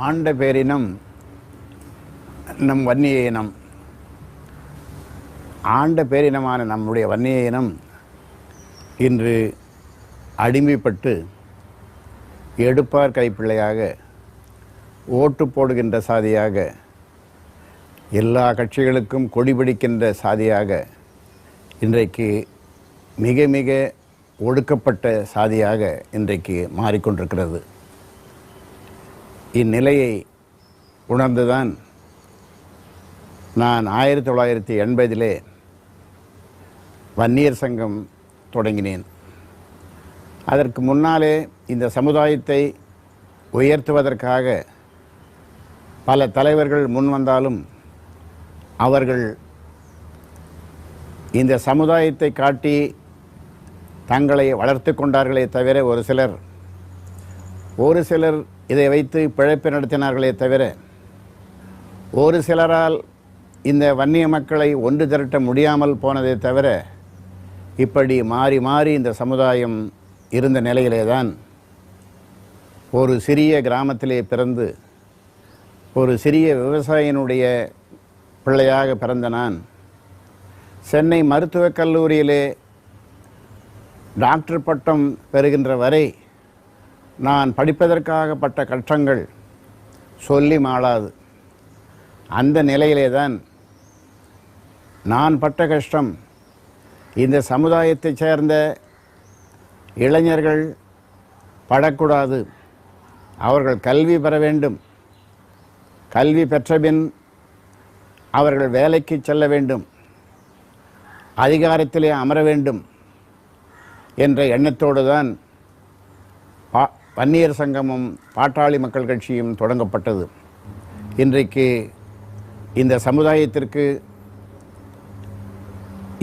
ஆண்ட பேரினம் நம் வன்னிய இனம். ஆண்ட பேரினமான நம்முடைய வன்னிய இனம் இன்று அடிமைப்பட்டு எடுப்பார் கைப்பிள்ளையாக, ஓட்டு போடுகின்ற சாதியாக, எல்லா கட்சிகளுக்கும் கொடிபிடிக்கின்ற சாதியாக, இன்றைக்கு மிக மிக ஒடுக்கப்பட்ட சாதியாக இன்றைக்கு மாறிக்கொண்டிருக்கிறது. இந்நிலையை உணர்ந்துதான் நான் 1980 வன்னியர் சங்கம் தொடங்கினேன். அதற்கு முன்னாலே இந்த சமுதாயத்தை உயர்த்துவதற்காக பல தலைவர்கள் முன் வந்தாலும் அவர்கள் இந்த சமுதாயத்தை காட்டி தங்களை வளர்த்து கொண்டார்களே தவிர ஒரு சிலர் இதை வைத்து பிழைப்பு நடத்தினார்களே தவிர ஒரு சிலரால் இந்த வன்னிய மக்களை ஒன்று திரட்ட முடியாமல் போனதை தவிர இப்படி மாறி மாறி இந்த சமுதாயம் இருந்த நிலையிலே தான் ஒரு சிறிய கிராமத்திலே பிறந்து ஒரு சிறிய விவசாயினுடைய பிள்ளையாக பிறந்த நான் சென்னை மருத்துவக் கல்லூரியிலே டாக்டர் பட்டம் பெறுகின்ற வரை நான் படிப்பதற்காக பட்ட கஷ்டங்கள் சொல்லி மாளாது. அந்த நிலையிலே தான் நான் பட்ட கஷ்டம் இந்த சமுதாயத்தைச் சேர்ந்த இளைஞர்கள் படக்கூடாது. அவர்கள் கல்வி பெற வேண்டும். கல்வி பெற்றபின் அவர்கள் வேலைக்கு செல்ல வேண்டும், அதிகாரத்திலே அமர வேண்டும் என்ற எண்ணத்தோடு தான் வன்னியர் சங்கமும் பாட்டாளி மக்கள் கட்சியும் தொடங்கப்பட்டது. இன்றைக்கு இந்த சமுதாயத்திற்கு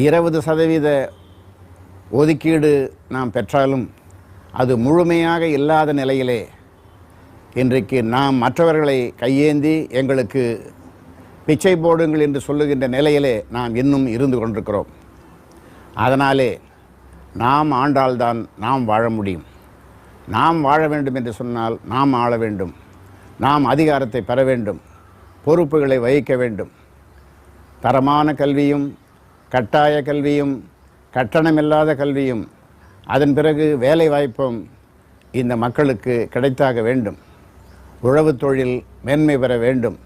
20% ஒதுக்கீடு நாம் பெற்றாலும் அது முழுமையாக இல்லாத நிலையிலே இன்றைக்கு நாம் மற்றவர்களை கையேந்தி எங்களுக்கு பிச்சை போடுங்கள் என்று சொல்லுகின்ற நிலையிலே நாம் இன்னும் இருந்து கொண்டிருக்கிறோம். அதனாலே நாம் ஆண்டால்தான் நாம் வாழ முடியும். நாம் வாழ வேண்டும் என்று சொன்னால் நாம் ஆள வேண்டும், நாம் அதிகாரத்தை பெற வேண்டும், பொறுப்புகளை வகிக்க வேண்டும். தரமான கல்வியும் கட்டாய கல்வியும் கட்டணமில்லாத கல்வியும் அதன் பிறகு வேலை வாய்ப்பும் இந்த மக்களுக்கு கிடைத்தாக வேண்டும். உழவு தொழில் மேன்மை பெற வேண்டும்.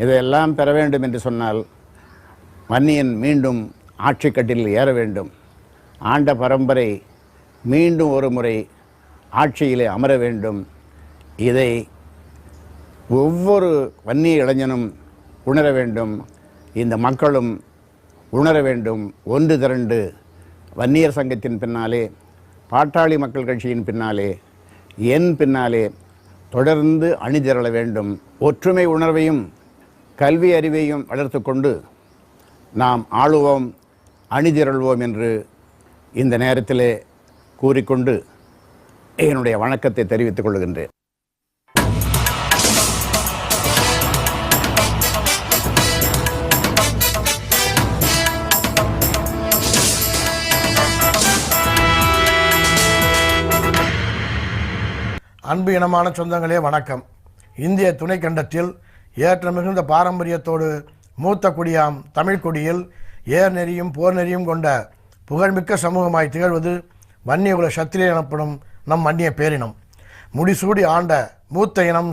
இதையெல்லாம் பெற வேண்டும் என்று சொன்னால் வன்னியன் மீண்டும் ஆட்சிக்கட்டில் ஏற வேண்டும். ஆண்ட பரம்பரை மீண்டும் ஒரு முறை ஆட்சியிலே அமர வேண்டும். இதை ஒவ்வொரு வன்னிய இளைஞனும் உணர வேண்டும். இந்த மக்களும் உணர வேண்டும். ஒன்று திரண்டு வன்னியர் சங்கத்தின் பின்னாலே, பாட்டாளி மக்கள் கட்சியின் பின்னாலே, என் பின்னாலே தொடர்ந்து அணிதிரள வேண்டும். ஒற்றுமை உணர்வையும் கல்வி அறிவையும் வளர்த்து கொண்டு நாம் ஆளுவோம், அணிதிரள்வோம் என்று இந்த நேரத்திலே கூறிக்கொண்டு என்னுடைய வணக்கத்தை தெரிவித்துக் கொள்கின்றேன். அன்பு இனமான சொந்தங்களே வணக்கம். இந்திய துணைக்கண்டத்தில் ஏற்ற மிகுந்த பாரம்பரியத்தோடு மூத்த குடியாம் தமிழ்குடியில் ஏர் நெறியும் போர் நெறியும் கொண்ட புகழ்மிக்க சமூகமாய் திகழ்வது வன்னியகுல சத்திரியர் எனப்படும் நம் வன்னிய பேரினம். முடிசூடி ஆண்ட மூத்த இனம்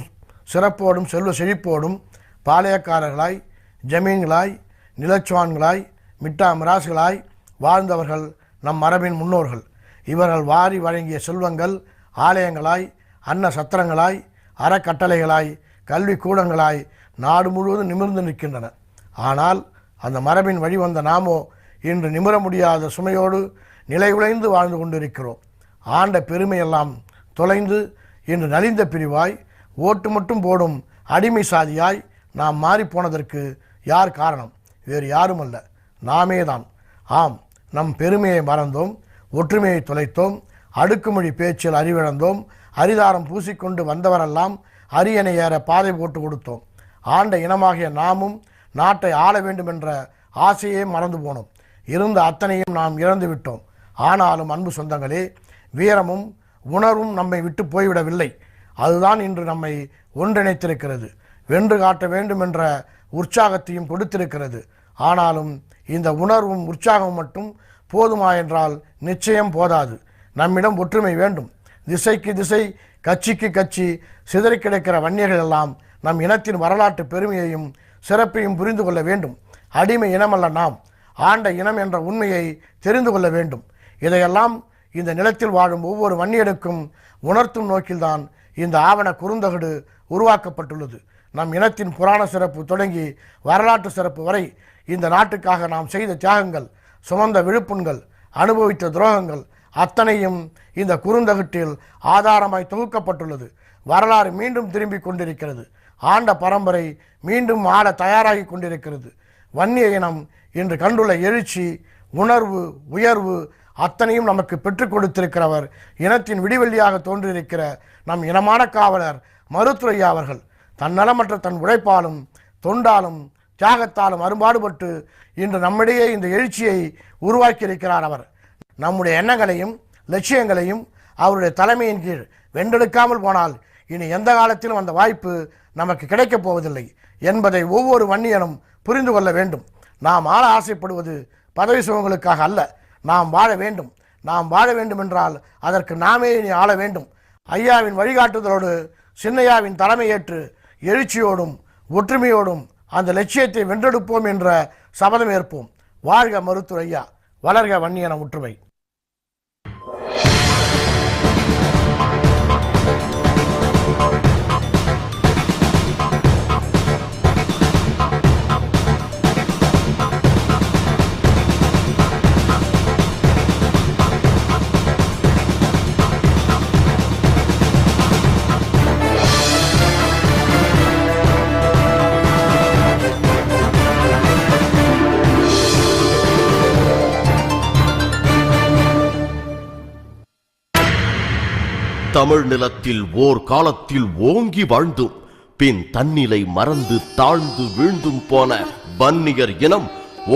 சிறப்போடும் செல்வ செழிப்போடும் பாளையக்காரர்களாய், ஜமீன்களாய், நிலச்சுவான்களாய், மிட்டா மிராசுகளாய் வாழ்ந்தவர்கள் நம் மரபின் முன்னோர்கள். இவர்கள் வாரி வழங்கிய செல்வங்கள் ஆலயங்களாய், அன்ன சத்திரங்களாய், அறக்கட்டளைகளாய், கல்வி கூடங்களாய் நாடு முழுவதும் நிமிர்ந்து நிற்கின்றன. ஆனால் அந்த மரபின் வழிவந்த நாமோ இன்று நிமிர முடியாத சுமையோடு நிலை உழைந்து வாழ்ந்து கொண்டிருக்கிறோம். ஆண்ட பெருமையெல்லாம் தொலைந்து இன்று நலிந்த பிரிவாய், ஓட்டு மட்டும் போடும் அடிமை சாதியாய் நாம் மாறிப்போனதற்கு யார் காரணம்? வேறு யாரும் அல்ல, நாமே தான். ஆம், நம் பெருமையை மறந்தோம், ஒற்றுமையை தொலைத்தோம், அடுக்குமொழி பேச்சில் அறிவிழந்தோம், அரிதாரம் பூசிக்கொண்டு வந்தவரெல்லாம் அரியணை ஏற பாதை போட்டு கொடுத்தோம். ஆண்ட இனமாகிய நாமும் நாட்டை ஆள வேண்டும் என்ற ஆசையே மறந்து போனோம். இருந்த அத்தனையும் நாம் இழந்து விட்டோம். ஆனாலும் அன்பு சொந்தங்களே, வீரமும் உணர்வும் நம்மை விட்டு போய்விடவில்லை. அதுதான் இன்று நம்மை ஒன்றிணைத்திருக்கிறது. வென்று காட்ட வேண்டும் என்ற உற்சாகத்தையும் கொடுத்திருக்கிறது. ஆனாலும் இந்த உணர்வும் உற்சாகமும் மட்டும் போதுமா என்றால் நிச்சயம் போதாது. நம்மிடம் ஒற்றுமை வேண்டும். திசைக்கு திசை, கட்சிக்கு கட்சி சிதறி கிடக்கிற வன்னியர்கள் எல்லாம் நம் இனத்தின் வரலாற்று பெருமையையும் சிறப்பையும் புரிந்து கொள்ள வேண்டும். அடிமை இனமல்ல நாம், ஆண்ட இனம் என்ற உண்மையை தெரிந்து கொள்ள வேண்டும். இதையெல்லாம் இந்த நிலத்தில் வாழும் ஒவ்வொரு வன்னியருக்கும் உணர்த்தும் நோக்கில்தான் இந்த ஆவண குறுந்தகடு உருவாக்கப்பட்டுள்ளது. நம் இனத்தின் புராண சிறப்பு தொடங்கி வரலாற்று சிறப்பு வரை இந்த நாட்டுக்காக நாம் செய்த தியாகங்கள், சுமந்த விழுப்புண்கள், அனுபவித்த துரோகங்கள் அத்தனையும் இந்த குறுந்தகட்டில் ஆதாரமாய் தொகுக்கப்பட்டுள்ளது. வரலாறு மீண்டும் திரும்பி கொண்டிருக்கிறது. ஆண்ட பரம்பரை மீண்டும் ஆட தயாராகி கொண்டிருக்கிறது. வன்னிய இனம் இன்று கண்டுள்ள எழுச்சி, உணர்வு, உயர்வு அத்தனையும் நமக்கு பெற்றுக் கொடுத்திருக்கிறவர் இனத்தின் விடிவெள்ளியாக தோன்றியிருக்கிற நம் இனமான காவலர் மருத்துரையா அவர்கள். தன்னலமற்ற தன் உழைப்பாலும் தொண்டாலும் தியாகத்தாலும் அரும்பாடுபட்டு இன்று நம்மிடையே இந்த எழுச்சியை உருவாக்கியிருக்கிறார். அவர் நம்முடைய எண்ணங்களையும் லட்சியங்களையும் அவருடைய தலைமையின் கீழ் வென்றெடுக்காமல் போனால் இனி எந்த காலத்திலும் அந்த வாய்ப்பு நமக்கு கிடைக்கப் போவதில்லை என்பதை ஒவ்வொரு வன்னியனும் புரிந்து கொள்ள வேண்டும். நாம் ஆள ஆசைப்படுவது பதவி சுகங்களுக்காக அல்ல. நாம் வாழ வேண்டும். நாம் வாழ வேண்டும் என்றால் அதற்கு நாமே இனி ஆள வேண்டும். ஐயாவின் வழிகாட்டுதலோடு சின்னையாவின் தலைமையேற்று எழுச்சியோடும் ஒற்றுமையோடும் அந்த லட்சியத்தை வென்றெடுப்போம் என்ற சபதம் ஏற்போம். வாழ்க மருத்துரையா, வளர்க வன்னியன ஒற்றுமை. தமிழ் நிலத்தில் ஓர் காலத்தில் ஓங்கி வாழ்ந்தும் பின் தன்னிலை மறந்து தாழ்ந்து வீழ்ந்தும் போன வன்னியர் இனம்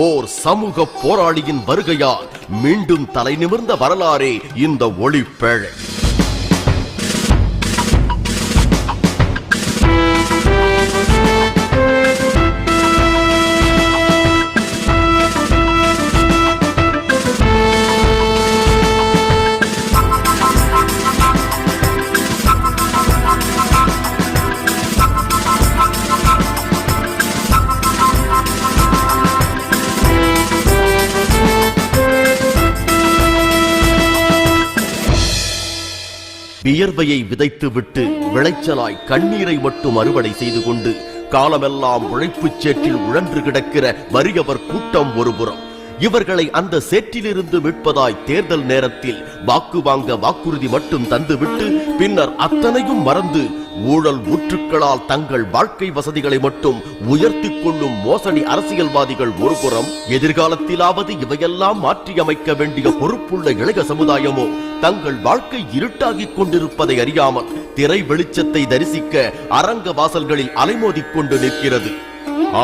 ஓர் சமூக போராளியின் வருகையால் மீண்டும் தலை நிமிர்ந்த வரலாறே இந்த ஒளிப்பேழை. வியர்வையை விதைத்துவிட்டு விளைச்சலாய் கண்ணீரை மட்டும் அறுவடை செய்து கொண்டு காலமெல்லாம் உழைப்புச் சேற்றில் உழன்று கிடக்கிற வறியவர் கூட்டம் ஒருபுறம், இவர்களை அந்த சேற்றிலிருந்து மீட்பதாய் தேர்தல் நேரத்தில் வாக்கு வாங்க வாக்குறுதி மட்டும் தந்துவிட்டு பின்னர் அத்தனையும் மறந்து ஊழல் ஊற்றுக்களால் தங்கள் வாழ்க்கை வசதிகளை மட்டும் உயர்த்தி கொள்ளும் மோசடி அரசியல்வாதிகள் ஒருபுறம், எதிர்காலத்திலாவது இவையெல்லாம் மாற்றியமைக்க வேண்டிய பொறுப்புள்ள இளைய சமுதாயமோ தங்கள் வாழ்க்கை இருட்டாகிக் கொண்டிருப்பதை அறியாமல் திரை வெளிச்சத்தை தரிசிக்க அரங்க வாசல்களில் அலைமோதிக் கொண்டு நிற்கிறது.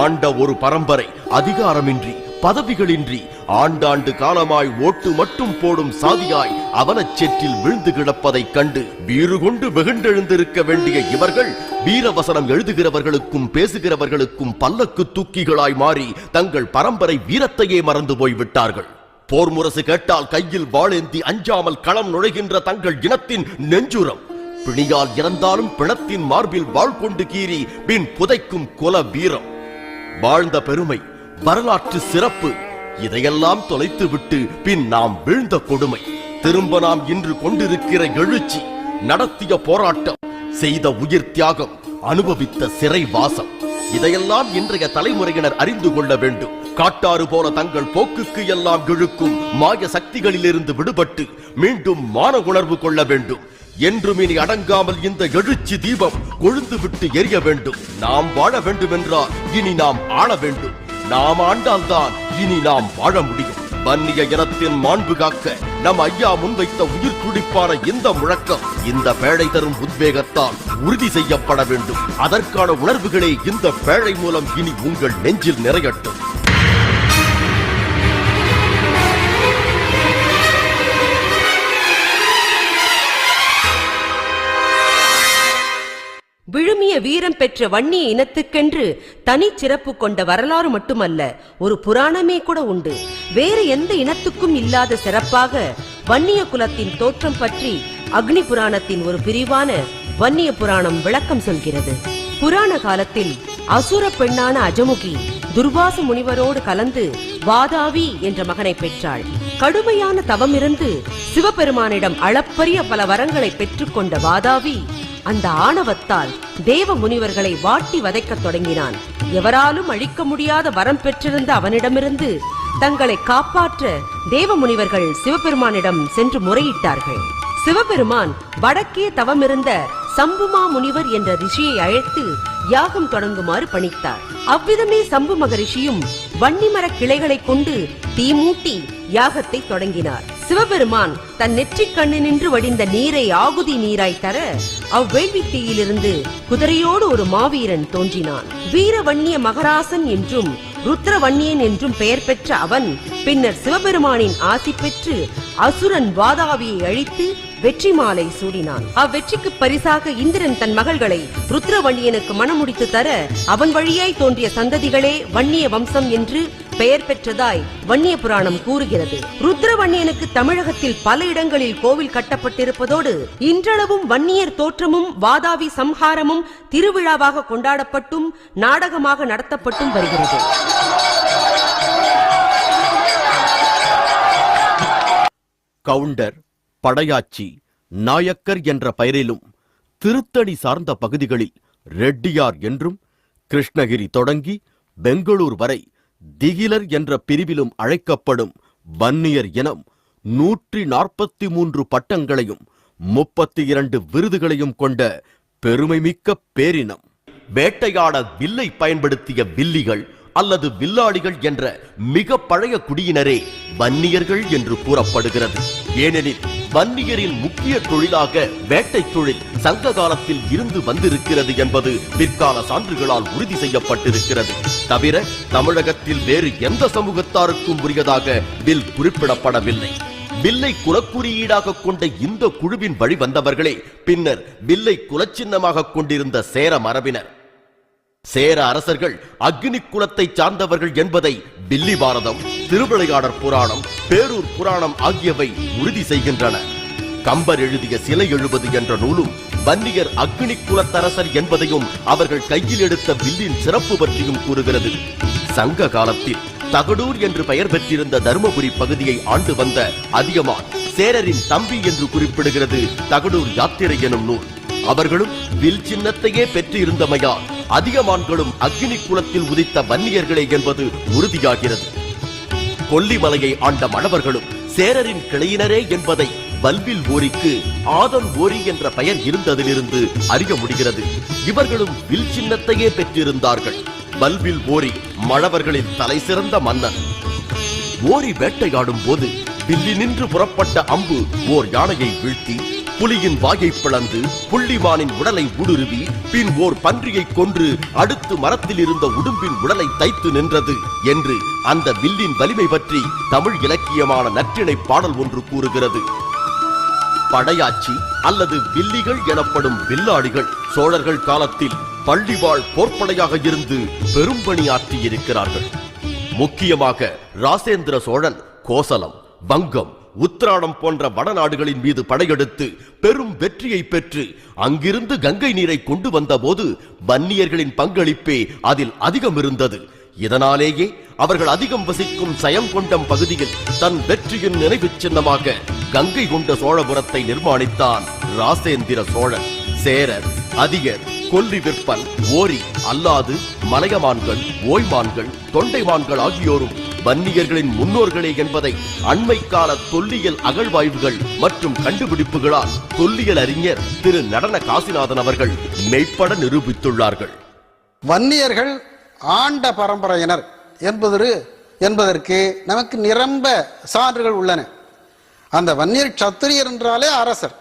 ஆண்ட ஒரு பரம்பரை அதிகாரமின்றி பதவிகளின்றி ஆண்டாண்டு காலமாய் ஓட்டு மட்டும் போடும் சாதியாய் அவலச்சேற்றில் விழுந்து கிடப்பதைக் கண்டு வீறு கொண்டு வெகுண்டெழுந்திருக்க வேண்டிய இவர்கள் வீரவசனம் எழுதுகிறவர்களுக்கும் பேசுகிறவர்களுக்கும் பல்லக்கு தூக்கிகளாய் மாறி தங்கள் பரம்பரை வீரத்தையே மறந்து போய்விட்டார்கள். போர் முரசு கேட்டால் கையில் வாளேந்தி அஞ்சாமல் களம் நுழைகின்ற தங்கள் இனத்தின் நெஞ்சுரம், பிணியால் இறந்தாலும் பிணத்தின் மார்பில் வாழ் கொண்டு கீறி பின் புதைக்கும் குல வீரம், வாழ்ந்த பெருமை, வரலாற்று சிறப்பு இதையெல்லாம் தொலைத்து விட்டு பின் நாம் வீழ்ந்த கொடுமை, திரும்ப நாம் இன்று கொண்டிருக்கிற எழுச்சி, நடத்திய போராட்டம், செய்த உயிர் தியாகம், அனுபவித்த சிறை வாசம் இதையெல்லாம் இன்றைய தலைமுறையினர் அறிந்து கொள்ள வேண்டும். காட்டாறு போல தங்கள் போக்குக்கு எல்லாம் இழுக்கும் மாய சக்திகளிலிருந்து விடுபட்டு மீண்டும் மான உணர்வு கொள்ள வேண்டும். என்றும் இனி அடங்காமல் இந்த எழுச்சி தீபம் கொழுந்து விட்டு எரிய வேண்டும். நாம் வாழ வேண்டும் என்றால் இனி நாம் ஆள வேண்டும். நாம் ஆண்டால்தான் இனி நாம் வாழ முடியும். வன்னிய இனத்தின் மாண்பு காக்க நம் ஐயா முன்வைத்த உயிர் துடிப்பான இந்த முழக்கம் இந்த பேழை தரும் உத்வேகத்தால் உறுதி செய்யப்பட வேண்டும். அதற்கான உணர்வுகளே இந்த பேழை மூலம் இனி உங்கள் நெஞ்சில் நிறையட்டும். விழுமிய வீரம் பெற்ற வன்னிய இனத்துக்கென்று தனி சிறப்பு கொண்ட வரலாறு மட்டுமல்ல, ஒரு புராணமே கூட உண்டு. வேறு எந்த இனத்துக்கும் இல்லாத சிறப்பாக வன்னிய குலத்தின் தோற்றம் பற்றி அக்னி புராணத்தின் ஒரு பிரிவான வன்னிய புராணம் விளக்கம் சொல்கிறது. புராண காலத்தில் அசுர பெண்ணான அஜமுகி துர்வாச முனிவரோடு கலந்து வாதாவி என்ற மகனை பெற்றாள். கடுமையான தவமிருந்து சிவபெருமானிடம் அளப்பரிய பல வரங்களை பெற்றுக்கொண்ட வாதாவி அந்த ஆணவத்தால் தேவ முனிவர்களை வாட்டி வதைக்கத் தொடங்கினான். எவராலும் அழிக்க முடியாத வரம் பெற்றிருந்த அவனிடமிருந்து தங்களை காப்பாற்ற தேவ முனிவர்கள் சிவபெருமானிடம் சென்று முறையிட்டார்கள். சிவபெருமான் வடக்கே தவமிருந்த சம்புமா முனிவர் என்ற ரிஷியை அழைத்து யாகம் தொடங்குமாறு பணித்தார். அவ்விதமே சம்பு மகரிஷியும் வன்னிமர கிளைகளை கொண்டு தீமூட்டி யாகத்தை தொடங்கினார். சிவபெருமான் தன் நெற்றிக் கண்ணினின்று வடிந்த நீரை ஆகுதி நீராய் தர அவ்வேள்வி தீயிலிருந்து குதிரையோடு ஒரு மாவீரன் தோன்றினான். வீரவன்னிய மகராசன் என்றும் ருத்ரவன்னியன் என்றும் பெயர் பெற்ற அவன் பின்னர் சிவபெருமானின் ஆசி பெற்று அசுரன் வாதாவியை அழித்து வெற்றி மாலை சூடினான். அவ்வெற்றிக்கு பரிசாக இந்திரன் தன் மகள்களை ருத்ரவன்னியனுக்கு மணமுடித்து தர அவன் வழியாய் தோன்றிய சந்ததிகளே வன்னிய வம்சம் என்று பெயர் பெற்றதாய் வன்னிய புராணம் கூறுகிறது. ருத்ரவன்னியனுக்கு தமிழகத்தில் பல இடங்களில் கோவில் கட்டப்பட்டிருப்பதோடு இன்றளவும் வன்னியர் தோற்றமும் வாதாவி சம்ஹாரமும் திருவிழாவாக கொண்டாடப்பட்டும் நாடகமாக நடத்தப்பட்டும் வருகிறது. கவுண்டர், படையாச்சி, நாயக்கர் என்ற பெயரிலும் திருத்தணி சார்ந்த பகுதிகளில் ரெட்டியார் என்றும், கிருஷ்ணகிரி தொடங்கி பெங்களூர் வரை திகிலர் என்ற பிரிவிலும் அழைக்கப்படும் வன்னியர் இனம் 143 பட்டங்களையும் 32 விருதுகளையும் கொண்ட பெருமைமிக்க பேரினம். வேட்டையாட வில்லை பயன்படுத்திய வில்லிகள் அல்லது வில்லாளிகள் என்ற மிக பழைய குடியினரே வன்னியர்கள் என்று கூறப்படுகிறது. ஏனெனில் வன்னியரின் முக்கிய தொழிலாக வேட்டை தொழில் சங்க காலத்தில் இருந்து வந்திருக்கிறது என்பது பிற்கால சான்றுகளால் உறுதி செய்யப்பட்டிருக்கிறது. தவிர தமிழகத்தில் வேறு எந்த சமூகத்தாருக்கும் உரியதாக வில் குறிப்பிடப்படவில்லை. வில்லை குலக்குறியீடாக கொண்ட இந்த குழுவின் வழி வந்தவர்களே பின்னர் வில்லை குலச்சின்னமாக கொண்டிருந்த சேர மரபினர். சேர அரசர்கள் அக்னி குலத்தை சார்ந்தவர்கள் என்பதை வில்லி பாரதம், திருவிளையாடற் புராணம், பேரூர் புராணம் ஆகியவை உறுதி செய்கின்றன. கம்பர் எழுதிய சிலை எழுபது என்ற நூலும் வன்னியர் அக்னி குலத்தரசர் என்பதையும் அவர்கள் கையில் எடுத்த வில்லின் சிறப்பு பற்றியும் கூறுகிறது. சங்க காலத்தில் தகடூர் என்று பெயர் பெற்றிருந்த தருமபுரி பகுதியை ஆண்டு வந்த அதியமான் சேரரின் தம்பி என்று குறிப்பிடுகிறது தகடூர் யாத்திரை எனும் நூல். அவர்களும் வில் சின்னத்தையே பெற்று இருந்தமையால் அதிகமான்களும் அக்னி குலத்தில் உதித்த வன்னியர்களே என்பது உறுதியாகிறது. கொல்லிமலையை ஆண்ட மணவர்களும் சேரரின் கிளையினரே என்பதை வல்வில் ஓரிக்கு ஆதன் ஓரி என்ற பெயர் இருந்ததிலிருந்து அறிய முடிகிறது. இவர்களும் வில் சின்னத்தையே பெற்றிருந்தார்கள். வல்வில் ஓரி மழவர்களின் தலை சிறந்த மன்னன். ஓரி வேட்டையாடும் போது வில்லி நின்று புறப்பட்ட அம்பு ஓர் யானையை வீழ்த்தி, புலியின் வாயை பிளந்து, புள்ளிமானின் உடலை ஊடுருவி, பின் ஓர் பன்றியை கொன்று அடுத்து மரத்தில் இருந்த உடும்பின் உடலை தைத்து நின்றது என்று அந்த வில்லின் வலிமை பற்றி தமிழ் இலக்கியமான நற்றிணை பாடல் ஒன்று கூறுகிறது. படையாச்சி அல்லது வில்லிகள் எனப்படும் வில்லாளிகள் சோழர்கள் காலத்தில் பள்ளிவாழ் போர்ப்படையாக இருந்து பெரும்பணி இருக்கிறார்கள். முக்கியமாக ராசேந்திர சோழன் கோசலம், வங்கம், உத்திராடம் போன்ற வடநாடுகளின் மீது படையெடுத்து பெரும் வெற்றியை பெற்று அங்கிருந்து கங்கை நீரை கொண்டு வந்த போது வன்னியர்களின் பங்களிப்பே அதில் அதிகம் இருந்தது. இதனாலேயே அவர்கள் அதிகம் வசிக்கும் சயங்கொண்டம் பகுதியில் தன் வெற்றியின் நினைவு சின்னமாக கங்கை கொண்ட சோழபுரத்தை நிர்மாணித்தான் ராசேந்திர சோழன். சேரர், அதியர், கொல்லி விற்பன், ஓரி அல்லாது மலையமான்கள், ஓய்மான்கள், தொண்டைமான்கள் ஆகியோரும் வன்னியர்களின் முன்னோர்களே என்பதை அண்மை கால தொல்லியல் அகழ்வாய்வுகள் மற்றும் கண்டுபிடிப்புகளால் தொல்லியல் அறிஞர் திரு நடன காசிநாதன் அவர்கள் மெய்ப்பட நிரூபித்துள்ளார்கள். வன்னியர்கள் ஆண்ட பரம்பரையினர் என்பதற்கு நமக்கு நிரம்ப சான்றுகள் உள்ளன. அந்த வன்னியர் சத்திரியர் என்றாலே அரசர்.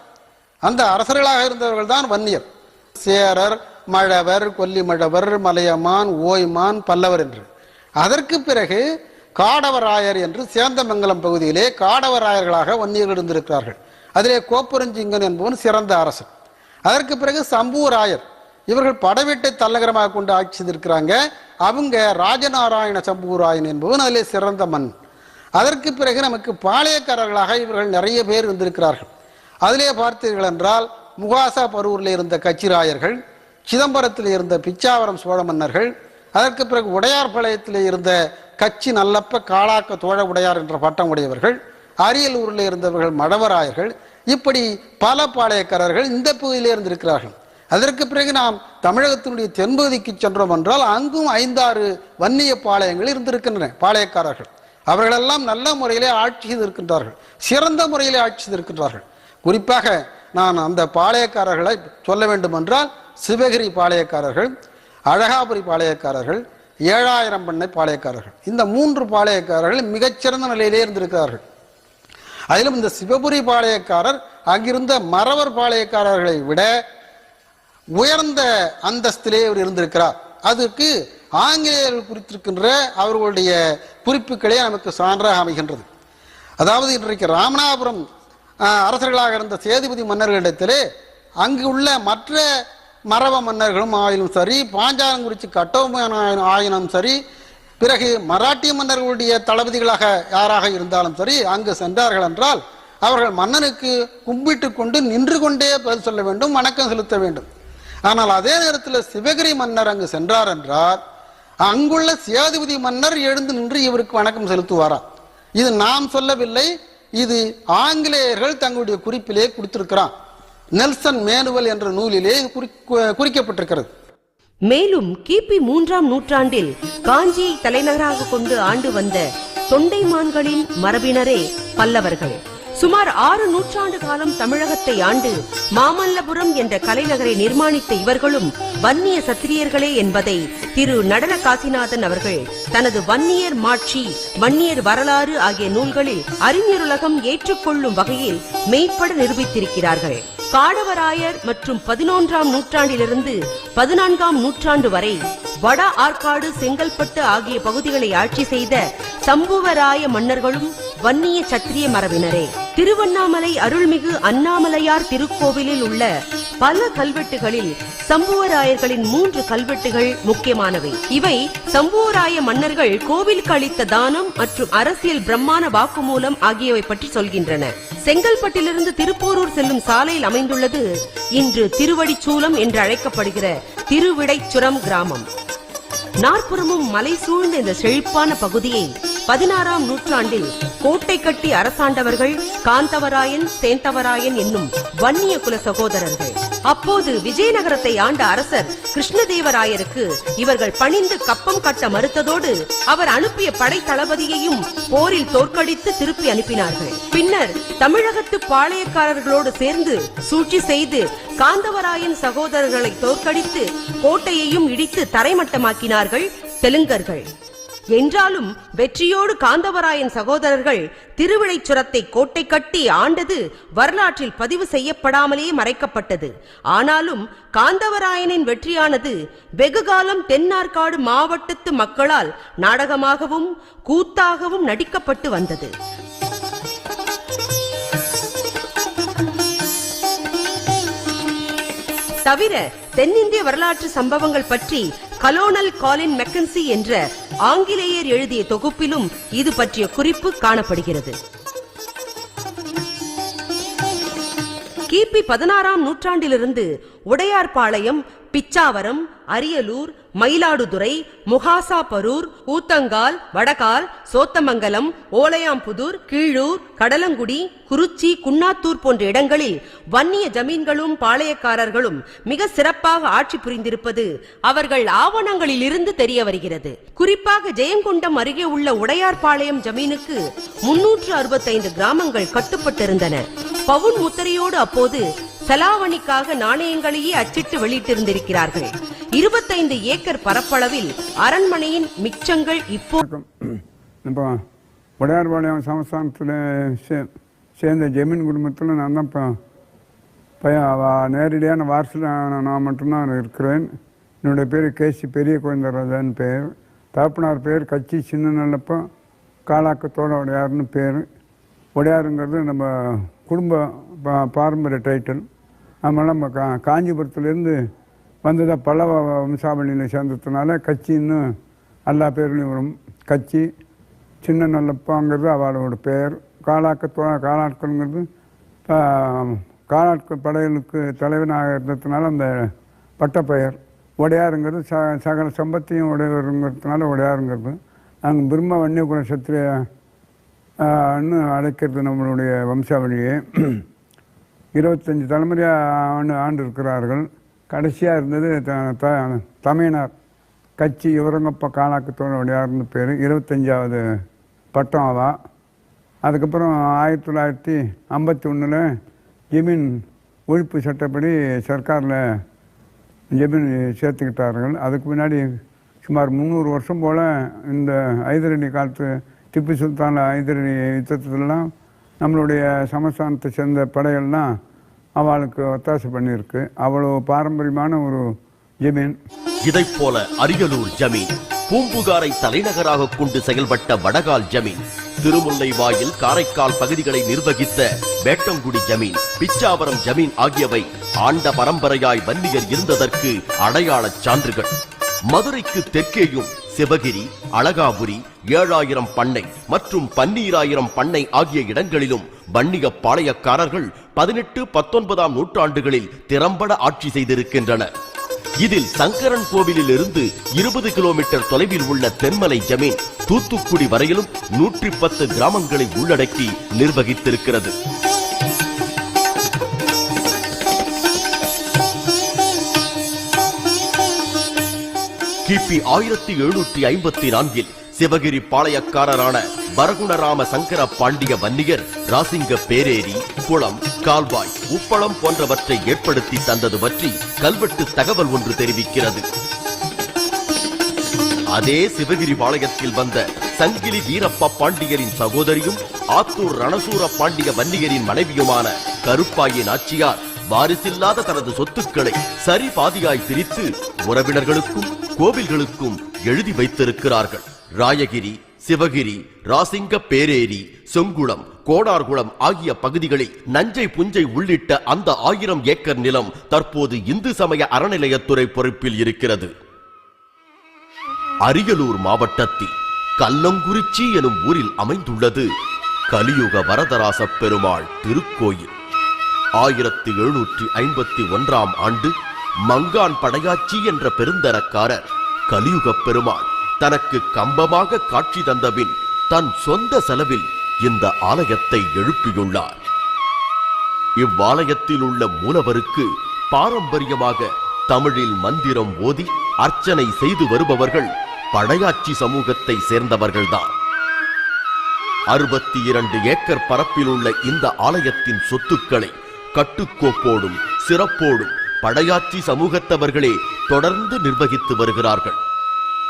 அந்த அரசர்களாக இருந்தவர்கள் தான் வன்னியர். சேரர், மழவர், கொல்லிமழவர், மலையமான், ஓய்மான், பல்லவர் என்று. அதற்கு பிறகு காடவராயர் என்று சேந்தமங்கலம் பகுதியிலே காடவராயர்களாக வன்னியர்கள் இருந்திருக்கிறார்கள். அதிலே கோப்புரஞ்சிங்கன் என்பவன் சிறந்த அரசன். அதற்கு பிறகு சம்புவராயர் இவர்கள் படவேட்டை தலைநகரமாக கொண்டு ஆட்சி செய்திருக்கிறாங்க. அவங்க ராஜநாராயண சம்பூராயன் என்பவன் அதிலே சிறந்த மண். அதற்கு பிறகு நமக்கு பாளையக்காரர்களாக இவர்கள் நிறைய பேர் இருந்திருக்கிறார்கள். அதிலே பார்த்தீர்கள் என்றால் முகாசா பரூரில் இருந்த கச்சிராயர்கள், சிதம்பரத்தில் இருந்த பிச்சாவரம் சோழ மன்னர்கள், அதற்கு பிறகு உடையார்பாளையத்தில் இருந்த கச்சி நல்லப்ப காளாக்க தோழ உடையார் என்ற பட்டம் உடையவர்கள், அரியலூரில் இருந்தவர்கள் மடவராயர்கள், இப்படி பல பாளையக்காரர்கள் இந்த பகுதியிலே இருந்திருக்கிறார்கள். அதற்கு பிறகு நாம் தமிழகத்தினுடைய தென்பகுதிக்கு சென்றோம் என்றால் அங்கும் 5-6 வன்னிய பாளையங்கள் இருந்திருக்கின்றன பாளையக்காரர்கள். அவர்களெல்லாம் நல்ல முறையிலே ஆட்சி செய்திருக்கின்றார்கள், சிறந்த முறையிலே ஆட்சி செய்திருக்கின்றார்கள். குறிப்பாக நான் அந்த பாளையக்காரர்களை சொல்ல வேண்டும் என்றால் சிவகிரி பாளையக்காரர்கள், அழகாபுரி பாளையக்காரர்கள், 7000 பண்ணை பாளையக்காரர்கள், இந்த 3 பாளையக்காரர்கள் மிகச்சிறந்த நிலையிலே இருந்திருக்கிறார்கள். அதிலும் இந்த சிவபுரி பாளையக்காரர் அங்கிருந்த மறவர் பாளையக்காரர்களை விட உயர்ந்த அந்தஸ்திலே அவர் இருந்திருக்கிறார். அதுக்கு ஆங்கிலேயர்கள் குறித்திருக்கின்ற அவர்களுடைய குறிப்புகளே நமக்கு சான்றாக அமைகின்றது. அதாவது இன்றைக்கு ராமநாதபுரம் அரசர்களாக இருந்த சேதுபதி மன்னர்களிடத்திலே அங்கு உள்ள மற்ற மறவ மன்னர்களும் ஆயினும் சரி, பாஞ்சாலங்குறிச்சி கட்டபொம்மன் ஆயினும் சரி, பிறகு மராட்டிய மன்னர்களுடைய தளபதிகளாக யாராக இருந்தாலும் சரி, அங்கு சென்றார்கள் என்றால் அவர்கள் மன்னனுக்கு கும்பிட்டு கொண்டு நின்று கொண்டே பதில் சொல்ல வேண்டும், வணக்கம் செலுத்த வேண்டும். ஆனால் அதே நேரத்தில் சிவகிரி மன்னர் அங்கு சென்றார் என்றால் அங்குள்ள சேதுபதி மன்னர் எழுந்து நின்று இவருக்கு வணக்கம் செலுத்துவாராம். இது நாம் சொல்லவில்லை, இது ஆங்கிலேயர்கள் தங்களுடைய குறிப்பிலே கொடுத்திருக்கிறான். நெல்சன் மேனுவல் என்ற நூலிலே குறிக்கப்பட்டிருக்கிறது. மேலும் கிபி 3ஆம் நூற்றாண்டில் காஞ்சியை தலைநகராக கொண்டு ஆண்டு வந்த தொண்டைமான்களின் மரபினரே பல்லவர்கள். சுமார் 6 நூற்றாண்டு காலம் தமிழகத்தை ஆண்டு மாமல்லபுரம் என்ற கலைநகரை நிர்மாணித்த இவர்களும் வன்னிய சத்திரியர்களே என்பதை திரு நடன காசிநாதன் அவர்கள் தனது வன்னியர் மாட்சி, வன்னியர் வரலாறு ஆகிய நூல்களில் அறிஞருலகம் ஏற்றுக்கொள்ளும் வகையில் மெய்ப்பட நிரூபித்திருக்கிறார்கள். காடவராயர் மற்றும் 11ஆம் நூற்றாண்டிலிருந்து 14ஆம் நூற்றாண்டு வரை வட ஆற்காடு, செங்கல்பட்டு ஆகிய பகுதிகளை ஆட்சி செய்த சம்புவராய மன்னர்களும் வன்னிய சத்திரிய மரபினரே. திருவண்ணாமலை அருள்மிகு அண்ணாமலையார் திருக்கோவிலில் உள்ள பல கல்வெட்டுகளில் சம்புவராயர்களின் 3 கல்வெட்டுகள் முக்கியமானவை. இவை சம்புவராய மன்னர்கள் கோவிலுக்கு அளித்த தானம் மற்றும் அரசியல் பிரம்மாண வாக்குமூலம் ஆகியவை பற்றி சொல்கின்றன. செங்கல்பட்டிலிருந்து திருப்போரூர் செல்லும் சாலையில் அமைந்துள்ளது இன்று திருவடிச்சூலம் என்று அழைக்கப்படுகிற திருவிடைச்சுரம் கிராமம். நாற்புறமும் மலை சூழ்ந்த இந்த செழிப்பான பகுதியை 16ஆம் நூற்றாண்டில் கோட்டை கட்டி அரசாண்டவர்கள் காந்தவராயன், சேந்தவராயன் என்னும் வன்னிய குல சகோதரர்கள். அப்போது விஜயநகரத்தை ஆண்ட அரசர் கிருஷ்ணதேவராயருக்கு இவர்கள் பணிந்து கப்பம் கட்ட மறுத்ததோடு அவர் அனுப்பிய படை தளபதியையும் போரில் தோற்கடித்து திருப்பி அனுப்பினார்கள். பின்னர் தமிழகத்து பாளையக்காரர்களோடு சேர்ந்து சூழ்ச்சி செய்து காந்தவராயன் சகோதரர்களை தோற்கடித்து கோட்டையையும் இடித்து தரைமட்டமாக்கினார்கள் தெலுங்கர்கள். என்றாலும் வெற்றியோடு காந்தவராயன் சகோதரர்கள் திருவிடைச்சுரத்தை கோட்டை கட்டி ஆண்டது வரலாற்றில் பதிவு செய்யப்படாமலே மறைக்கப்பட்டது. ஆனாலும் காந்தவராயனின் வெற்றியானது வெகுகாலம் தென்னார்காடு மாவட்டத்து மக்களால் நாடகமாகவும் கூத்தாகவும் நடிக்கப்பட்டு வந்தது. தவிர தென்னிந்திய வரலாற்று சம்பவங்கள் பற்றி கலோனல் காலின் மெக்கன்சி என்ற ஆங்கிலேயர் எழுதிய தொகுப்பிலும் இது பற்றிய குறிப்பு காணப்படுகிறது. கிபி 16ஆம் நூற்றாண்டிலிருந்து உடையார்பாளையம், பிச்சாவரம், அரியலூர், மயிலாடுதுறை, முகாசாபரூர், ஊத்தங்கால், வடகால், சோத்தமங்கலம், ஓலையாம்புதூர், கீழூர், கடலங்குடி, குறிச்சி, குன்னாத்தூர் போன்ற இடங்களில் வன்னிய ஜமீன்களும் பாளையக்காரர்களும் மிக சிறப்பாக ஆட்சி புரிந்திருப்பது அவர்கள் ஆவணங்களில் இருந்து தெரிய வருகிறது. குறிப்பாக ஜெயங்கொண்டம் அருகே உள்ள உடையார்பாளையம் ஜமீனுக்கு 365 கிராமங்கள் கட்டுப்பட்டிருந்தன. பவுன் முத்திரையோடு அப்போது செலாவணிக்காக நாணயங்களையே அச்சிட்டு வெளியிட்டிருந்திருக்கிறார்கள். 25 ஏக்கர் பரப்பளவில் அரண்மனையின் மிச்சங்கள் இப்போ உடையார்பாளையம் சமஸ்தானத்தில் சேர்ந்த ஜமீன் குடும்பத்தில் நான் தான் நேரடியான வாரிசில் நான் மட்டும்தான் இருக்கிறேன். என்னுடைய பேர் கேசி பெரிய குழந்தராஜான்னு பேர். தகப்பனார் பேர் கச்சி சின்ன நல்லப்பா காளாக்கத்தோட உடையார்னு பேர். உடையாருங்கிறது நம்ம குடும்ப பாரம்பரிய டைட்டில். அதனால் நம்ம காஞ்சிபுரத்துலேருந்து வந்ததை பல வம்சாவளியில் சேர்ந்ததுனால கட்சின்னு எல்லா பேர்லையும் வரும். கட்சி சின்ன நல்லப்பாங்கிறது அவளோட பேர். காலாட்கள்ங்கிறது காலாட்கள் படைகளுக்கு தலைவனாக இருந்ததுனால அந்த பட்டப்பெயர். உடையாருங்கிறது சகல சம்பத்தையும் உடையவருங்கிறதுனால உடையாருங்கிறது. நாங்கள் பிரம்ம வன்னியகுல சத்திரியன்னு அழைக்கிறது நம்மளுடைய வம்சாவளியே. 25 தலைமுறையாக ஆண்டு இருக்கிறார்கள். கடைசியாக இருந்தது தமிழர் கட்சி யுவரங்கப்ப காலாக்கத்தோட உடையார்னு பேர். 25வது பட்டம் அவா. அதுக்கப்புறம் 1951 ஜமீன் ஒழிப்பு சட்டப்படி சர்க்காரில் ஜமீன் சேர்த்துக்கிட்டார்கள். அதுக்கு முன்னாடி சுமார் 300 வருஷம் போல் இந்த ஐதரணி காலத்து திப்பு சுல்தான் ஐதரணி யுத்தத்துலாம் நம்மளுடைய சமஸ்தானத்தை சேர்ந்த படைகள்லாம் அவளுக்கு ஒத்தாசை பண்ணியிருக்கு. அவ்வளோ பாரம்பரியமான ஒரு ஜமீன். இதைப் போல அரியலூர் ஜமீன், பூம்புகாரை தலைநகராக கொண்டு செயல்பட்ட வடகால் ஜமீன், திருமுல்லைவாயில் காரைக்கால் பகுதிகளை நிர்வகித்த வேட்டங்குடி ஜமீன், பிச்சாவரம் ஜமீன் ஆகியவை ஆண்ட பரம்பரையாய் வன்னியர் இருந்ததற்கு அடையாளச் சான்றுகள். மதுரைக்கு தெற்கேயும் சிவகிரி, அழகாபுரி, 7000 பண்ணை மற்றும் 12000 பண்ணை ஆகிய இடங்களிலும் வன்னிய பாளையக்காரர்கள் 18, 19ஆம் நூற்றாண்டுகளில் திறம்பட ஆட்சி செய்திருக்கின்றனர். இதில் சங்கரன் கோவிலில் இருந்து 20 கிலோமீட்டர் தொலைவில் உள்ள தென்மலை ஜமீன் தூத்துக்குடி வரையிலும் 110 கிராமங்களை உள்ளடக்கி நிர்வகித்திருக்கிறது. கிபி 1754 சிவகிரி பாளையக்காரரான வரகுணராம சங்கர பாண்டிய வன்னியர் ராசிங்க பேரேரி, குளம், கால்வாய், உப்பளம் போன்றவற்றை ஏற்படுத்தி தந்தது பற்றி கல்வெட்டு தகவல் ஒன்று தெரிவிக்கிறது. அதே சிவகிரி பாளையத்தில் வந்த சங்கிலி வீரப்ப பாண்டியரின் சகோதரியும் ஆத்தூர் ரணசூர பாண்டிய வன்னியரின் மனைவியுமான கருப்பாயி நாச்சியார் வாரிசில்லாத தனது சொத்துக்களை சரி பாதியாய் பிரித்து உறவினர்களுக்கும் கோவில்களுக்கும் எழுதி வைத்திருக்கிறார்கள். ராயகிரி, சிவகிரி, ராசிங்க பேரேரி, செங்குளம், கோடார்குளம் ஆகிய பகுதிகளில் நஞ்சை புஞ்சை உள்ளிட்ட அந்த 1000 ஏக்கர் நிலம் தற்போது இந்து சமய அறநிலையத்துறை பொறுப்பில் இருக்கிறது. அரியலூர் மாவட்டத்தில் கல்லங்குறிச்சி எனும் ஊரில் அமைந்துள்ளது கலியுக வரதராச பெருமாள் திருக்கோயில். 1751ஆம் ஆண்டு மங்கான் படையாச்சி என்ற பெருந்தரக்காரர் கலியுக பெருமாள் தனக்கு கம்பமாக காட்சி தந்தபின் தன் சொந்த செலவில் இந்த ஆலயத்தை எழுப்பியுள்ளார். இவ்வாலயத்தில் உள்ள மூலவருக்கு பாரம்பரியமாக தமிழில் மந்திரம் ஓதி அர்ச்சனை செய்து வருபவர்கள் படையாச்சி சமூகத்தை சேர்ந்தவர்கள்தான். 62 ஏக்கர் பரப்பில் உள்ள இந்த ஆலயத்தின் சொத்துக்களை கட்டுக்கோப்போடும் சிறப்போடும் படையாச்சி சமூகத்தவர்களே தொடர்ந்து நிர்வகித்து வருகிறார்கள்.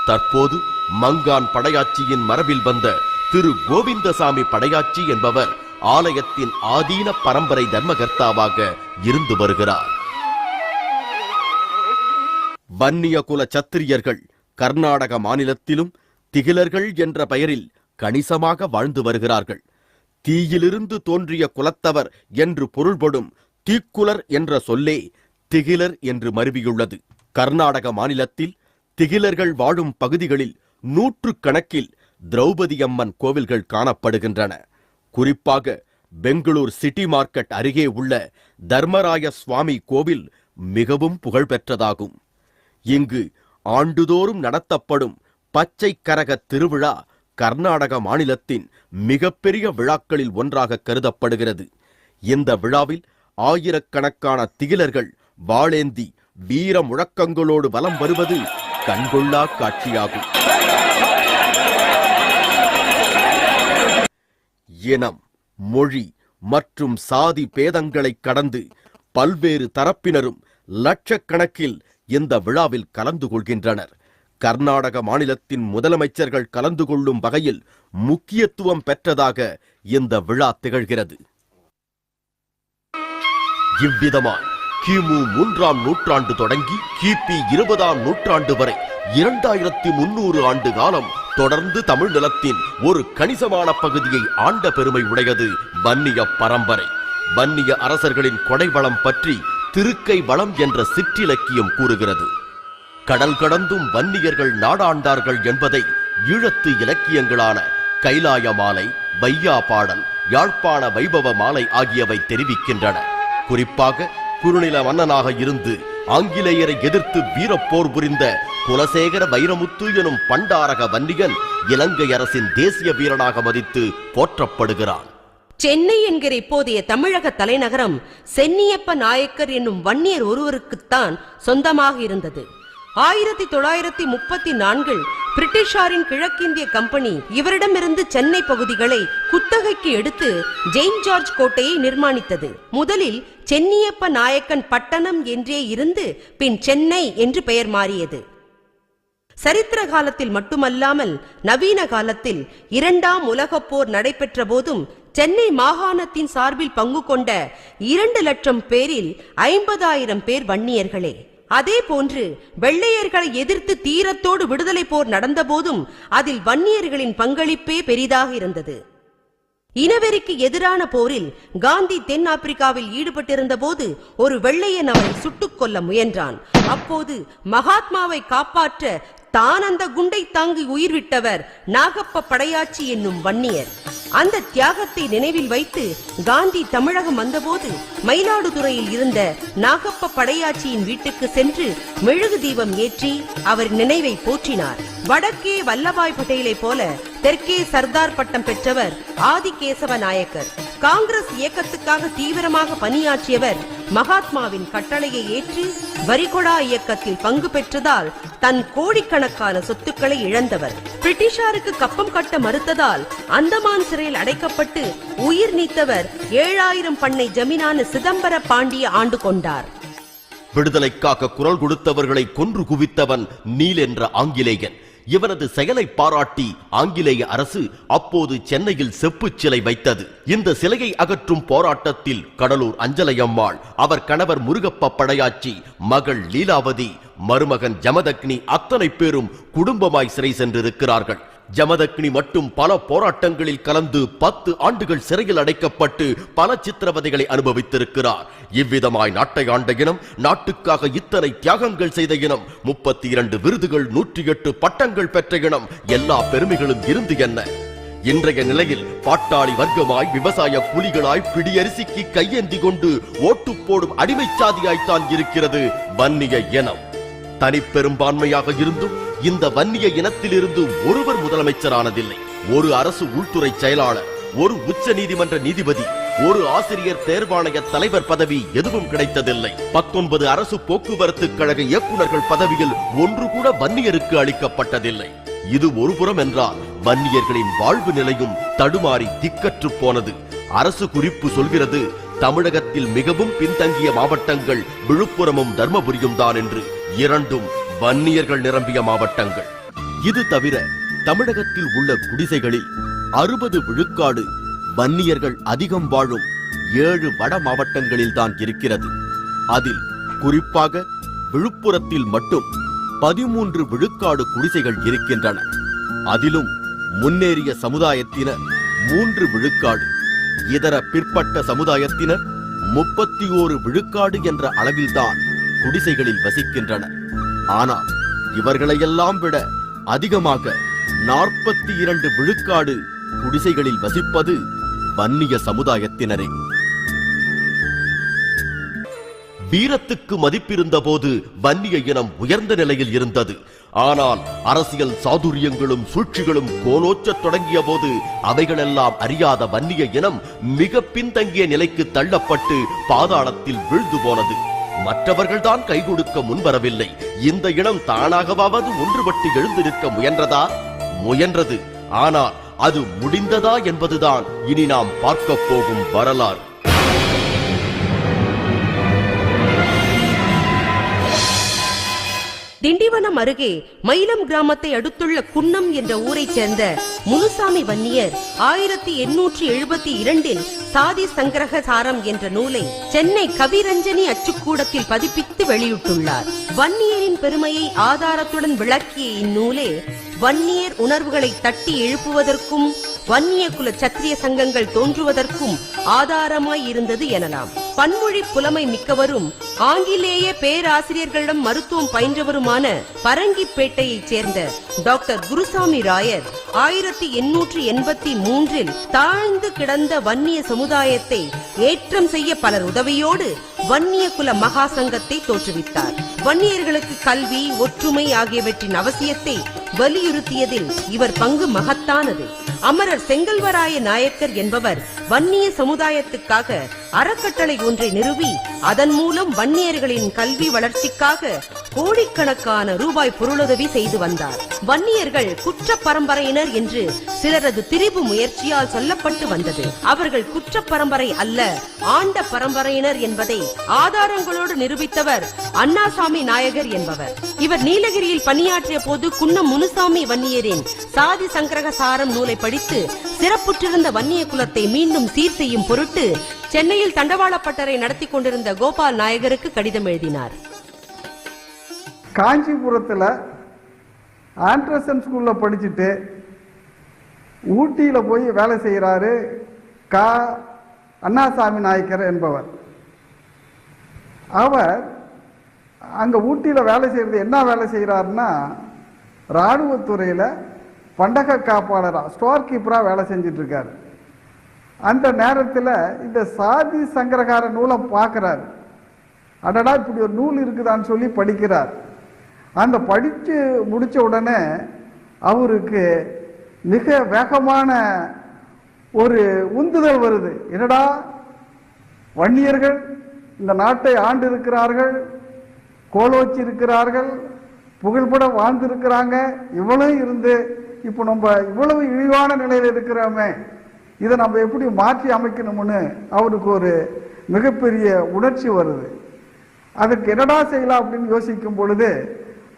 தற்போது மங்கான் படையாச்சியின் மரபில் வந்த திரு கோவிந்தசாமி படையாச்சி என்பவர் ஆலயத்தின் ஆதீன பரம்பரை தர்மகர்த்தாவாக இருந்து வருகிறார். வன்னிய குல சத்திரியர்கள் கர்நாடக மாநிலத்திலும் திகிலர்கள் என்ற பெயரில் கணிசமாக வாழ்ந்து வருகிறார்கள். தீயிலிருந்து தோன்றிய குலத்தவர் என்று பொருள்படும் தீக்குலர் என்ற சொல்லே திகிலர் என்று மருவியுள்ளது. கர்நாடக மாநிலத்தில் திகிலர்கள் வாழும் பகுதிகளில் 100 கணக்கில் திரௌபதி அம்மன் கோவில்கள் காணப்படுகின்றன. குறிப்பாக பெங்களூர் சிட்டி மார்க்கெட் அருகே உள்ள தர்மராய சுவாமி கோவில் மிகவும் புகழ்பெற்றதாகும். இங்கு ஆண்டுதோறும் நடத்தப்படும் பச்சை கரக திருவிழா கர்நாடக மாநிலத்தின் மிகப்பெரிய விழாக்களில் ஒன்றாக கருதப்படுகிறது. இந்த விழாவில் ஆயிரக்கணக்கான திகிலர்கள் வாளேந்தி வீர முழக்கங்களோடு வலம் வருவது கண்கொள்ளா காட்சியாகும். இனம், மொழி மற்றும் சாதி பேதங்களை கடந்து பல்வேறு தரப்பினரும் லட்சக்கணக்கில் இந்த விழாவில் கலந்து கொள்கின்றனர். கர்நாடக மாநிலத்தின் முதலமைச்சர்கள் கலந்து கொள்ளும் வகையில் முக்கியத்துவம் பெற்றதாக இந்த விழா திகழ்கிறது. இவ்விதமாய் கிமு 3ஆம் நூற்றாண்டு தொடங்கி கிபி 20ஆம் நூற்றாண்டு வரை 2300 ஆண்டு காலம் தொடர்ந்து தமிழ் நிலத்தின் ஒரு கணிசமான பகுதியை ஆண்ட பெருமை உடையது வன்னிய பரம்பரை. வன்னிய அரசர்களின் கொடைவளம் பற்றி திருக்கை வளம் என்ற சிற்றிலக்கியம் கூறுகிறது. கடல் கடந்தும் வன்னியர்கள் நாடாண்டார்கள் என்பதை ஈழத்து இலக்கியங்களான கைலாய மாலை, வையா பாடல், யாழ்ப்பாண வைபவ மாலை ஆகியவை தெரிவிக்கின்றன. குறிப்பாக குறுநில மன்னனாக இருந்து ஆங்கிலேயரை எதிர்த்து வீரப்போர் புரிந்த குலசேகர வைரமுத்து எனும் பண்டாரக வன்னியன் இலங்கை அரசின் தேசிய வீரனாக மதித்து போற்றப்படுகிறான். சென்னை என்கிற இப்போதைய தமிழக தலைநகரம் சென்னியப்ப நாயக்கர் என்னும் வன்னியர் ஒருவருக்குத்தான் சொந்தமாக இருந்தது. 1934 பிரிட்டிஷாரின் கிழக்கிந்திய கம்பெனி இவரிடமிருந்து சென்னை பகுதிகளை குத்தகைக்கு எடுத்து செயின்ட் ஜார்ஜ் கோட்டையை நிர்மாணித்தது. முதலில் சென்னியப்ப நாயக்கன் பட்டணம் என்றே இருந்து பின் சென்னை என்று பெயர் மாறியது. சரித்திர காலத்தில் மட்டுமல்லாமல் நவீன காலத்தில் 2ஆம் உலகப் போர் நடைபெற்ற போதும் சென்னை மாகாணத்தின் சார்பில் பங்கு கொண்ட 2 லட்சம் பேரில் 50,000 பேர் வன்னியர்களே. அதே போன்று வெள்ளையர்களை எதிர்த்து தீரத்தோடு விடுதலை போர் நடந்த போதும் அதில் வன்னியர்களின் பங்களிப்பே பெரிதாக இருந்தது. இனவெறிக்கு எதிரான போரில் காந்தி தென் ஆப்பிரிக்காவில் ஈடுபட்டிருந்த போது ஒரு வெள்ளையன் அவரை சுட்டுக் கொல்ல முயன்றான். அப்போது மகாத்மாவை காப்பாற்ற தான் அந்த குண்டை தாங்கி உயிர் விட்டவர் நாகப்ப படையாச்சி என்னும் வன்னியர். அந்த தியாகத்தை நினைவில் வைத்து காந்தி தமிழகம் வந்தபோது மயிலாடுதுறையில் இருந்த நாகப்ப படையாச்சியின் வீட்டுக்கு சென்று மெழுகு தீபம் ஏற்றி அவர் நினைவை போற்றினார். வடக்கே வல்லபாய் பட்டேலை போல தெற்கே சர்தார் பட்டம் பெற்றவர் ஆதிகேசவ நாயக்கர். காங்கிரஸ் இயக்கத்துக்காக தீவிரமாக பணியாற்றியவர் மகாத்மாவின் கட்டளையை ஏற்று வரிகொடா இயக்கத்தில் பங்கு பெற்றதால் தன் கோடிக்கணக்கான சொத்துக்களை இழந்தவர். பிரிட்டிஷாருக்கு கப்பம் கட்ட மறுத்ததால் அந்தமான் சிறையில் அடைக்கப்பட்டு உயிர் நீத்தவர் 7000 பண்ணை ஜமீனான சிதம்பர பாண்டிய ஆண்டு கொண்டார். விடுதலைக்காக குரல் கொடுத்தவர்களை கொன்று குவித்தவன் நீல் என்ற ஆங்கிலேயன். இவனது செயலை பாராட்டி ஆங்கிலேய அரசு அப்போது சென்னையில் செப்புச் சிலை வைத்தது. இந்த சிலையை அகற்றும் போராட்டத்தில் கடலூர் அஞ்சலையம்மாள், அவர் கணவர் முருகப்ப படையாச்சி, மகள் லீலாவதி, மருமகன் ஜமதக்னி அத்தனை பேரும் குடும்பமாய் சிறை சென்றிருக்கிறார்கள். ஜமதக்னி மட்டும் பல போராட்டங்களில் கலந்து 10 ஆண்டுகள் சிறையில் அடைக்கப்பட்டு பல சித்திரவதைகளை அனுபவித்திருக்கிறார். இவ்விதமாய் நாட்டை ஆண்ட இனம், நாட்டுக்காக இத்தனை தியாகங்கள் செய்த இனம், 32 விருதுகள், 108 பட்டங்கள் பெற்ற இனம், எல்லா பெருமைகளும் இருந்து என்ன? இன்றைய நிலையில் பாட்டாளி வர்க்கமாய், விவசாய கூலிகளாய், பிடியரிசிக்கு கையேந்தி கொண்டு ஓட்டு போடும் அடிமை சாதியாய்த்தான் இருக்கிறது வன்னிய இனம். தனிப்பெரும்பான்மையாக இருந்தும் இந்த வன்னிய இனத்திலிருந்து ஒருவர் முதலமைச்சரானதில்லை. ஒரு அரசு உள்துறை செயலாளர், ஒரு உச்ச நீதிமன்ற நீதிபதி, ஒரு ஆசிரியர் தேர்வாணைய தலைவர் பதவி எதுவும் கிடைத்ததில்லை. 19 அரசு போக்குவரத்து கழக இயக்குநர்கள் பதவியில் ஒன்று கூட வன்னியருக்கு அளிக்கப்பட்டதில்லை. இது ஒருபுறம் என்றால் வன்னியர்களின் வாழ்வு நிலையும் தடுமாறி திக்கற்று போனது. அரசு குறிப்பு சொல்கிறது, தமிழகத்தில் மிகவும் பின்தங்கிய மாவட்டங்கள் விழுப்புரமும் தர்மபுரியும் தான் என்று. இரண்டும் வன்னியர்கள் நிரம்பிய மாவட்டங்கள். இது தவிர தமிழகத்தில் உள்ள குடிசைகளில் 60 விழுக்காடு வன்னியர்கள் அதிகம் வாழும் 7 வட மாவட்டங்களில் தான் இருக்கிறது. அதில் குறிப்பாக விழுப்புரத்தில் மட்டும் 13 விழுக்காடு குடிசைகள் இருக்கின்றன. அதிலும் முன்னேறிய சமுதாயத்தினர் 3 விழுக்காடு, இதர பிற்பட்ட சமுதாயத்தினர் 31 விழுக்காடு என்ற அளவில்தான் குடிசைகளில் வசிக்கின்றனர். ஆனால் இவர்களையெல்லாம் விட அதிகமாக 42 விழுக்காடு குடிசைகளில் வசிப்பது வன்னிய சமுதாயத்தினரே. வீரத்துக்கு மதிப்பிருந்த போது வன்னிய இனம் உயர்ந்த நிலையில் இருந்தது. ஆனால் அரசியல் சாதுரியங்களும் சூழ்ச்சிகளும் கோலோச்ச தொடங்கிய போது அவைகளெல்லாம் அறியாத வன்னிய இனம் மிக பின்தங்கிய நிலைக்கு தள்ளப்பட்டு பாதாளத்தில் வீழ்ந்து போனது. மற்றவர்கள்தான் கை கொடுக்க முன்வரவில்லை. இந்த இனம் தானாகவாவது ஒன்றுபட்டு எழுந்து நிற்க முயன்றதா? முயன்றது. ஆனால் அது முடிந்ததா என்பதுதான் இனி நாம் பார்க்க போகும் வரலாறு. திண்டிவனம் அருகே மயிலம் கிராமத்தை அடுத்துள்ள குன்னம் என்ற ஊரைச் சேர்ந்த முனுசாமி வன்னியர் 1872 சாதி சங்கிரக சாரம் என்ற நூலை சென்னை கவிரஞ்சனி அச்சுக்கூடத்தில் பதிப்பித்து வெளியிட்டுள்ளார். வன்னியரின் பெருமையை ஆதாரத்துடன் விளக்கிய இந்நூலே வன்னியர் உணர்வுகளை தட்டி எழுப்புவதற்கும் வன்னிய குல சத்திரிய சங்கங்கள் தோன்றுவதற்கும் ஆதாரமாய் இருந்தது எனலாம். பன்மொழி புலமை மிக்கவரும் ஆங்கிலேய பேராசிரியர்களிடம் மருத்துவம் பயின்றவருமான பரங்கிப்பேட்டையைச் சேர்ந்த டாக்டர் குருசாமி ராயர் 1883 தாழ்ந்து கிடந்த வன்னிய சமுதாயத்தை ஏற்றம் செய்ய பலர் உதவியோடு வன்னிய குல மகா சங்கத்தை தோற்றுவித்தார். வன்னியர்களுக்கு கல்வி, ஒற்றுமை ஆகியவற்றின் அவசியத்தை வலியுறுத்தியதில் இவர் பங்கு மகத்தானது. அமரர் செங்கல்வராய நாயக்கர் என்பவர் வன்னிய சமுதாயத்துக்காக அறக்கட்டளை ஒன்றை நிறுவி அதன் மூலம் வன்னியர்களின் கல்வி வளர்ச்சிக்காக கோடிக்கணக்கான ரூபாய் பொருளுதவி செய்து வந்தார். வன்னியர்கள் குற்ற பரம்பரையினர் என்று சிலரது திரிபு முயற்சியால் சொல்லப்பட்டு வந்தது. அவர்கள் குற்ற பரம்பரை அல்ல, ஆண்ட பரம்பரையினர் என்பதை ஆதாரங்களோடு நிரூபித்தவர் அண்ணாசாமி நாயகர் என்பவர். இவர் நீலகிரியில் பணியாற்றிய போது குன்னம் முனுசாமி வன்னியரின் சாதி சங்கிரக சாரம் நூலை படித்து சிறப்புற்றிருந்த வன்னிய குலத்தை மீண்டும் சீர் செய்யும் பொருட்டு சென்னையில் தண்டவாளப்பட்டறை நடத்தி கொண்டிருந்த கோபால் நாயகருக்கு கடிதம் எழுதினார். காஞ்சிபுரத்தில் ஆண்டர்சன் ஸ்கூலில் படிச்சுட்டு ஊட்டியில் போய் வேலை செய்கிறாரு அண்ணாசாமி நாயக்கர் என்பவர். அவர் அங்கே ஊட்டியில் வேலை செய்கிறது என்ன வேலை செய்கிறாருன்னா, இராணுவத்துறையில் பண்டக காப்பாளராக ஸ்டோர் கீப்பராக வேலை செஞ்சிட்ருக்கார். அந்த நேரத்தில் இந்த சாதி சங்கரகார நூலை பார்க்குறாரு. அடடா, இப்படி ஒரு நூல் இருக்குதான்னு சொல்லி படிக்கிறார். அந்த படித்து முடித்த உடனே அவருக்கு மிக வேகமான ஒரு உந்துதல் வருது. என்னடா, வன்னியர்கள் இந்த நாட்டை ஆண்டு இருக்கிறார்கள், கோலோச்சி இருக்கிறார்கள், புகழ்பட வாழ்ந்திருக்கிறாங்க, இவ்வளவு இருந்து இப்போ நம்ம இவ்வளவு இழிவான நிலையில் இருக்கிறோமே, இதை நம்ம எப்படி மாற்றி அமைக்கணும்னு அவருக்கு ஒரு மிகப்பெரிய உணர்ச்சி வருது. அதுக்கு என்னடா செய்யலாம் அப்படின்னு யோசிக்கும் பொழுது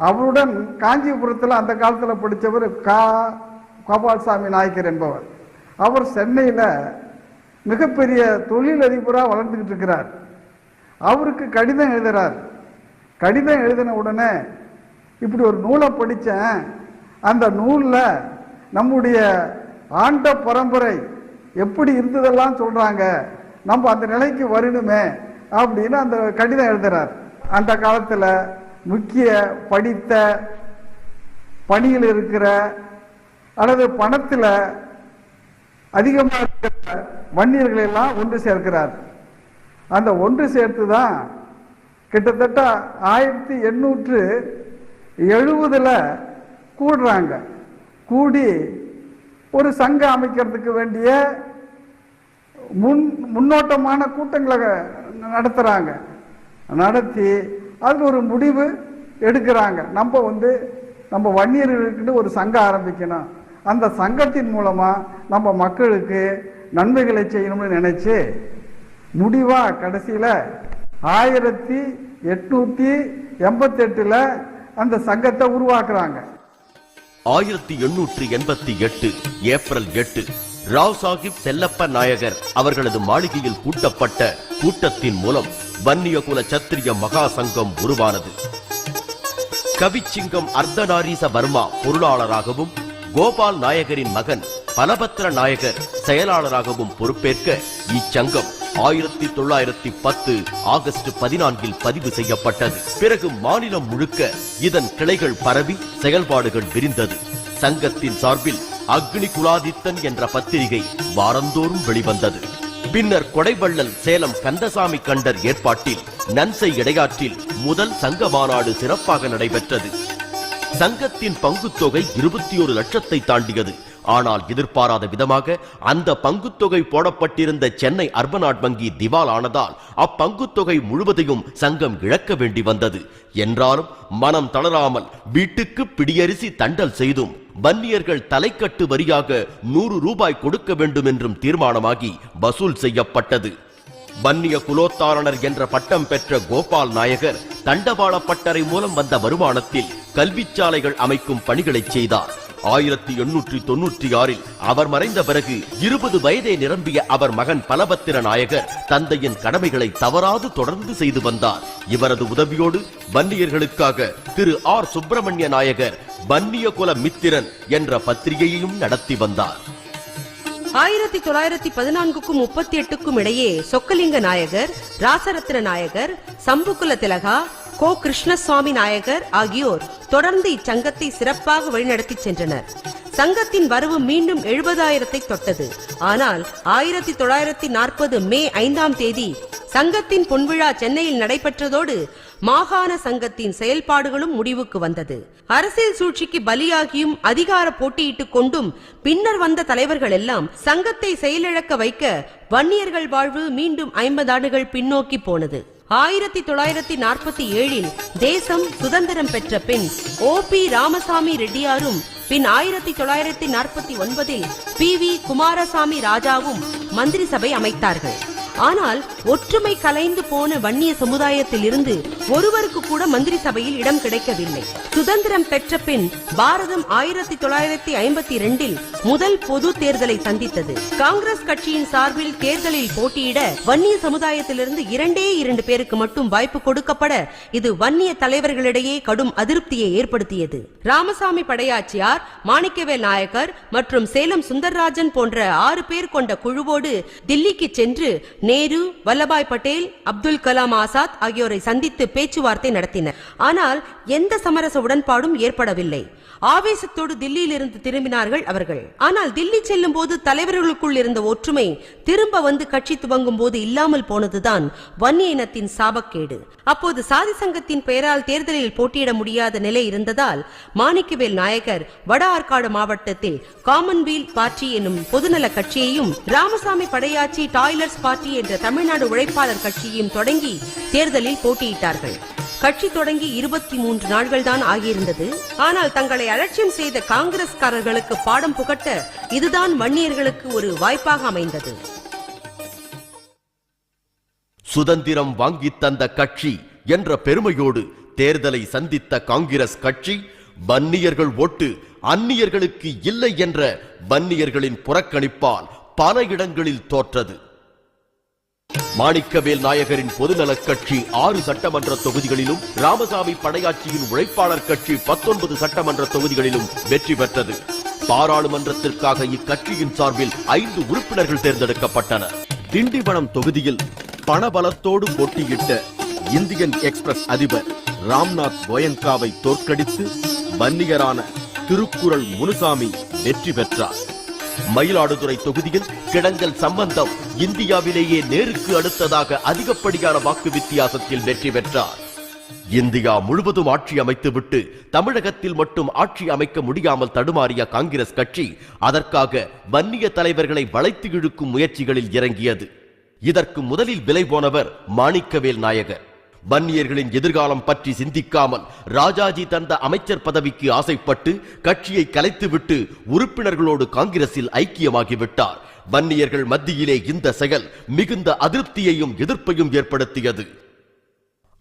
அவருடன் காஞ்சிபுரத்தில் அந்த காலத்தில் படித்தவர் கோபால்சாமி நாயக்கர் என்பவர். அவர் சென்னையில் மிகப்பெரிய தொழிலதிபராக வளர்ந்துக்கிட்டு இருக்கிறார். அவருக்கு கடிதம் எழுதுகிறார். கடிதம் எழுதின உடனே, இப்படி ஒரு நூலை படித்தேன், அந்த நூலில் நம்முடைய ஆண்ட பரம்பரை எப்படி இருந்ததெல்லாம் சொல்கிறாங்க, நம்ம அந்த நிலைக்கு வரணுமே அப்படின்னு அந்த கடிதம் எழுதுகிறார். அந்த காலத்தில் முக்கிய படித்த பணியில் இருக்கிற அல்லது பணத்தில் அதிகமாக இருக்கிற வன்னியர்களெல்லாம் ஒன்று சேர்க்கிறார். அந்த ஒன்று சேர்த்து தான் கிட்டத்தட்ட 1870 கூடுறாங்க. கூடி ஒரு சங்கம் அமைக்கிறதுக்கு வேண்டிய முன்னோட்டமான கூட்டங்களை நடத்துகிறாங்க. நடத்தி அதுக்கு ஒரு முடிவு எடுக்கிறாங்க. நம்ம வன்னியர்களுக்குன்னு ஒரு சங்கம் ஆரம்பிக்கணும், அந்த சங்கத்தின் மூலமாக நம்ம மக்களுக்கு நன்மைகளை செய்யணும்னு நினைச்சு முடிவாக கடைசியில் 1888 அந்த சங்கத்தை உருவாக்குறாங்க. 1888 ஏப்ரல் 8 ராவ் சாஹிப் செல்லப்ப நாயகர் அவர்களது மாளிகையில் கூட்டப்பட்ட கூட்டத்தின் மூலம் வன்னிய குல சத்திரிய மகா சங்கம் உருவானது. கவிச்சிங்கம் அர்த்தநாரீச வர்மா பொருளாளராகவும் கோபால் நாயகரின் மகன் பலபத்ர நாயகர் செயலாளராகவும் பொறுப்பேற்க இச்சங்கம் 1910 ஆகஸ்ட் 14 பதிவு செய்யப்பட்டது. பிறகு மாநிலம் முழுக்க இதன் கிளைகள் பரவி செயல்பாடுகள் விரிந்தது. சங்கத்தின் சார்பில் அக்னி குலாதித்தன் என்ற பத்திரிகை வாரந்தோறும் வெளிவந்தது. பின்னர் கொடைவள்ளல் சேலம் கந்தசாமி கண்டர் ஏற்பாட்டில் நன்சை இடையாற்றில் முதல் சங்க மாநாடு சிறப்பாக நடைபெற்றது. சங்கத்தின் பங்குத்தொகை 21 லட்சத்தை தாண்டியது. ஆனால் எதிர்பாராத விதமாக அந்த பங்குத்தொகை போடப்பட்டிருந்த சென்னை அர்பனாட் வங்கி திவால் ஆனதால் அப்பங்குத்தொகை முழுவதையும் சங்கம் இழக்க வேண்டி வந்தது. என்றாலும் மனம் தளராமல் வீட்டுக்கு பிடியரிசி தண்டல் செய்தும் வன்னியர்கள் தலைக்கட்டு வரியாக 100 ரூபாய் கொடுக்க வேண்டும் என்றும் தீர்மானமாகி வசூல் செய்யப்பட்டது. வன்னிய குலோத்தாரணர் என்ற பட்டம் பெற்ற கோபால் நாயகர் தண்டவாளப்பட்டறை மூலம் வந்த வருமானத்தில் கல்விச்சாலைகள் அமைக்கும் பணிகளை செய்தார். 1896 அவர் மறைந்த பிறகு 20 வயதை நிரம்பிய அவர் மகன் பலபத்திர நாயகர் தந்தையின் கடமைகளை தவறாது தொடர்ந்து செய்து வந்தார். இவரது உதவியோடு வன்னியர்களுக்காக திரு ஆர் சுப்பிரமணிய நாயகர் வன்னிய குல மித்திரன் என்ற பத்திரிகையையும் நடத்தி வந்தார். 1914க்கும் 38க்கும் இடையே சொக்கலிங்க நாயகர், ராசரத்ன நாயகர், சம்புகுல திலகா, கோ கிருஷ்ணசுவாமி நாயகர் ஆகியோர் தொடர்ந்து இச்சங்கத்தை சிறப்பாக வழிநடத்தி சென்றனர். சங்கத்தின் வரவு மீண்டும் 70,000 தொட்டது. ஆனால் 1940 மே 5ஆம் தேதி சங்கத்தின் பொன்விழா சென்னையில் நடைபெற்றதோடு மாகாண சங்கத்தின் செயல்பாடுகளும் முடிவுக்கு வந்தது. அரசியல் சூழ்ச்சிக்கு பலியாகியும் அதிகார போட்டியிட்டுக் கொண்டும் பின்னர் வந்த தலைவர்கள் எல்லாம் சங்கத்தை செயலிழக்க வைக்க வன்னியர்கள் வாழ்வு மீண்டும் 50 ஆண்டுகள் பின்னோக்கி போனது. 1947 தேசம் சுதந்திரம் பெற்ற பின் ஓ.பி. ராமசாமி ரெட்டியாரும், பின் 1949 பி.வி. குமாரசாமி ராஜாவும் மந்திரி சபை அமைத்தார்கள். ஆனால் ஒற்றுமை கலைந்து போன வன்னிய சமுதாயத்தில் இருந்து ஒருவருக்கு கூட மந்திரி சபையில் இடம் கிடைக்கவில்லை. சுதந்திரம் பெற்ற பின் பாரதம் 1952 முதல் பொது தேர்தலை சந்தித்தது. காங்கிரஸ் கட்சியின் சார்பில் தேர்தலில் போட்டியிட வன்னிய சமுதாயத்திலிருந்து 2 பேருக்கு மட்டும் வாய்ப்பு கொடுக்கப்பட இது வன்னிய தலைவர்களிடையே கடும் அதிருப்தியை ஏற்படுத்தியது. ராமசாமி படையாச்சியார், மாணிக்கவேல் நாயக்கர் மற்றும் சேலம் சுந்தர்ராஜன் போன்ற 6 பேர் கொண்ட குழுவோடு தில்லிக்கு சென்று நேரு, வல்லபாய் பட்டேல், அப்துல் கலாம் ஆசாத் ஆகியோரை சந்தித்து பேச்சுவார்த்தை நடத்தினர். ஆனால் எந்த சமரச உடன்பாடும் ஏற்படவில்லை. ஆவேசத்தோடு தில்லியிலிருந்து திரும்பினார்கள் அவர்கள். ஆனால் தில்லி செல்லும் போது தலைவர்களுக்குள் இருந்த ஒற்றுமை திரும்ப வந்து கட்சி துவங்கும் போது இல்லாமல் போனதுதான் வன்னிய இனத்தின் சாபக்கேடு. அப்போது சாதி சங்கத்தின் பெயரால் தேர்தலில் போட்டியிட முடியாத நிலை இருந்ததால் மாணிக்கவேல் நாயகர் வட ஆற்காடு மாவட்டத்தில் காமன்வெல்த் பார்ட்டி என்னும் பொதுநல கட்சியையும், ராமசாமி படையாச்சி டாய்லர்ஸ் பார்ட்டி என்ற தமிழ்நாடு உழைப்பாளர் கட்சியையும் தொடங்கி தேர்தலில் போட்டியிட்டார்கள். கட்சி தொடங்கி 23 நாட்கள் தான் ஆகியிருந்தது. ஆனால் தங்களை அலட்சியம் செய்த காங்கிரஸ்காரர்களுக்கு பாடம் புகட்ட இதுதான் வன்னியர்களுக்கு ஒரு வாய்ப்பாக அமைந்தது. சுதந்திரம் வாங்கி தந்த கட்சி என்ற பெருமையோடு தேர்தலை சந்தித்த காங்கிரஸ் கட்சி வன்னியர்கள் ஓட்டு அந்நியர்களுக்கு இல்லை என்ற வன்னியர்களின் புறக்கணிப்பால் பல இடங்களில் தோற்றது. மாணிக்கவேல் நாயகரின் பொதுநலக் கட்சி 6 சட்டமன்ற தொகுதிகளிலும், ராமசாமி படையாச்சியின் உழைப்பாளர் கட்சி 19 சட்டமன்ற தொகுதிகளிலும் வெற்றி பெற்றது. பாராளுமன்றத்திற்காக இக்கட்சியின் சார்பில் 5 உறுப்பினர்கள் தேர்ந்தெடுக்கப்பட்டனர். திண்டிவனம் தொகுதியில் பணபலத்தோடு போட்டியிட்ட இந்தியன் எக்ஸ்பிரஸ் அதிபர் ராம்நாத் கோயங்காவை தோற்கடித்து வன்னியரான திருக்குறள் முனுசாமி வெற்றி பெற்றார். மயிலாடுதுறை தொகுதியில் கிடங்கல் சம்பந்தம் இந்தியாவிலேயே நேருக்கு அடுத்ததாக அதிகப்படியான வாக்கு வித்தியாசத்தில் வெற்றி பெற்றார். இந்தியா முழுவதும் ஆட்சி அமைத்துவிட்டு தமிழகத்தில் மட்டும் ஆட்சி அமைக்க முடியாமல் தடுமாறிய காங்கிரஸ் கட்சி அதற்காக வன்னிய தலைவர்களை வளைத்து இழுக்கும் முயற்சிகளில் இறங்கியது. இதற்கு முதலில் விலை போனவர் மாணிக்கவேல் நாயகர். வன்னியர்களின் எதிர்காலம் பற்றி சிந்திக்காமல் ராஜாஜி தந்த அமைச்சர் பதவிக்கு ஆசைப்பட்டு கட்சியை கலைத்துவிட்டு உறுப்பினர்களோடு காங்கிரஸில் ஐக்கியமாகிவிட்டார். வன்னியர்கள் மத்தியிலே இந்த செயல் மிகுந்த அதிருப்தியையும் எதிர்ப்பையும் ஏற்படுத்தியது.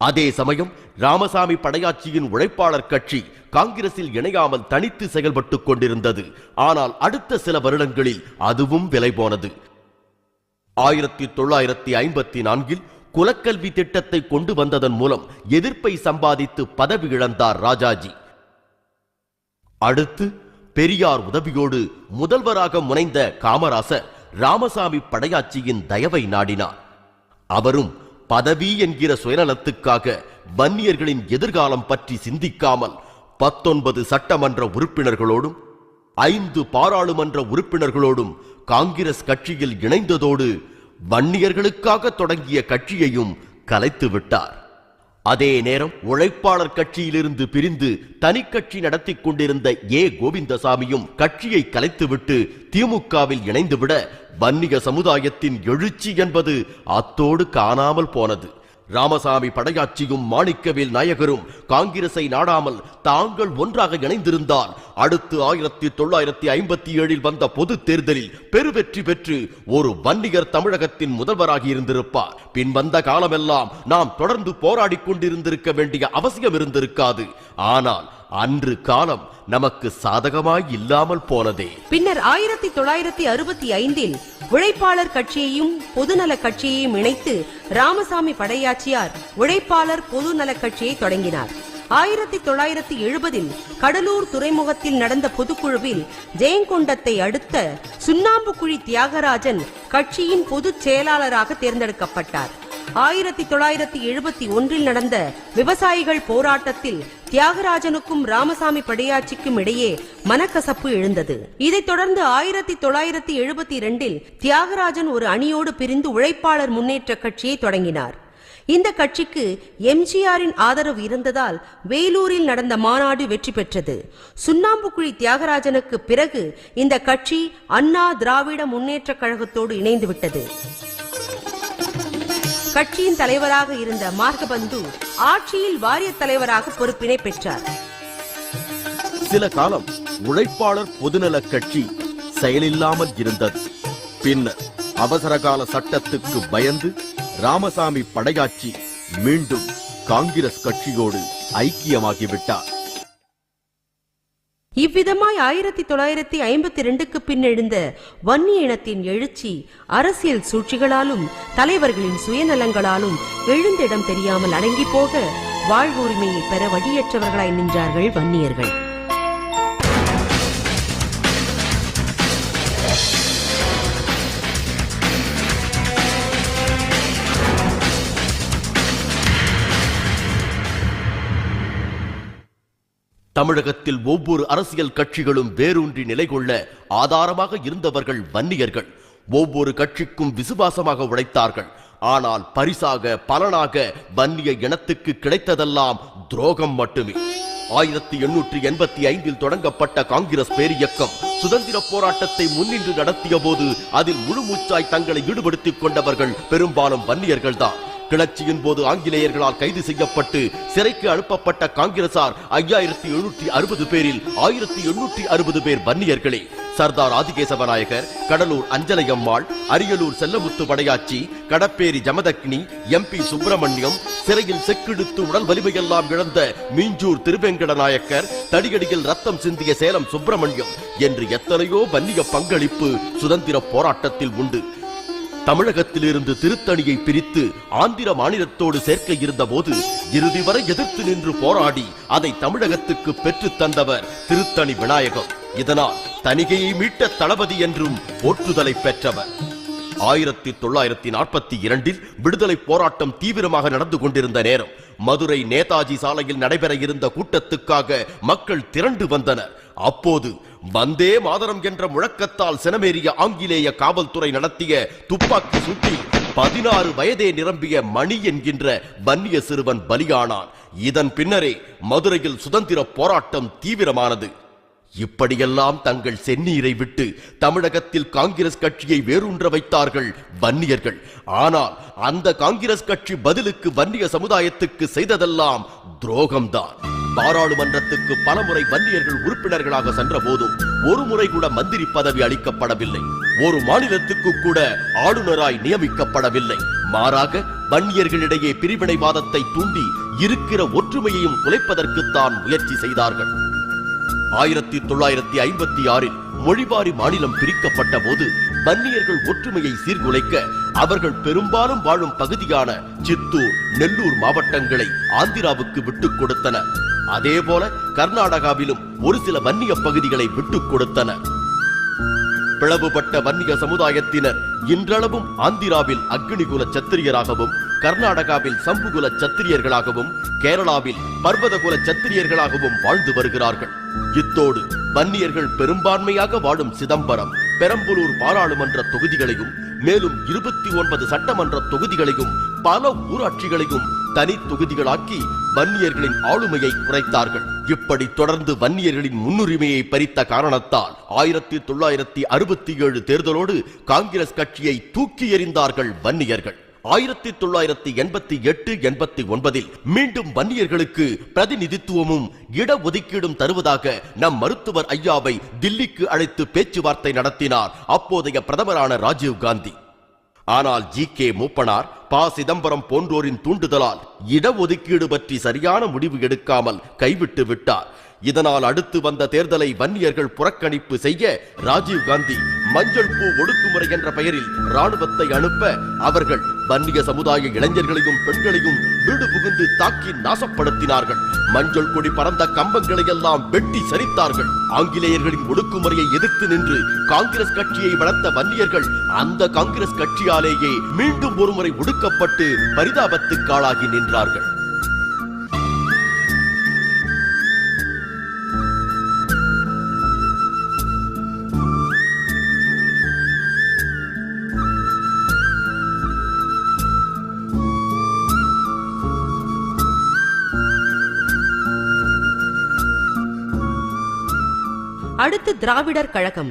அதே சமயம் ராமசாமி படையாச்சியின் உழைப்பாளர் கட்சி காங்கிரஸில் இணையாமல் தனித்து செயல்பட்டுக் கொண்டிருந்தது. ஆனால் அடுத்த சில வருடங்களில் அதுவும் விலை போனது. 1954 குலக்கல்வி திட்டத்தை கொண்டு வந்ததன் மூலம் எதிர்ப்பை சம்பாதித்து பதவி இழந்தார் ராஜாஜி. அடுத்து பெரியார் உதவியோடு முதல்வராக முனைந்த காமராசர் ராமசாமி படையாச்சியின் தயவை நாடினார். அவரும் பதவி என்கிற சுயநலத்துக்காக வன்னியர்களின் எதிர்காலம் பற்றி சிந்திக்காமல் 19 சட்டமன்ற உறுப்பினர்களோடும் 5 பாராளுமன்ற உறுப்பினர்களோடும் காங்கிரஸ் கட்சியில் இணைந்ததோடு வன்னியர்களுக்காக தொடங்கிய கட்சியையும் கலைத்து விட்டார். அதே நேரம் உழைப்பாளர் கட்சியிலிருந்து பிரிந்து தனி கட்சி நடத்தி கொண்டிருந்த கோவிந்தசாமியும் கட்சியை கலைத்துவிட்டு திமுகவில் இணைந்துவிட வன்னிய சமுதாயத்தின் எழுச்சி என்பது அத்தோடு காணாமல் போனது. ராமசாமி படையாச்சியும் மாணிக்கவேல் நாயகரும் காங்கிரஸை நாடாமல் தாங்கள் ஒன்றாக இணைந்திருந்தால் அடுத்து 1957 வந்த பொது தேர்தலில் பெருவெற்றி பெற்று ஒரு வன்னியர் தமிழகத்தின் முதல்வராகி இருந்திருப்பார். பின் வந்த காலமெல்லாம் நாம் தொடர்ந்து போராடி கொண்டிருந்திருக்க வேண்டிய அவசியம் இருந்திருக்காது. ஆனால் அன்று காலம் நமக்கு சாதகமாய் இல்லாமல் போனதே. பின்னர் 1965 உழைப்பாளர் கட்சியையும் பொதுநல கட்சியையும் இணைத்து ராமசாமி படையாச்சியார் உழைப்பாளர் பொதுநல கட்சியை தொடங்கினார். 1970 கடலூர் துறைமுகத்தில் நடந்த பொதுக்குழுவில் ஜெயங்கொண்டத்தை அடுத்த சுண்ணாம்புக்குழி தியாகராஜன் கட்சியின் பொதுச் செயலாளராக தேர்ந்தெடுக்கப்பட்டார். 1971 நடந்த விவசாயிகள் போராட்டத்தில் தியாகராஜனுக்கும் ராமசாமி படையாச்சிக்கும் இடையே மனக்கசப்பு எழுந்தது. இதைத் தொடர்ந்து 1972 தியாகராஜன் ஒரு அணியோடு பிரிந்து உழைப்பாளர் முன்னேற்ற கட்சியை தொடங்கினார். இந்த கட்சிக்கு எம்ஜிஆரின் ஆதரவு இருந்ததால் வேலூரில் நடந்த மாநாடு வெற்றி பெற்றது. சுண்ணாம்புக்குழி தியாகராஜனுக்கு பிறகு இந்த கட்சி அண்ணா திராவிட முன்னேற்ற கழகத்தோடு இணைந்துவிட்டது. கட்சியின் தலைவராக இருந்த மார்கபந்து ஆட்சியில் வாரிய தலைவராக பொறுப்பினை பெற்றார். சில காலம் உழைப்பாளர் பொதுநல கட்சி செயலில்லாமல் இருந்தது. பின்னர் அவசரகால சட்டத்துக்கு பயந்து ராமசாமி படையாச்சி மீண்டும் காங்கிரஸ் கட்சியோடு ஐக்கியமாகிவிட்டார். இவ்விதமாய் 1952 பின் எழுந்த வன்னிய இனத்தின் எழுச்சி அரசியல் சூழ்ச்சிகளாலும் தலைவர்களின் சுயநலங்களாலும் எழுந்த இடம் தெரியாமல் அடங்கி போக வாழ்வுரிமையை பெற வழியற்றவர்களாய் நின்றார்கள் வன்னியர்கள். தமிழகத்தில் ஒவ்வொரு அரசியல் கட்சிகளும் வேரூன்றி நிலை கொள்ள ஆதாரமாக இருந்தவர்கள் வன்னியர்கள். ஒவ்வொரு கட்சிக்கும் விசுவாசமாக உழைத்தார்கள். ஆனால் பரிசாக பலனாக வன்னிய இனத்துக்கு கிடைத்ததெல்லாம் துரோகம் மட்டுமே. 1885 தொடங்கப்பட்ட காங்கிரஸ் பேரியக்கம் சுதந்திர போராட்டத்தை முன்னின்று நடத்திய போது அதில் முழுமூச்சாய் தங்களை ஈடுபடுத்திக் கொண்டவர்கள் பெரும்பாலும் வன்னியர்கள்தான். கிளர்ச்சியின் போது ஆங்கிலேயர்களால் கைது செய்யப்பட்டு சிறைக்கு அனுப்பப்பட்ட காங்கிரசார் 5760 பேரில் 1860 பேர் வன்னியர்களே. சர்தார் ஆதிகேசவ நாயகர், கடலூர் அஞ்சலையம்மாள், அரியலூர் செல்லமுத்து படையாச்சி, கடப்பேரி ஜமதக்னி, MP சுப்பிரமணியம், சிறையில் செக்கிழுத்து உடல் வலிமையெல்லாம் இழந்த மீஞ்சூர் திருவேங்கட நாயக்கர், தடியடியில் ரத்தம் சிந்திய சேலம் சுப்பிரமணியம் என்று எத்தனையோ வன்னிய பங்களிப்பு சுதந்திர போராட்டத்தில் உண்டு. தமிழகத்திலிருந்து திருத்தணியை பிரித்து ஆந்திர மாநிலத்தோடு சேர்க்க இருந்த போது இறுதி வரை எதிர்த்து நின்று போராடி அதை தமிழகத்துக்கு பெற்று தந்தவர் திருத்தணி விநாயகம். இதனால் தணிகையை மீட்ட தளபதி என்றும் போற்றுதலை பெற்றவர். 1942 விடுதலை போராட்டம் தீவிரமாக நடந்து கொண்டிருந்த நேரம் மதுரை நேதாஜி சாலையில் நடைபெற இருந்த கூட்டத்துக்காக மக்கள் திரண்டு வந்தனர். அப்போது வந்தே மாதரம் என்ற முழக்கத்தால் சினமேறிய ஆங்கிலேய காவல்துறை நடத்திய துப்பாக்கி சூட்டில் 16 வயதே நிரம்பிய மணி என்கின்ற வன்னிய சிறுவன் பலியானான். இதன் பின்னரே மதுரையில் சுதந்திர போராட்டம் தீவிரமானது. இப்படியெல்லாம் தங்கள் செந்நீரை விட்டு தமிழகத்தில் காங்கிரஸ் கட்சியை வேரூன்ற வைத்தார்கள் வன்னியர்கள். ஆனால் அந்த காங்கிரஸ் கட்சி பதிலுக்கு வன்னிய சமுதாயத்துக்கு செய்ததெல்லாம் துரோகம்தான். பாராளுமன்றத்துக்கு பலமுறை வன்னியர்கள் உறுப்பினர்களாக சென்ற போதும் ஒரு முறை கூட மந்திரி பதவி அளிக்கப்படவில்லை. ஒரு மாநிலத்துக்கு கூட ஆளுநராய் நியமிக்கப்படவில்லை. மாறாக வன்னியர்களிடையே பிரிவினைவாதத்தை தூண்டி இருக்கிற ஒற்றுமையையும் குலைப்பதற்குத்தான் முயற்சி செய்தார்கள். 1956 மொழிவாரி மாநிலம் பிரிக்கப்பட்ட போது வன்னியர்கள் ஒற்றுமையை சீர்குலைக்க அவர்கள் பெரும்பாலும் வாழும் பகுதியான சித்தூர், நெல்லூர் மாவட்டங்களை ஆந்திராவுக்கு விட்டுக் கொடுத்தனர். அதேபோல கர்நாடகாவிலும் ஒரு சில வன்னிய பகுதிகளை விட்டுக் கொடுத்தனர். பிளவுபட்ட வன்னிய சமுதாயத்தினர் இன்றளவும் ஆந்திராவில் அக்னிகுல சத்திரியராகவும், கர்நாடகாவில் சம்புகுல சத்திரியர்களாகவும், கேரளாவில் பர்வதகுல சத்திரியர்களாகவும் வாழ்ந்து வருகிறார்கள். இத்தோடு வன்னியர்கள் பெரும்பான்மையாக வாழும் சிதம்பரம், பெரம்பலூர் பாராளுமன்ற தொகுதிகளையும் மேலும் 29 சட்டமன்ற தொகுதிகளையும் பல ஊராட்சிகளையும் தனி தொகுதிகளாக்கி வன்னியர்களின் ஆளுமையை குறைத்தார்கள். இப்படி தொடர்ந்து வன்னியர்களின் முன்னுரிமையை பறித்த காரணத்தால் 1967 தேர்தலோடு காங்கிரஸ் கட்சியை தூக்கி எறிந்தார்கள் வன்னியர்கள். 1988-89 மீண்டும் வன்னியர்களுக்கு பிரதிநிதித்துவமும் இடஒதுக்கீடும் தருவதாக நம் மருத்துவர் ஐயாவை தில்லிக்கு அழைத்து பேச்சுவார்த்தை நடத்தினார் அப்போதைய பிரதமரான ராஜீவ் காந்தி. ஆனால் GK மூப்பனார், ப. சிதம்பரம் போன்றோரின் தூண்டுதலால் இடஒதுக்கீடு பற்றி சரியான முடிவு எடுக்காமல் கைவிட்டு விட்டார். இதனால் அடுத்து வந்த தேர்தலை வன்னியர்கள் புறக்கணிப்பு செய்ய ராஜீவ் காந்தி மஞ்சள் பூ ஒடுக்குமுறை என்ற பெயரில் ராணுவத்தை அனுப்ப அவர்கள் வன்னிய சமுதாய இளைஞர்களையும் பெண்களையும் வீடு புகுந்து தாக்கி நாசப்படுத்தினார்கள். மஞ்சள் கொடி பறந்த கம்பங்களை எல்லாம் வெட்டி சரித்தார்கள். ஆங்கிலேயர்களின் ஒடுக்குமுறையை எதிர்த்து நின்று காங்கிரஸ் கட்சியை வளர்த்த வன்னியர்கள் அந்த காங்கிரஸ் கட்சியாலேயே மீண்டும் ஒருமுறை ஒடுக்கப்பட்டு பரிதாபத்துக்கு ஆளாகி நின்றார்கள். அடுத்து திராவிடர் கழகம்.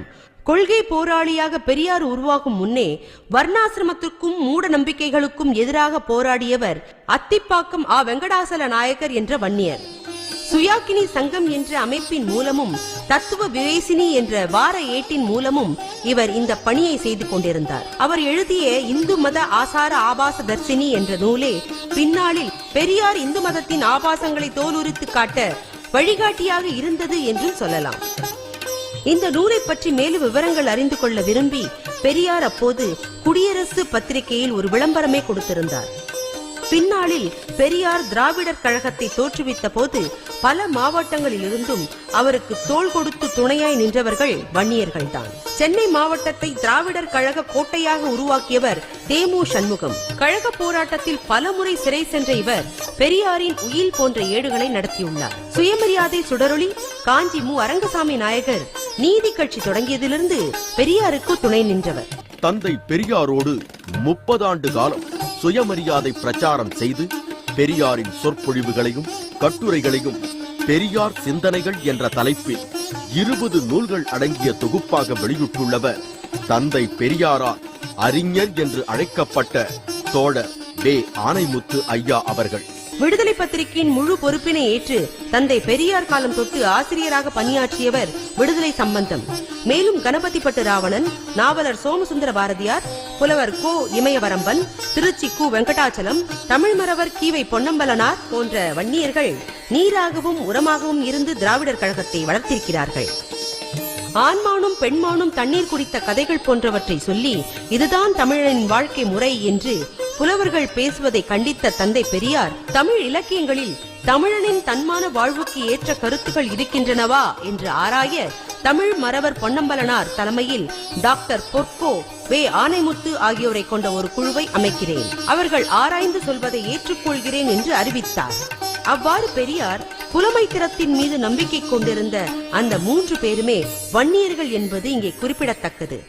கொள்கை போராளியாக பெரியார் உருவாகும் முன்னே வர்ணாசிரமத்திற்கும் மூட நம்பிக்கைகளுக்கும் எதிராக போராடியவர் அத்திப்பாக்கம் ஆ வெங்கடாசல நாயக்கர் என்ற வன்னியர். சுயாக்கினி சங்கம் என்ற அமைப்பின் மூலமும் தத்துவ விவேசினி என்ற வார ஏட்டின் மூலமும் இவர் இந்த பணியை செய்து கொண்டிருந்தார். அவர் எழுதிய இந்து மத ஆசார ஆபாச தர்சினி என்ற நூலே பின்னாளில் பெரியார் இந்து மதத்தின் ஆபாசங்களை தோலுரித்து காட்ட வழிகாட்டியாக இருந்தது என்றும் சொல்லலாம். இந்த நூலை பற்றி மேலும் விவரங்கள் அறிந்து கொள்ள விரும்பி பெரியார் அப்போது குடியரசு பத்திரிகையில் ஒரு விளம்பரமே கொடுத்திருந்தார். பின்னாளில் பெரியார் திராவிடர் கழகத்தை தோற்றுவித்த போது பல மாவட்டங்களில் இருந்தும் அவருக்கு தோள் கொடுத்து துணையாய் நின்றவர்கள் வன்னியர்கள் தான். சென்னை மாவட்டத்தை திராவிடர் கழக கோட்டையாக உருவாக்கியவர் தேமு சண்முகம். கழக போராட்டத்தில் பல முறை சிறை சென்ற இவர் பெரியாரின் உயில் போன்ற ஏடுகளை நடத்தியுள்ளார். சுயமரியாதை சுடரொளி, காஞ்சி மு அரங்கசாமி நாயகர் நீதி கட்சி தொடங்கியதிலிருந்து பெரியாருக்கு துணை நின்றவர். தந்தை பெரியாரோடு 30 ஆண்டு காலம் சுயமரியாதை பிரச்சாரம் செய்து பெரியாரின் சொற்பொழிவுகளையும் கட்டுரைகளையும் பெரியார் சிந்தனைகள் என்ற தலைப்பில் 20 நூல்கள் அடங்கிய தொகுப்பாக வெளியிட்டுள்ளவர் தந்தை பெரியாரால் அறிஞர் என்று அழைக்கப்பட்ட தோழர் வே. ஆனைமுத்து ஐயா அவர்கள். விடுதலை பத்திரிகையின் முழு பொறுப்பினை ஏற்று தந்தை பெரியார் காலம் தொட்டு ஆசிரியராக பணியாற்றியவர் விடுதலை சம்பந்தம். மேலும் கணபதிப்பட்டு ராவணன், நாவலர் சோமசுந்தர பாரதியார், புலவர் கோ. இமயவரம்பன், திருச்சி கு. வெங்கடாச்சலம், தமிழ்மறவர் கீவை பொன்னம்பலனார் போன்ற வன்னியர்கள் நீராகவும் உரமாகவும் இருந்து திராவிடர் கழகத்தை வளர்த்திருக்கிறார்கள். ஆண்மானும் பெண்மானும் தண்ணீர் குடித்த கதைகள் போன்றவற்றை சொல்லி இதுதான் தமிழனின் வாழ்க்கை முறை என்று புலவர்கள் பேசுவதை கண்டித்த தந்தை பெரியார் தமிழ் இலக்கியங்களில் தமிழனின் தன்மான வாழ்வுக்கு ஏற்ற கருத்துக்கள் இருக்கின்றனவா என்று ஆராய தமிழ் மறவர் பொன்னம்பலனார் தலைமையில் டாக்டர் பொற்கோ, வே. ஆனைமுத்து ஆகியோரை கொண்ட ஒரு குழுவை அமைக்கிறேன், அவர்கள் ஆராய்ந்து சொல்வதை ஏற்றுக்கொள்கிறேன் என்று அறிவித்தார். அவ்வாறு பெரியார் புலமைத்திறத்தின் மீது நம்பிக்கை கொண்டிருந்த அந்த 3 பேருமே வன்னியர்கள் என்பது இங்கே குறிப்பிடத்தக்கது.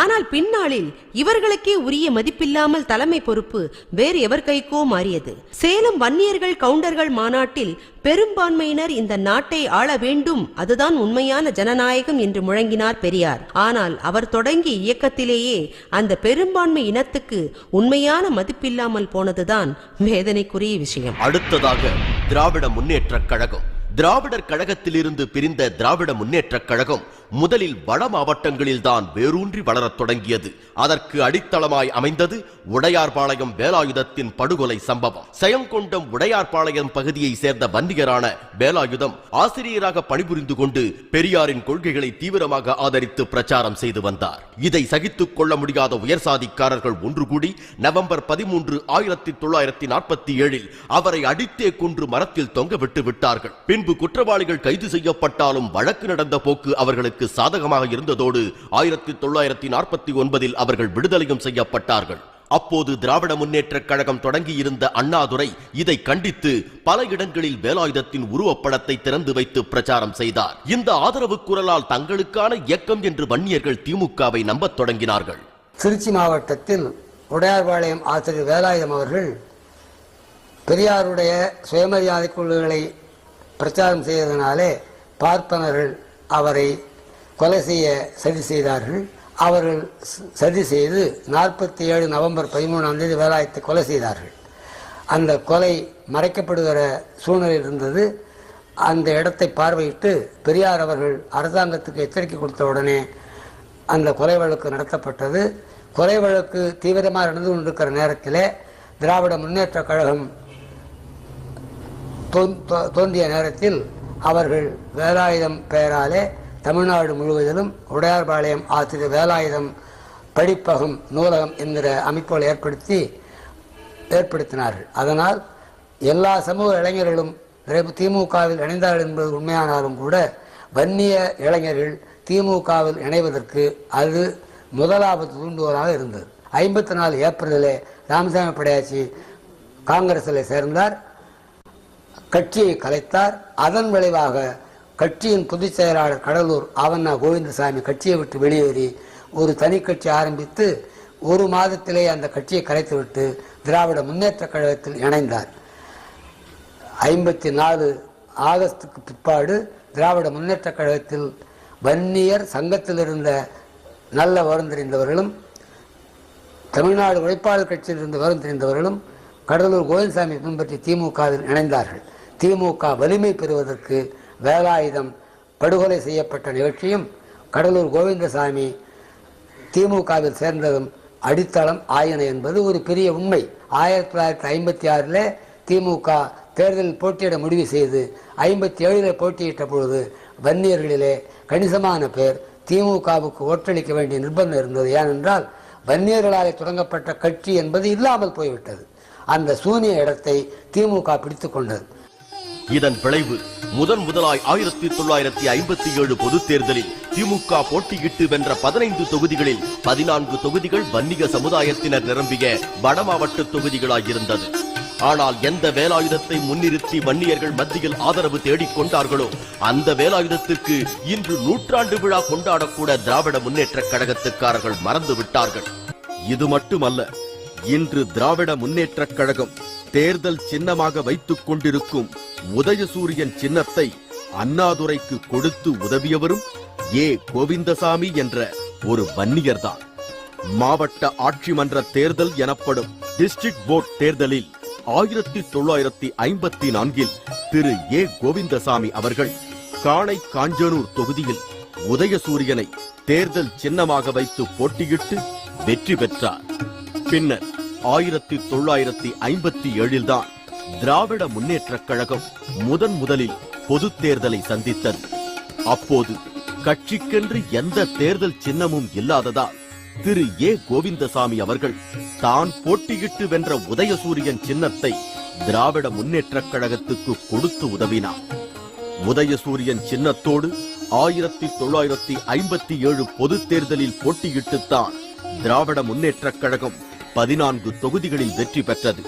ஆனால் பின்னாளில் இவர்களுக்கே உரிய மதிப்பில்லாமல் தலைமை பொறுப்பு வேறு எவர் கைக்கோ மாறியது. சேலம் வன்னியர்கள் கவுண்டர்கள் மாநாட்டில் பெரும்பான்மையினர் இந்த நாட்டை ஆள வேண்டும், அதுதான் உண்மையான ஜனநாயகம் என்று முழங்கினார் பெரியார். ஆனால் அவர் தொடங்கிய இயக்கத்திலேயே அந்த பெரும்பான்மை இனத்துக்கு உண்மையான மதிப்பில்லாமல் போனதுதான் வேதனைக்குரிய விஷயம். அடுத்ததாக திராவிட முன்னேற்றக் கழகம். திராவிடர் கழகத்திலிருந்து பிரிந்த திராவிட முன்னேற்றக் கழகம் முதலில் வட மாவட்டங்களில் தான் வேரூன்றி வளரத் தொடங்கியது. அதற்கு அடித்தளமாய் அமைந்தது உடையார்பாளையம் வேலாயுதத்தின் படுகொலை சம்பவம். செயங்கொண்டம் உடையார்பாளையம் பகுதியை சேர்ந்த வன்னியரான வேலாயுதம் ஆசிரியராக பணிபுரிந்து கொண்டு பெரியாரின் கொள்கைகளை தீவிரமாக ஆதரித்து பிரச்சாரம் செய்து வந்தார். இதை சகித்துக் கொள்ள முடியாத உயர்சாதிக்காரர்கள் ஒன்று கூடி நவம்பர் 13, 1947 அவரை அடித்தே கொன்று மரத்தில் தொங்க விட்டு விட்டார்கள். பின்பு குற்றவாளிகள் கைது செய்யப்பட்டாலும் வழக்கு நடந்த போக்கு அவர்களுக்கு சாதகமாக இருந்ததோடு 1949 அவர்கள் விடுதலையும் செய்யப்பட்டார்கள். அப்போது திராவிட முன்னேற்றக் கழகம் தொடங்கியிருந்த அண்ணாதுரை இதை கண்டித்து பல இடங்களில் வேலாயுதத்தின் உருவப்படத்தை திறந்து வைத்து பிரச்சாரம் செய்தார். இந்த ஆதரவு குரலால் தங்களுக்கான இயக்கம் என்று வன்னியர்கள் திமுகவை நம்பத் தொடங்கினார்கள். திருச்சி மாவட்டத்தில் உடையார்பாளையம் ஆசிரியர் வேலாயுதம் அவர்கள் பெரியாருடைய சுயமரியாதை கொள்கைகளை பிரச்சாரம் செய்ததனாலே பார்ப்பனர்கள் அவரை கொலை செய்ய சதி செய்தார்கள். அவர்கள் சதி செய்து 47 நவம்பர் 13 வேலாயுதத்தை கொலை செய்தார்கள். அந்த கொலை மறைக்கப்படுகிற சூழ்நிலை இருந்தது. அந்த இடத்தை பார்வையிட்டு பெரியார் அவர்கள் அரசாங்கத்துக்கு எச்சரிக்கை கொடுத்த உடனே அந்த கொலை வழக்கு நடத்தப்பட்டது. கொலை வழக்கு தீவிரமாக நடந்து கொண்டிருக்கிற நேரத்திலே திராவிட முன்னேற்ற கழகம் தோன்றிய நேரத்தில் அவர்கள் வேலாயுதம் பெயராலே தமிழ்நாடு முழுவதிலும் உடையார்பாளையம் ஆசிரியர் வேலாயுதம் படிப்பகம் நூலகம் என்கிற அமைப்புகளை ஏற்படுத்தினார்கள். அதனால் எல்லா சமூக இளைஞர்களும் திமுகவில் இணைந்தார்கள் என்பது உண்மையானாலும் கூட வன்னிய இளைஞர்கள் திமுகவில் இணைவதற்கு அது முதலாவது தூண்டுகோலாக இருந்தது. 54 ஏப்ரலிலே ராமசாமி படையாச்சி காங்கிரஸில் சேர்ந்தார், கட்சியை கலைத்தார். அதன் விளைவாக கட்சியின் பொதுச் செயலாளர் கடலூர் ஆவண்ணா கோவிந்தசாமி கட்சியை விட்டு வெளியேறி ஒரு தனி கட்சி ஆரம்பித்து 1 மாதத்திலே அந்த கட்சியை கலைத்துவிட்டு திராவிட முன்னேற்ற கழகத்தில் இணைந்தார். 54 ஆகஸ்டுக்கு பிற்பாடு திராவிட முன்னேற்ற கழகத்தில் வன்னியர் சங்கத்தில் இருந்த நல்ல விவரம் தெரிந்தவர்களும் தமிழ்நாடு உழைப்பாளர் கட்சியில் இருந்து விவரம் தெரிந்தவர்களும் கடலூர் கோவிந்தசாமி பின்பற்றி திமுகவில் இணைந்தார்கள். திமுக வலிமை பெறுவதற்கு வேலாயுதம் படுகொலை செய்யப்பட்ட நிகழ்ச்சியும் கடலூர் கோவிந்தசாமி திமுகவில் சேர்ந்ததும் அடித்தளம் ஆயின என்பது ஒரு பெரிய உண்மை. 1956 திமுக தேர்தலில் போட்டியிட முடிவு செய்து 57 போட்டியிட்ட பொழுது வன்னியர்களிலே கணிசமான பேர் திமுகவுக்கு ஓட்டளிக்க வேண்டிய நிர்பந்தம் இருந்தது. ஏனென்றால் வன்னியர்களாலே தொடங்கப்பட்ட கட்சி என்பது இல்லாமல் போய்விட்டது. அந்த சூனிய இடத்தை திமுக பிடித்துக் கொண்டது. இதன் விளைவு முதலாய் 1957 பொதுத் தேர்தலில் திமுக போட்டியிட்டு வென்ற 15 தொகுதிகளில் 14 தொகுதிகள் வன்னிய சமுதாயத்தினர் நிரம்பிய வடமாவட்ட தொகுதிகளாயிருந்தது. ஆனால் எந்த வேலாயுதத்தை முன்னிறுத்தி வன்னியர்கள் மத்தியில் ஆதரவு தேடிக் கொண்டார்களோ அந்த வேலாயுதத்துக்கு இன்று 100ஆண்டு விழா கொண்டாடக்கூட திராவிட முன்னேற்ற கழகத்துக்காரர்கள் மறந்து விட்டார்கள். இது மட்டுமல்ல, இன்று திராவிட முன்னேற்ற கழகம் தேர்தல் சின்னமாக வைத்துக் கொண்டிருக்கும் உதயசூரியன் சின்னத்தை அண்ணாதுரைக்கு கொடுத்து உதவியவரும் கோவிந்தசாமி என்ற ஒரு வன்னியர்தான். மாவட்ட ஆட்சி மன்ற தேர்தல் எனப்படும் டிஸ்ட்ரிக்ட் போர்ட் தேர்தலில் 1954 திரு கோவிந்தசாமி அவர்கள் காணை காஞ்சனூர் தொகுதியில் உதயசூரியனை தேர்தல் சின்னமாக வைத்து போட்டியிட்டு வெற்றி பெற்றார். பின்னர் 1957 தான் திராவிட முன்னேற்ற கழகம் முதலில் பொது தேர்தலை சந்தித்தது. அப்போது கட்சிக்கென்று எந்த தேர்தல் சின்னமும் இல்லாததால் திரு கோவிந்தசாமி அவர்கள் தான் போட்டியிட்டு வென்ற உதயசூரியன் சின்னத்தை திராவிட முன்னேற்ற கழகத்துக்கு கொடுத்து உதவினார். உதயசூரியன் சின்னத்தோடு 1957 பொது தேர்தலில் போட்டியிட்டுத்தான் திராவிட முன்னேற்ற கழகம் 14 தொகுதிகளில் வெற்றி பெற்றது.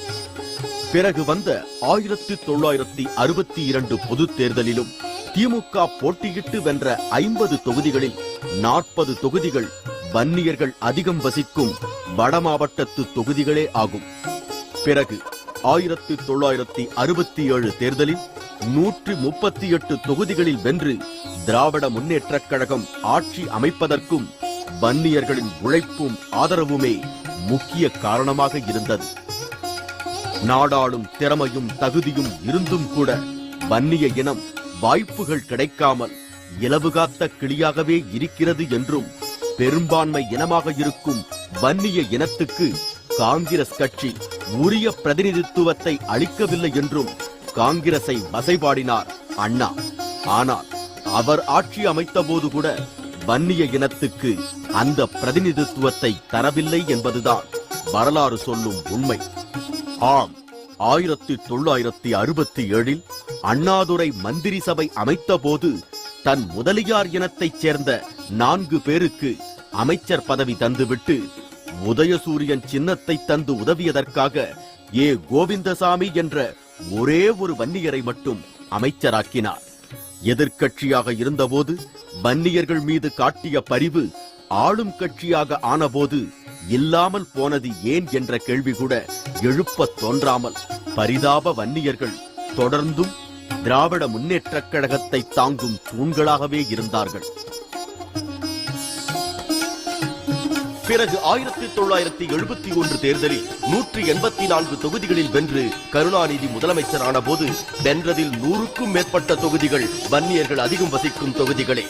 பிறகு வந்த 1962 பொது தேர்தலிலும் திமுக போட்டியிட்டு வென்ற 50 தொகுதிகளில் 40 தொகுதிகள் வன்னியர்கள் அதிகம் வசிக்கும் வடமாவட்டத்து தொகுதிகளே ஆகும். பிறகு 1967 தேர்தலில் 138 தொகுதிகளில் வென்று திராவிட முன்னேற்ற கழகம் ஆட்சி அமைப்பதற்கும் வன்னியர்களின் உழைப்பும் ஆதரவுமே முக்கிய காரணமாக இருந்தது. நாடாளும் திறமையும் தகுதியும் இருந்தும் கூட வன்னிய இனம் வாய்ப்புகள் கிடைக்காமல் இலவுகாத்த கிளியாகவே இருக்கிறது என்றும் பெரும்பான்மை இனமாக இருக்கும் வன்னிய இனத்துக்கு காங்கிரஸ் கட்சி உரிய பிரதிநிதித்துவத்தை அளிக்கவில்லை என்றும் காங்கிரஸை வசைபாடினார் அண்ணா. ஆனால் அவர் ஆட்சி அமைத்த போது கூட வன்னிய இனத்துக்கு அந்த பிரதிநிதித்துவத்தை தரவில்லை என்பதுதான் வரலாறு சொல்லும் உண்மை. ஆம், 1967 அண்ணாதுரை மந்திரி சபை அமைத்த போது தன் முதலியார் இனத்தைச் சேர்ந்த 4 பேருக்கு அமைச்சர் பதவி தந்துவிட்டு உதயசூரியன் சின்னத்தை தந்து உதவியதற்காக கோவிந்தசாமி என்ற ஒரே ஒரு வன்னியரை மட்டும் அமைச்சராக்கினார். எதிர்க்கட்சியாக இருந்தபோது வன்னியர்கள் மீது காட்டிய பரிவு ஆளும் கட்சியாக ஆனபோது இல்லாமல் போனது ஏன் என்ற கேள்வி கூட எழுப்பத் தோன்றாமல் பரிதாப வன்னியர்கள் தொடர்ந்தும் திராவிட முன்னேற்ற கழகத்தை தாங்கும் தூண்களாகவே இருந்தார்கள். பிறகு 1971 தேர்தலில் 184 தொகுதிகளில் வென்று கருணாநிதி முதலமைச்சரான போது வென்றதில் 100க்கும் மேற்பட்ட தொகுதிகள் வன்னியர்கள் அதிகம் வசிக்கும் தொகுதிகளே.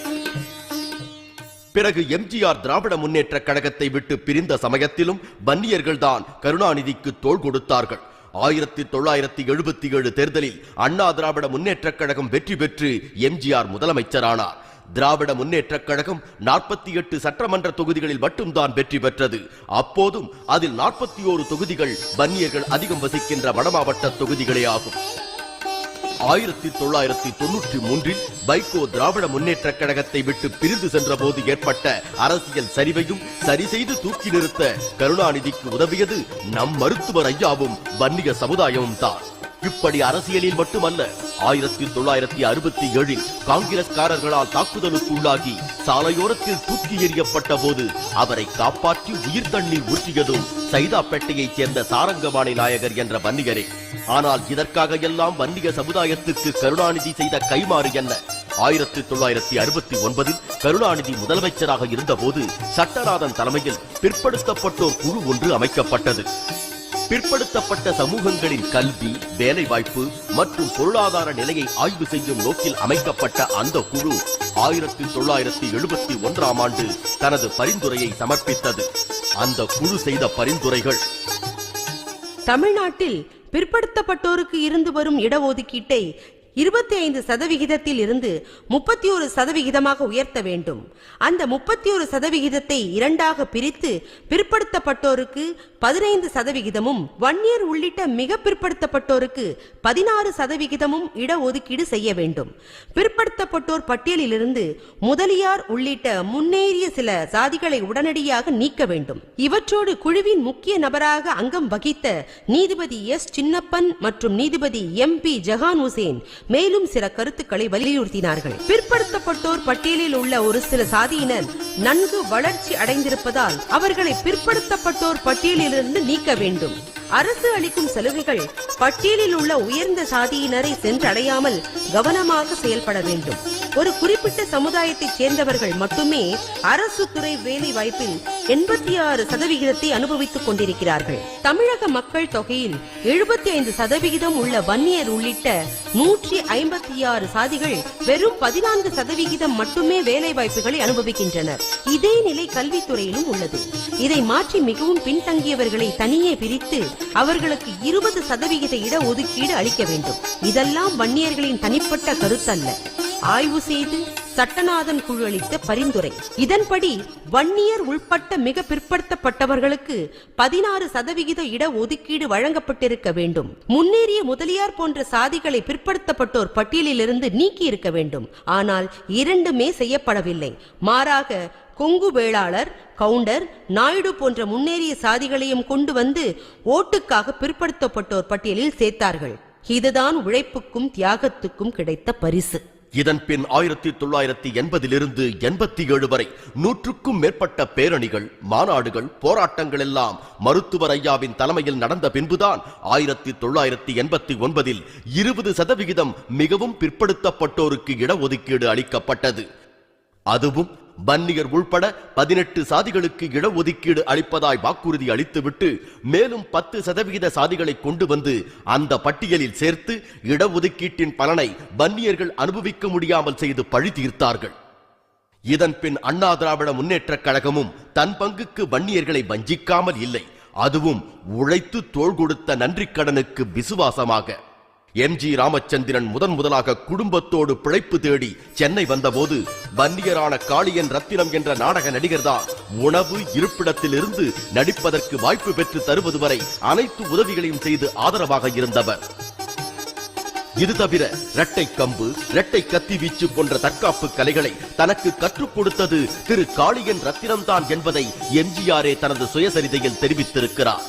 பிறகு எம்ஜிஆர் திராவிட முன்னேற்ற கழகத்தை விட்டு பிரிந்த சமயத்திலும் வன்னியர்கள் தான் கருணாநிதிக்கு தோள் கொடுத்தார்கள். 1977 தேர்தலில் அண்ணா திராவிட முன்னேற்ற கழகம் வெற்றி பெற்று எம்ஜிஆர் முதலமைச்சரானார். திராவிட முன்னேற்றக் கழகம் 48 சட்டமன்ற தொகுதிகளில் மட்டும்தான் வெற்றி பெற்றது. அப்போதும் அதில் 41 தொகுதிகள் வன்னியர்கள் அதிகம் வசிக்கின்ற வடமாவட்ட தொகுதிகளே ஆகும். 1993 வைகோ திராவிட முன்னேற்றக் கழகத்தை விட்டு பிரிந்து சென்ற போது ஏற்பட்ட அரசியல் சரிவையும் சரி செய்து தூக்கி நிறுத்த கருணாநிதிக்கு உதவியது நம் மருத்துவர் ஐயாவும் வன்னிய சமுதாயமும் தான். இப்படி அரசியலில் மட்டுமல்ல, 1967 காங்கிரஸ்காரர்களால் தாக்குதலுக்கு உள்ளாகி சாலையோரத்தில் தூக்கி எறியப்பட்ட போது அவரை காப்பாற்றி உயிர் தண்ணீர் ஊற்றியதும் சைதாப்பேட்டையைச் சேர்ந்த சாரங்கபாணி நாயகர் என்ற வன்னியரே. ஆனால் இதற்காக எல்லாம் வன்னிய சமுதாயத்துக்கு கருணாநிதி செய்த கைமாறு என்ன? 1969 கருணாநிதி முதலமைச்சராக இருந்தபோது சட்டநாதன் தலைமையில் பிற்படுத்தப்பட்டோர் குழு ஒன்று அமைக்கப்பட்டது. பிற்படுத்தப்பட்ட சமூகங்களின் கல்வி, வேலைவாய்ப்பு மற்றும் பொருளாதார நிலையை ஆய்வு செய்யும் நோக்கில் அமைக்கப்பட்ட அந்த குழு 1971 ஆண்டு தனது பரிந்துரையை சமர்ப்பித்தது. அந்த குழு செய்த பரிந்துரைகள்: தமிழ்நாட்டில் பிற்படுத்தப்பட்டோருக்கு இருந்து வரும் இடஒதுக்கீட்டை 25% இருந்து 31% உயர்த்த வேண்டும். அந்த 31% இரண்டாக பிரித்து பிற்படுத்தப்பட்டோருக்கு 15%, வன்னியர் உள்ளிட்ட மிக பிற்படுத்தப்பட்டோருக்கு 16% இடஒதுக்கீடு செய்ய வேண்டும். பிற்படுத்தப்பட்டோர் பட்டியலிலிருந்து முதலியார் உள்ளிட்ட முன்னேறிய சில சாதிகளை உடனடியாக நீக்க வேண்டும். இவற்றோடு குழுவின் முக்கிய நபராக அங்கம் வகித்த நீதிபதி எஸ் சின்னப்பன் மற்றும் நீதிபதி MP ஜஹான் ஹுசேன் மேலும் சில கருத்துக்களை வலியுறுத்தினார்கள். பிற்படுத்தப்பட்டோர் பட்டியலில் உள்ள ஒரு சில சாதியினர் நன்கு வளர்ச்சி அடைந்திருப்பதால் அவர்களை பிற்படுத்தப்பட்டோர் பட்டியலிலிருந்து நீக்க வேண்டும். அரசு அளிக்கும் சலுகைகள் பட்டியலில் உள்ள உயர்ந்த சாதியினரை சென்றடையாமல் கவனமாக செயல்பட வேண்டும். ஒரு குறிப்பிட்ட சமுதாயத்தைச் சேர்ந்தவர்கள் மட்டுமே அரசு துறை வேலை வாய்ப்பில் 86% அனுபவித்துக் கொண்டிருக்கிறார்கள். தமிழக மக்கள் தொகையில் 75% உள்ள வன்னியர் உள்ளிட்ட 156 சாதிகள் வெறும் 14% மட்டுமே வேலை வாய்ப்புகளை அனுபவிக்கின்றனர். இதே நிலை கல்வித்துறையிலும் உள்ளது. இதை மாற்றி மிகவும் பின்தங்கியவர்களை தனியே பிரித்து அவர்களுக்கு 20% இட ஒதுக்கீடு அளிக்க வேண்டும். இதெல்லாம் வன்னியர்களின் தனிப்பட்ட கருத்தல்ல, ஆய்வு செய்து சட்டநாதன் குழு அளித்த பரிந்துரை. இதன்படி வன்னியர் உள்பட்ட மிக பிற்படுத்தப்பட்டவர்களுக்கு 16% இட ஒதுக்கீடு வழங்கப்பட்டிருக்க வேண்டும். முன்னேறிய முதலியார் போன்ற சாதிகளை பிற்படுத்தப்பட்டோர் பட்டியலிலிருந்து நீக்கி இருக்க வேண்டும். ஆனால் இரண்டுமே செய்யப்படவில்லை. மாறாக கொங்கு வேளாளர், கவுண்டர், நாயுடு போன்ற முன்னேறிய சாதிகளையும் கொண்டு வந்து ஓட்டுக்காக பிற்படுத்தப்பட்டோர் பட்டியலில் சேர்த்தார்கள். இதுதான் உழைப்புக்கும் தியாகத்துக்கும் கிடைத்த பரிசு. இதன் பின் 1980 87 வரை 100க்கும் மேற்பட்ட பேரணிகள், மாநாடுகள், போராட்டங்கள் எல்லாம் மருத்துவர் ஐயாவின் தலைமையில் நடந்த பின்புதான் 1989 20% மிகவும் பிற்படுத்தப்பட்டோருக்கு இடஒதுக்கீடு அளிக்கப்பட்டது. அதுவும் வன்னியர் உள்பட 18 சாதிகளுக்கு இடஒதுக்கீடு அளிப்பதாய் வாக்குறுதி அளித்துவிட்டு மேலும் 10% சாதிகளை கொண்டு வந்து அந்த பட்டியலில் சேர்த்து இடஒதுக்கீட்டின் பலனை வன்னியர்கள் அனுபவிக்க முடியாமல் செய்து பழி தீர்த்தார்கள். இதன் பின் அண்ணா திராவிட முன்னேற்றக் கழகமும் தன் பங்குக்கு வன்னியர்களை வஞ்சிக்காமல் இல்லை. அதுவும் உழைத்து தோள் கொடுத்த நன்றிக் கடனுக்கு விசுவாசமாக. MG ராமச்சந்திரன் முதலாக குடும்பத்தோடு பிழைப்பு தேடி சென்னை வந்தபோது வன்னியரான காளியன் ரத்தினம் என்ற நாடக நடிகர்தான் உணவு, இருப்பிடத்திலிருந்து நடிப்பதற்கு வாய்ப்பு பெற்று தருவது வரை அனைத்து உதவிகளையும் செய்து ஆதரவாக இருந்தவர். இது தவிர இரட்டை கம்பு, இரட்டை கத்தி வீச்சு போன்ற தற்காப்பு கலைகளை தனக்கு கற்றுக் கொடுத்தது திரு காளியன் ரத்தினம்தான் என்பதை MGRே தனது சுயசரிதையில் தெரிவித்திருக்கிறார்.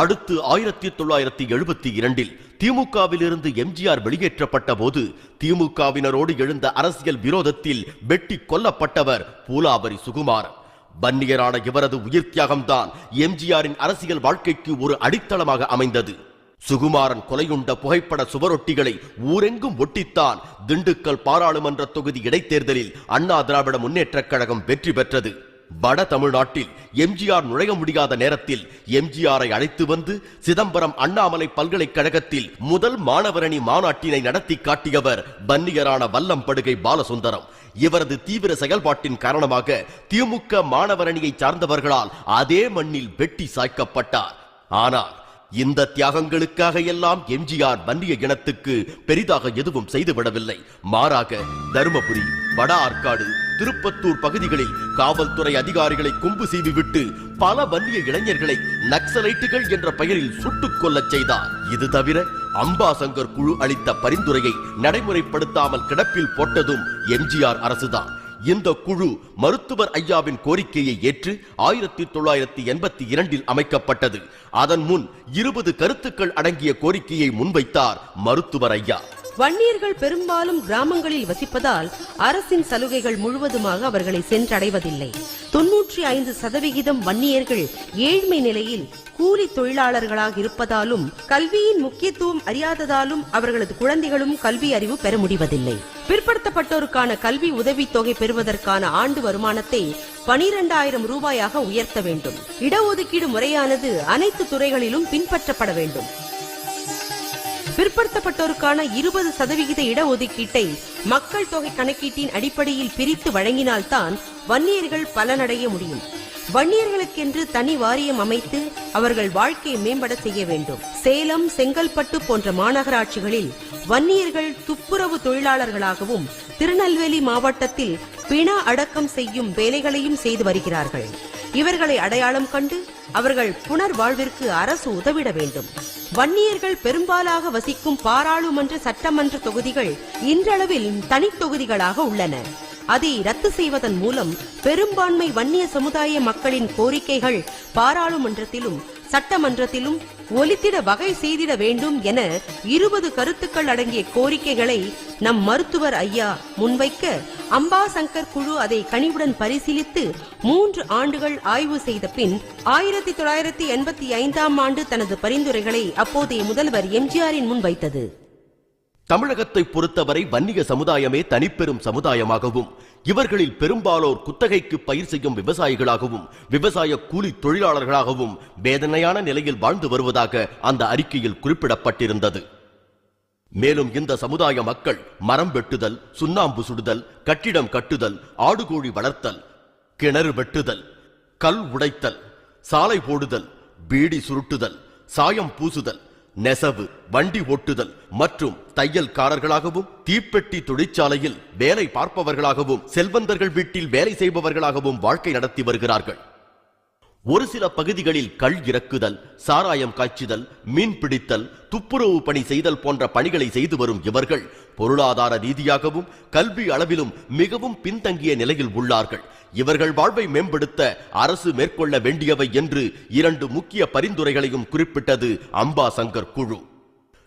அடுத்து 1972 திமுகவில் இருந்து MGR வெளியேற்றப்பட்ட போது திமுகவினரோடு எழுந்த அரசியல் விரோதத்தில் வெட்டி கொல்லப்பட்டவர் பூலாபரி சுகுமாரன். வன்னியரான இவரது உயிர் தியாகம்தான் MGRின் அரசியல் வாழ்க்கைக்கு ஒரு அடித்தளமாக அமைந்தது. சுகுமாரன் கொலையுண்ட புகைப்பட சுவரொட்டிகளை ஊரெங்கும் ஒட்டித்தான் திண்டுக்கல் பாராளுமன்ற தொகுதி இடைத்தேர்தலில் அண்ணா திராவிட முன்னேற்றக் கழகம் வெற்றி பெற்றது. வட தமிழ்நாட்டில் MGR நுழைய முடியாத நேரத்தில் MGRை அழைத்து வந்து சிதம்பரம் அண்ணாமலை பல்கலைக்கழகத்தில் முதல் மாணவரணி மாநாட்டினை நடத்தி காட்டியவர் வன்னியரான வல்லம்படுகை பாலசுந்தரம். இவரது தீவிர செயல்பாட்டின் காரணமாக திமுக மாணவரணியை சார்ந்தவர்களால் அதே மண்ணில் வெட்டி சாய்க்கப்பட்டார். ஆனால் இந்த தியாகங்களுக்காக எல்லாம் MGR வன்னிய இனத்துக்கு பெரிதாக எதுவும் செய்துவிடவில்லை. மாறாக தருமபுரி, வட ஆற்காடு, திருப்பத்தூர் பகுதிகளில் காவல்துறை அதிகாரிகளை கொம்பு சீவிவிட்டு பல வன்னிய இளைஞர்களை நக்சலைட்டுகள் என்ற பெயரில் சுட்டுக் கொல்லச் செய்தார். இது தவிர அம்பாசங்கர் குழு அளித்த பரிந்துரையை நடைமுறைப்படுத்தாமல் கிடப்பில் போட்டதும் எம்ஜிஆர் அரசுதான். இந்த குழு மருத்துவர் ஐயாவின் கோரிக்கையை ஏற்று 1982 அமைக்கப்பட்டது. அதன் முன் 20 கருத்துக்கள் அடங்கிய கோரிக்கையை முன்வைத்தார் மருத்துவர் ஐயா. வன்னியர்கள் பெரும்பாலும் கிராமங்களில் வசிப்பதால் அரசின் சலுகைகள் முழுவதுமாக அவர்களை சென்றடைவதில்லை. 95% வன்னியர்கள் ஏழ்மை நிலையில் கூலி தொழிலாளர்களாக இருப்பதாலும் கல்வியின் முக்கியத்துவம் அறியாததாலும் அவர்களது குழந்தைகளும் கல்வி அறிவு பெற முடிவதில்லை. பிற்படுத்தப்பட்டோருக்கான கல்வி உதவித்தொகை பெறுவதற்கான ஆண்டு வருமானத்தை 12,000 ரூபாயாக உயர்த்த வேண்டும். இடஒதுக்கீடு முறையானது அனைத்து துறைகளிலும் பின்பற்றப்பட வேண்டும். பிற்படுத்தப்பட்டோருக்கான 20% இடஒதுக்கீட்டை மக்கள் தொகை கணக்கீட்டின் அடிப்படையில் பிரித்து வழங்கினால்தான் வன்னியர்கள் பலனடைய முடியும். வன்னியர்களுக்கென்று தனி வாரியம் அமைத்து அவர்கள் வாழ்க்கையை மேம்பட செய்ய வேண்டும். சேலம், செங்கல்பட்டு போன்ற மாநகராட்சிகளில் வன்னியர்கள் துப்புரவு தொழிலாளர்களாகவும் திருநெல்வேலி மாவட்டத்தில் பிண அடக்கம் செய்யும் வேலைகளையும் செய்து வருகிறார்கள். இவர்களை அடையாளம் கண்டு அவர்கள் புனர்வாழ்விற்கு அரசு உதவிட வேண்டும். வன்னியர்கள் பெரும்பாலாக வசிக்கும் பாராளுமன்ற சட்டமன்ற தொகுதிகள் இன்றளவில் தனித்தொகுதிகளாக உள்ளன. அதை ரத்து செய்வதன் மூலம் பெரும்பான்மை வன்னிய சமுதாய மக்களின் கோரிக்கைகள் பாராளுமன்றத்திலும் சட்டமன்றத்திலும் ஒலித்திட வகை செய்திட வேண்டும் என 20 கருத்துக்கள் அடங்கிய கோரிக்கைகளை நம் மருத்துவர் ஐயா முன்வைக்க அம்பாசங்கர் குழு அதை கனிவுடன் பரிசீலித்து 3 ஆண்டுகள் ஆய்வு செய்த பின் 1985 ஆண்டு தனது பரிந்துரைகளை அப்போதைய முதல்வர் எம்ஜிஆரின் முன் வைத்தது. தமிழகத்தை பொறுத்தவரை வன்னிய சமுதாயமே தனிப்பெரும் சமுதாயமாகவும் இவர்களில் பெரும்பாலோர் குத்தகைக்கு பயிர் செய்யும் விவசாயிகளாகவும் விவசாய கூலி தொழிலாளர்களாகவும் வேதனையான நிலையில் வாழ்ந்து வருவதாக அந்த அறிக்கையில் குறிப்பிடப்பட்டிருந்தது. மேலும் இந்த சமுதாய மக்கள் மரம் வெட்டுதல், சுண்ணாம்பு சுடுதல், கட்டிடம் கட்டுதல், ஆடுகோழி வளர்த்தல், கிணறு வெட்டுதல், கல் உடைத்தல், சாலை போடுதல், பீடி சுருட்டுதல், சாயம் பூசுதல், நெசவு, வண்டி ஓட்டுதல் மற்றும் தையல்காரர்களாகவும் தீப்பெட்டி தொழிற்சாலையில் வேலை பார்ப்பவர்களாகவும் செல்வந்தர்கள் வீட்டில் வேலை செய்பவர்களாகவும் வாழ்க்கை நடத்தி வருகிறார்கள். ஒரு சில பகுதிகளில் கள் இறக்குதல், சாராயம் காய்ச்சுதல், மீன் பிடித்தல், துப்புரவு பணி செய்தல் போன்ற பணிகளை செய்து வரும் இவர்கள் பொருளாதார ரீதியாகவும் கல்வி அளவிலும் மிகவும் பின்தங்கிய நிலையில் உள்ளார்கள். இவர்கள் வாழ்வை மேம்படுத்த அரசு மேற்கொள்ள வேண்டியவை என்று 2 முக்கிய பரிந்துரைகளையும் குறிப்பிட்டது அம்பாசங்கர் குழு.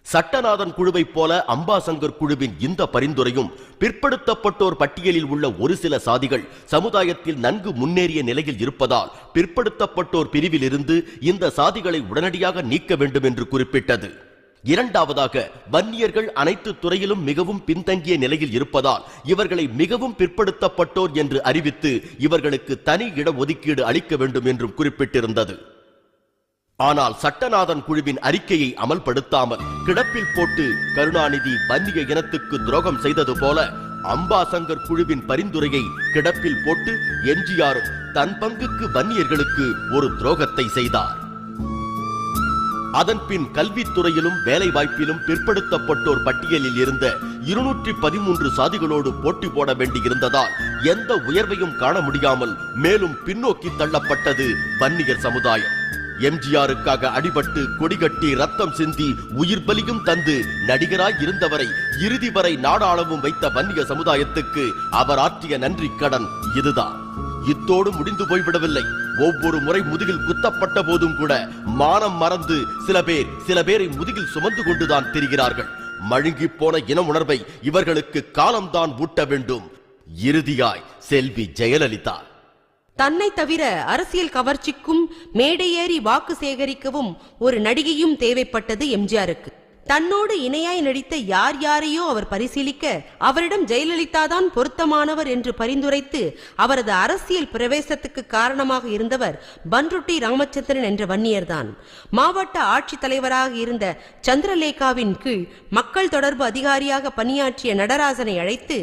சட்டநாதன் குழுவைப் போல அம்பாசங்கர் குழுவின் இந்த பரிந்துரையும் பிற்படுத்தப்பட்டோர் பட்டியலில் உள்ள ஒரு சில சாதிகள் சமுதாயத்தில் நன்கு முன்னேறிய நிலையில் இருப்பதால் பிற்படுத்தப்பட்டோர் பிரிவில் இருந்து இந்த சாதிகளை உடனடியாக நீக்க வேண்டும் என்று குறிப்பிட்டது. இரண்டாவதாக, வன்னியர்கள் அனைத்து துறையிலும் மிகவும் பின்தங்கிய நிலையில் இருப்பதால் இவர்களை மிகவும் பிற்படுத்தப்பட்டோர் என்று அறிவித்து இவர்களுக்கு தனி இட ஒதுக்கீடு அளிக்க வேண்டும் என்றும் குறிப்பிட்டிருந்தது. ஆனால் சட்டநாதன் குழுவின் அறிக்கையை அமல்படுத்தாமல் கிடப்பில் போட்டு கருணாநிதி வன்னிய இனத்துக்கு துரோகம் செய்தது போல அம்பாசங்கர் குழுவின் பரிந்துரையை கிடப்பில் போட்டு எம்ஜிஆர் தன் பங்குக்கு வன்னியர்களுக்கு ஒரு துரோகத்தை செய்தார். அதன் பின் கல்வித்துறையிலும் வேலை வாய்ப்பிலும் பிற்படுத்தப்பட்டோர் பட்டியலில் இருந்த 213 சாதிகளோடு போட்டி போட வேண்டியிருந்ததால் எந்த உயர்வையும் காண முடியாமல் மேலும் பின்னோக்கி தள்ளப்பட்டது வன்னியர் சமுதாயம். எம்ஜிஆருக்காக அடிபட்டு கொடிகட்டி ரத்தம் சிந்தி உயிர் பலியும் தந்து நடிகராய் இருந்தவரை இறுதி வரை நாடாளவும் வைத்த வன்னிய சமுதாயத்துக்கு அவர் ஆற்றிய நன்றி கடன் இதுதான். இத்தோடு முடிந்து போய்விடவில்லை. ஒவ்வொரு முறை முதுகில் குத்தப்பட்ட போதும் கூட மானம் மறந்து சில பேரை முதுகில் சுமந்து கொண்டுதான் திரிகிறார்கள். மழுங்கி போன இன உணர்வை இவர்களுக்கு காலம்தான் ஊட்ட வேண்டும். இறுதியாய் செல்வி ஜெயலலிதா. தன்னை தவிர அரசியல் கவர்ச்சிக்கும் மேடையேறி வாக்கு சேகரிக்கவும் ஒரு நடிகையும் தேவைப்பட்டது எம்ஜிஆருக்கு. தன்னோடு இணையாய் நடித்த யார் யாரையோ அவர் பரிசீலிக்க அவரிடம் ஜெயலலிதா தான் பொருத்தமானவர் என்று பரிந்துரைத்து அவரது அரசியல் பிரவேசத்துக்கு காரணமாக இருந்தவர் பன்ருட்டி ராமச்சந்திரன் என்ற வன்னியர்தான். மாவட்ட ஆட்சித்தலைவராக இருந்த சந்திரலேகாவின் கீழ் மக்கள் தொடர்பு அதிகாரியாக பணியாற்றிய நடராசனை அழைத்து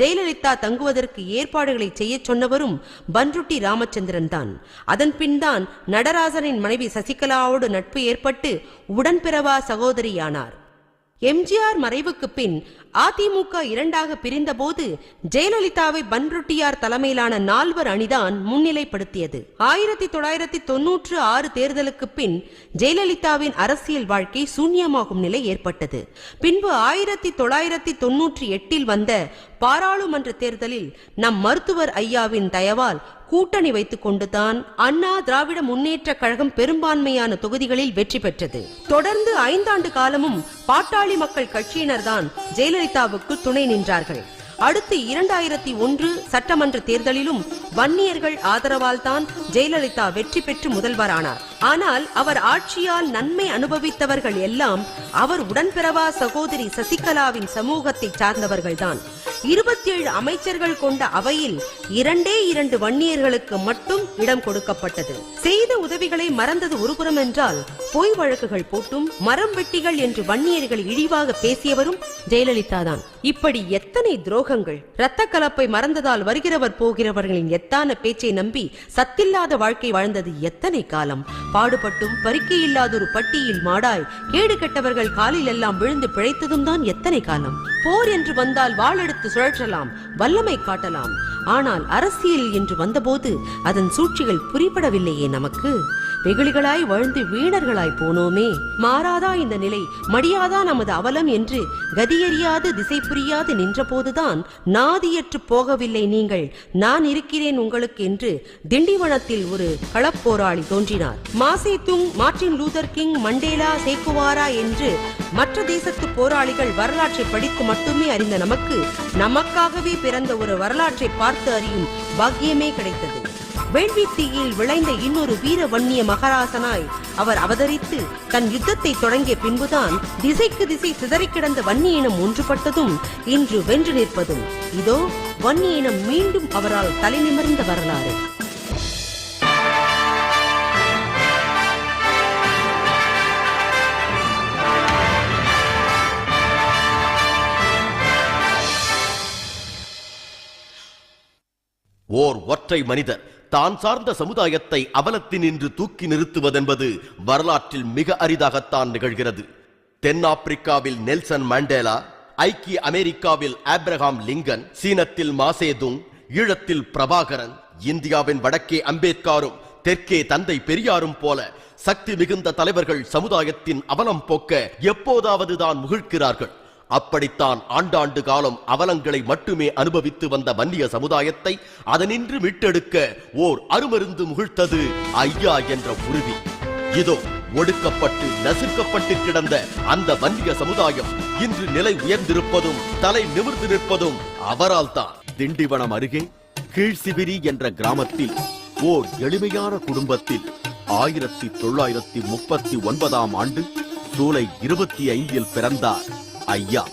ஜெயலலிதா தங்குவதற்கு ஏற்பாடுகளை செய்ய சொன்னவரும் பன்ருட்டி ராமச்சந்திரன் தான். அதன் பின் தான் நடராசனின் மனைவி சசிகலாவோடு நட்பு ஏற்பட்டு உடன்பிறவா சகோதரியானார். எம்ஜிஆர் மறைவுக்கு பின் அதிமுக இரண்டாக பிரிந்தபோது ஜெயலலிதாவை பன்ருட்டியார் தலைமையிலான 4 அணிதான் முன்னிலைப்படுத்தியது. 1996 தேர்தலுக்கு பின் ஜெயலலிதாவின் அரசியல் வாழ்க்கை சூன்யமாகும் நிலை ஏற்பட்டது. பின்பு 1998 வந்த பாராளுமன்ற தேர்தலில் நம் மருத்துவர் ஐயாவின் தயவால் கூட்டணி வைத்துக் கொண்டுதான் அண்ணா திராவிட முன்னேற்ற கழகம் பெரும்பான்மையான தொகுதிகளில் வெற்றி பெற்றது. தொடர்ந்து 5 ஆண்டு காலமும் பாட்டாளி மக்கள் கட்சியினர்தான் ஜெயலலிதாவுக்கு துணை நின்றார்கள். அடுத்து 2001 சட்டமன்ற தேர்தலிலும் வன்னியர்கள் ஆதரவால் தான் ஜெயலலிதா வெற்றி பெற்று முதல்வரானார். ஆனால் அவர் ஆட்சியால் நன்மை அனுபவித்தவர்கள் எல்லாம் அவர் உடன்பிறவா சகோதரி சசிகலாவின் சமூகத்தை சார்ந்தவர்கள்தான். 27 அமைச்சர்கள் கொண்ட அவையில் 2 வன்னியர்களுக்கு மட்டும் இடம் கொடுக்கப்பட்டது. செய்த உதவிகளை மறந்தது ஒருபுறம் என்றால் பொய் வழக்குகள் போட்டும் மரம் வெட்டிகள் என்று வன்னியர்கள் இழிவாக பேசியவரும் ஜெயலலிதா தான். இப்படி எத்தனை துரோகங்கள்! இரத்த கலப்பை மறந்ததால் வருகிறவர் போகிறவர்களின் எத்தான பேச்சை நம்பி சத்தில்லாத வாழ்க்கை வாழ்ந்தது எத்தனை காலம்! பாடுபட்டும் பறிக்கை இல்லாதொரு பட்டியில் மாடாய் கேடு கெட்டவர்கள் காலில் எல்லாம் விழுந்து பிழைத்ததும் தான் எத்தனை காலம்! போர் என்று வந்தால் வாளெடுத்து சுழற்றலாம், வல்லமை காட்டலாம். ஆனால் அரசியல் என்று வந்தபோது அதன் சூழ்ச்சிகள் புரிபடவில்லையே நமக்கு. வெகுளிகளாய் வாழ்ந்து வீணர்களாய் போனோமே. மாறாதா இந்த நிலை, மடியாதா நமது அவலம் என்று கதியறியாது திசை புரியாது நின்றபோதுதான் நாதியற்று போகவில்லை நீங்கள், நான் இருக்கிறேன் உங்களுக்கு என்று திண்டிவனத்தில் ஒரு களப்போராளி தோன்றினார். Mao Tsetung, Martin Luther King, Mandela, Che Guevara என்று மற்ற தேசத்து போராளிகள் வரலாற்றை படித்து மட்டுமே அறிந்த நமக்காகவே பிறந்த ஒரு வரலாற்றை பார்த்து அறியும் பாக்கியமே கிடைத்தது. வேள்வித்தீயில் விளைந்த இன்னொரு வீர வன்னிய மகாராசனாய் அவர் அவதரித்து தன் யுத்தத்தை தொடங்கிய பின்புதான் திசைக்கு திசை சிதறி கிடந்த வன்னிய இனம் ஒன்றுபட்டதும் இன்று வென்று நிற்பதும் இதோ வன்னிய இனம் மீண்டும் அவரால் தலை நிமிர்ந்த வரலாறு. ஓர் ஒற்றை மனிதர் தான் சார்ந்த சமுதாயத்தை அவலத்தினின்று தூக்கி நிறுத்துவதென்பது வரலாற்றில் மிக அரிதாகத்தான் நிகழ்கிறது. தென்னாப்பிரிக்காவில் நெல்சன் மண்டேலா, ஐக்கிய அமெரிக்காவில் ஆப்ரஹாம் லிங்கன், சீனத்தில் மாசேதுங், ஈழத்தில் பிரபாகரன், இந்தியாவின் வடக்கே அம்பேத்கரும் தெற்கே தந்தை பெரியாரும் போல சக்தி மிகுந்த தலைவர்கள் சமுதாயத்தின் அவலம் போக்க எப்போதாவது தான் முகிழ்க்கிறார்கள். அப்படித்தான் ஆண்டாண்டு காலம் அவலங்களை மட்டுமே அனுபவித்து வந்த வன்னிய சமுதாயத்தை அதனின்று மீட்டெடுக்க ஓர் அருமருந்து முகிழ்த்தது ஐயா என்ற உருவி. இதோ ஒடுக்கப்பட்டு நசுக்கப்பட்டு கிடந்த அந்த வன்னிய சமுதாயம் இன்று நிலை உயர்ந்திருப்பதும் தலை நிமிர்ந்து நிற்பதும் அவரால் தான். திண்டிவனம் அருகே கீழ்சிபிரி என்ற கிராமத்தில் ஓர் எளிமையான குடும்பத்தில் 1939 ஆண்டு ஜூலை 25 பிறந்தார் ஐயா.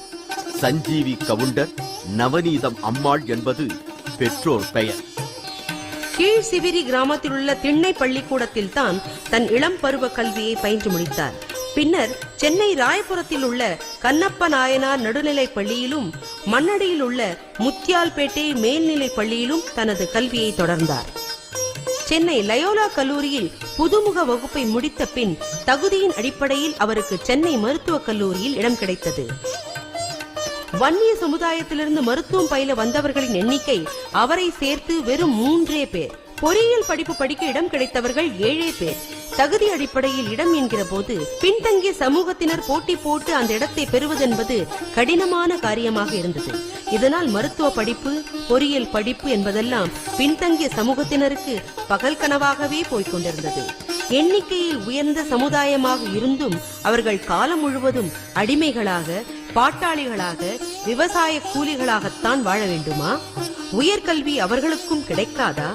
சஞ்சீவி கவுண்டர், நவநீதம் அம்மாள் என்பது பெற்றோர் பெயர். கீழ்சிபிரி கிராமத்தில் உள்ள திண்ணை பள்ளிக்கூடத்தில் தான் தன் இளம் பருவ கல்வியை பயின்று முடித்தார். பின்னர் சென்னை ராயபுரத்தில் உள்ள கண்ணப்ப நாயனார் நடுநிலை பள்ளியிலும் மண்ணடியில் உள்ள முத்தியால்பேட்டை மேல்நிலை பள்ளியிலும் தனது கல்வியை தொடர்ந்தார். சென்னை லயோலா கல்லூரியில் புதுமுக வகுப்பை முடித்த பின் தகுதியின் அடிப்படையில் அவருக்கு சென்னை மருத்துவக் கல்லூரியில் இடம் கிடைத்தது. வன்னிய சமுதாயத்திலிருந்து மருத்துவம் பயில வந்தவர்களின் எண்ணிக்கை அவரை சேர்த்து வெறும் 3 பேர். பொறியியல் படிப்பு படிக்க இடம் கிடைத்தவர்கள் 7 பேர். தகுதி அடிப்படையில் இடம் என்கிற போது பின்தங்கிய சமூகத்தினர் போட்டி போட்டு அந்த இடத்தை பெறுவதென்பது கடினமான காரியமாக இருந்தது. இதனால் மருத்துவ படிப்பு, பொறியியல் படிப்பு என்பதெல்லாம் பின்தங்கிய சமூகத்தினருக்கு பகல் கனவாகவே போய்கொண்டிருந்தது. எண்ணிக்கையில் உயர்ந்த சமுதாயமாக இருந்தும் அவர்கள் காலம் முழுவதும் அடிமைகளாக, பாட்டாளிகளாக, விவசாய கூலிகளாகத்தான் வாழ வேண்டுமா? உயர்கல்வி அவர்களுக்கும் கிடைக்காதா?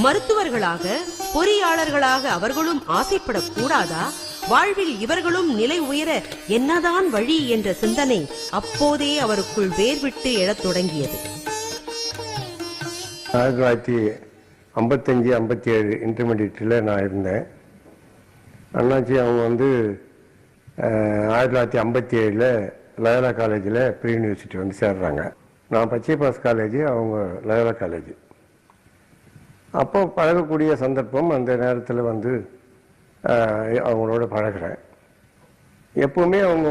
மருத்துவர்களாக, பொறியாளர்களாக அவர்களும் ஆசைப்படக்கூடாதா? வாழ்வில் இவர்களும் நிலை உயர என்னதான் வழி என்ற சிந்தனை அப்போதே அவருக்குள் வேர்விட்டு எழத் தொடங்கியது. 1955-57 இன்டர்மீடியட்டில் நான் இருந்தேன். அண்ணாச்சி அவங்க 1957 லயோலா காலேஜில் ப்ரீ யூனிவர்சிட்டி சேர்றாங்க. நான் பச்சைபாஸ் காலேஜ், அவங்க லயோலா காலேஜ். அப்போ பழகக்கூடிய சந்தர்ப்பம் அந்த நேரத்தில் அவங்களோட பழகிறேன். எப்போவுமே அவங்க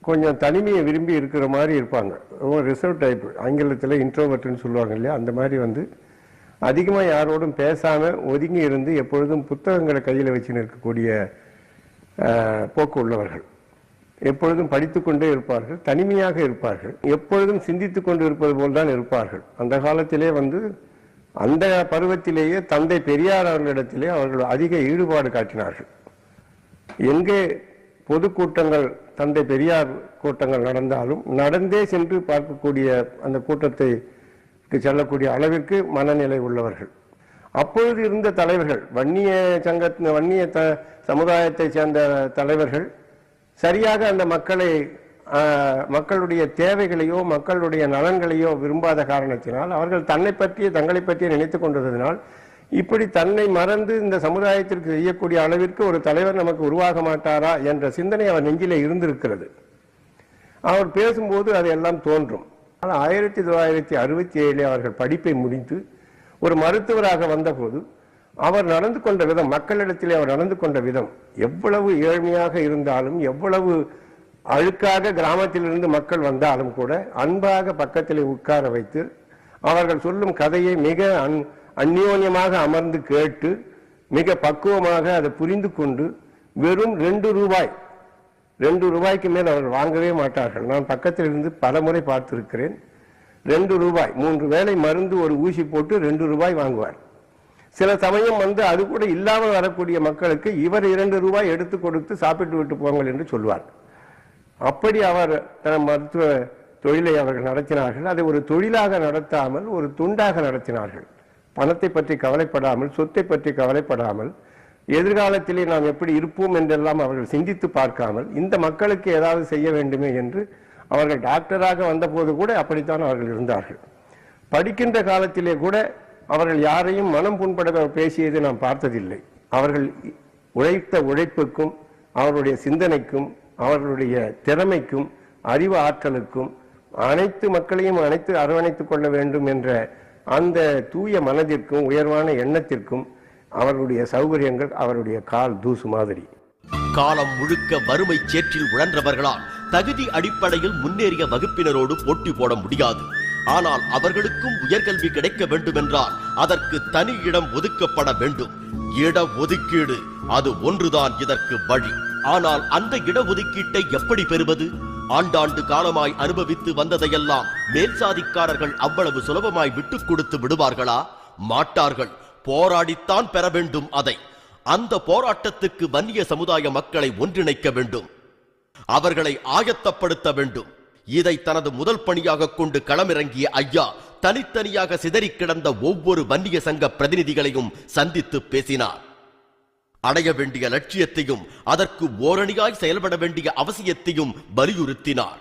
கொஞ்சம் தனிமையை விரும்பி இருக்கிற மாதிரி இருப்பாங்க. ரொம்ப ரிசர்வ் டைப், ஆங்கிலத்தில் இன்ட்ரோவர்ட்னு சொல்லுவாங்க இல்லையா, அந்த மாதிரி வந்து அதிகமாக யாரோடும் பேசாமல் ஒதுங்கி இருந்து எப்பொழுதும் புத்தகங்களை கையில் வச்சுன்னு இருக்கக்கூடிய போக்கு உள்ளவர்கள். எப்பொழுதும் படித்து கொண்டே இருப்பார்கள், தனிமையாக இருப்பார்கள், எப்பொழுதும் சிந்தித்து கொண்டு இருப்பது போல் தான் இருப்பார்கள். அந்த காலத்திலே வந்து அந்த பருவத்திலேயே தந்தை பெரியார் அவர்களிடத்திலே அவர்கள் அதிக ஈடுபாடு காட்டினார்கள். எங்கே பொதுக்கூட்டங்கள், தந்தை பெரியார் கூட்டங்கள் நடந்தாலும் நடந்தே சென்று பார்க்கக்கூடிய, அந்த கூட்டத்தை செல்லக்கூடிய அளவிற்கு மனநிலை உள்ளவர்கள். அப்பொழுது இருந்த தலைவர்கள், வன்னிய சமுதாயத்தை சேர்ந்த தலைவர்கள் சரியாக அந்த மக்களுடைய தேவைகளையோ மக்களுடைய நலன்களையோ விரும்பாத காரணத்தினால், அவர்கள் தங்களை பற்றிய நினைத்து கொண்டதினால், இப்படி தன்னை மறந்து இந்த சமுதாயத்திற்கு செய்யக்கூடிய அளவிற்கு ஒரு தலைவர் நமக்கு உருவாக மாட்டாரா என்ற சிந்தனை அவர் நெஞ்சிலே இருந்திருக்கிறது. அவர் பேசும்போது அதெல்லாம் தோன்றும். ஆனால் 1967 அவர்கள் படிப்பை முடித்து ஒரு மருத்துவராக வந்தபோது அவர் நடந்து கொண்ட விதம், மக்களிடத்திலே அவர் நடந்து கொண்ட விதம், எவ்வளவு ஏழ்மையாக இருந்தாலும், எவ்வளவு அழுக்காக கிராமத்திலிருந்து மக்கள் வந்தாலும் கூட அன்பாக பக்கத்திலே உட்கார வைத்து அவர்கள் சொல்லும் கதையை மிக அந்யோன்யமாக அமர்ந்து கேட்டு மிக பக்குவமாக அதை புரிந்து கொண்டு, வெறும் 2 ரூபாய்க்கு மேல் அவர்கள் வாங்கவே மாட்டார்கள். நான் பக்கத்தில் இருந்து பல முறை பார்த்திருக்கிறேன். 2 ரூபாய், 3 வேளை மருந்து ஒரு ஊசி போட்டு 2 ரூபாய் வாங்குவார். சில சமயம் வந்து அது கூட இல்லாமல் வரக்கூடிய மக்களுக்கு இவர் 2 ரூபாய் எடுத்து கொடுத்து சாப்பிட்டு விட்டு போங்கள் என்று சொல்வார். அப்படி அவர் மருத்துவ தொழிலை அவர்கள் நடத்தினார்கள். அதை ஒரு தொழிலாக நடத்தாமல் ஒரு துண்டாக நடத்தினார்கள். பணத்தை பற்றி கவலைப்படாமல், சொத்தை பற்றி கவலைப்படாமல், எதிர்காலத்திலே நாம் எப்படி இருப்போம் என்றெல்லாம் அவர்கள் சிந்தித்து பார்க்காமல், இந்த மக்களுக்கு ஏதாவது செய்ய வேண்டுமே என்று அவர்கள் டாக்டராக வந்தபோது கூட அப்படித்தான் அவர்கள் இருந்தார்கள். படிக்கின்ற காலத்திலே கூட அவர்கள் யாரையும் மனம் புண்பட பேசியதை நாம் பார்த்ததில்லை. அவர்கள் உழைத்த உழைப்புக்கும் அவர்களுடைய சிந்தனைக்கும் அவர்களுடைய திறமைக்கும் அறிவு ஆற்றலுக்கும் அனைத்து மக்களையும் அரவணைத்துக் கொள்ள வேண்டும் என்ற அந்த தூய மனதிற்கும் உயர்வான எண்ணத்திற்கும் அவர்களுடைய சௌகரியங்கள் அவருடைய கால் தூசு மாதிரி. காலம் முழுக்க வறுமை சேற்றில் உழன்றவர்களால் தகுதி அடிப்படையில் முன்னேறிய வகுப்பினரோடு போட்டி போட முடியாது. ஆனால் அவர்களுக்கும் உயர்கல்வி கிடைக்க வேண்டுமென்றால் அதற்கு தனி இடம் ஒதுக்கப்பட வேண்டும். இட ஒதுக்கீடு, அது ஒன்றுதான் இதற்கு வழி. ஆனால் அந்த இட ஒதுக்கீட்டை எப்படி பெறுவது? ஆண்டாண்டு காலமாய் அனுபவித்து வந்ததையெல்லாம் மேல் சாதிக்காரர்கள் அவ்வளவு சுலபமாய் விட்டுக் கொடுத்து விடுவார்களா? மாட்டார்கள். போராடித்தான் பெற வேண்டும் அதை. அந்த போராட்டத்துக்கு வன்னிய சமுதாய மக்களை ஒன்றிணைக்க வேண்டும், அவர்களை ஆயத்தப்படுத்த வேண்டும். இதை தனது முதல் பணியாக கொண்டு களமிறங்கிய ஐயா தனித்தனியாக சிதறி கிடந்த ஒவ்வொரு வன்னிய சங்க பிரதிநிதிகளையும் சந்தித்து பேசினார். அடைய வேண்டிய லட்சியத்தையும் அதற்கு ஓரணியாய் செயல்பட வேண்டிய அவசியத்தையும் வலியுறுத்தினார்.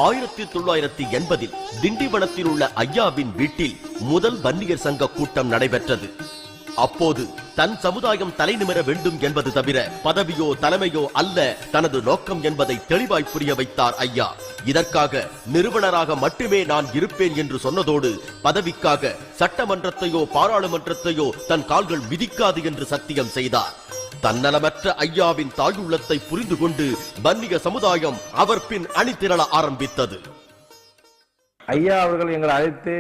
1980 திண்டிவனத்தில் உள்ள ஐயாவின் வீட்டில் முதல் வன்னியர் சங்க கூட்டம் நடைபெற்றது. அப்போது தன் சமுதாயம் தலை நிமிர வேண்டும் என்பது தவிர பதவியோ தலைமையோ அல்ல தனது நோக்கம் என்பதை தெளிவாய் புரிய வைத்தார் ஐயா. இதற்காக நிறுவனராக மட்டுமே நான் இருப்பேன் என்று சொன்னதோடு பதவிக்காக சட்டமன்றத்தையோ பாராளுமன்றத்தையோ தன் கால்கள் மிதிக்காது என்று சத்தியம் செய்தார். தன்னலமற்ற ஐயாவின் தாயுள்ளத்தை புரிந்து கொண்டு வன்னிய சமுதாயம் அவர் பின் அணி திரள ஆரம்பித்தது. ஐயா அவர்கள் எங்களை அழைத்து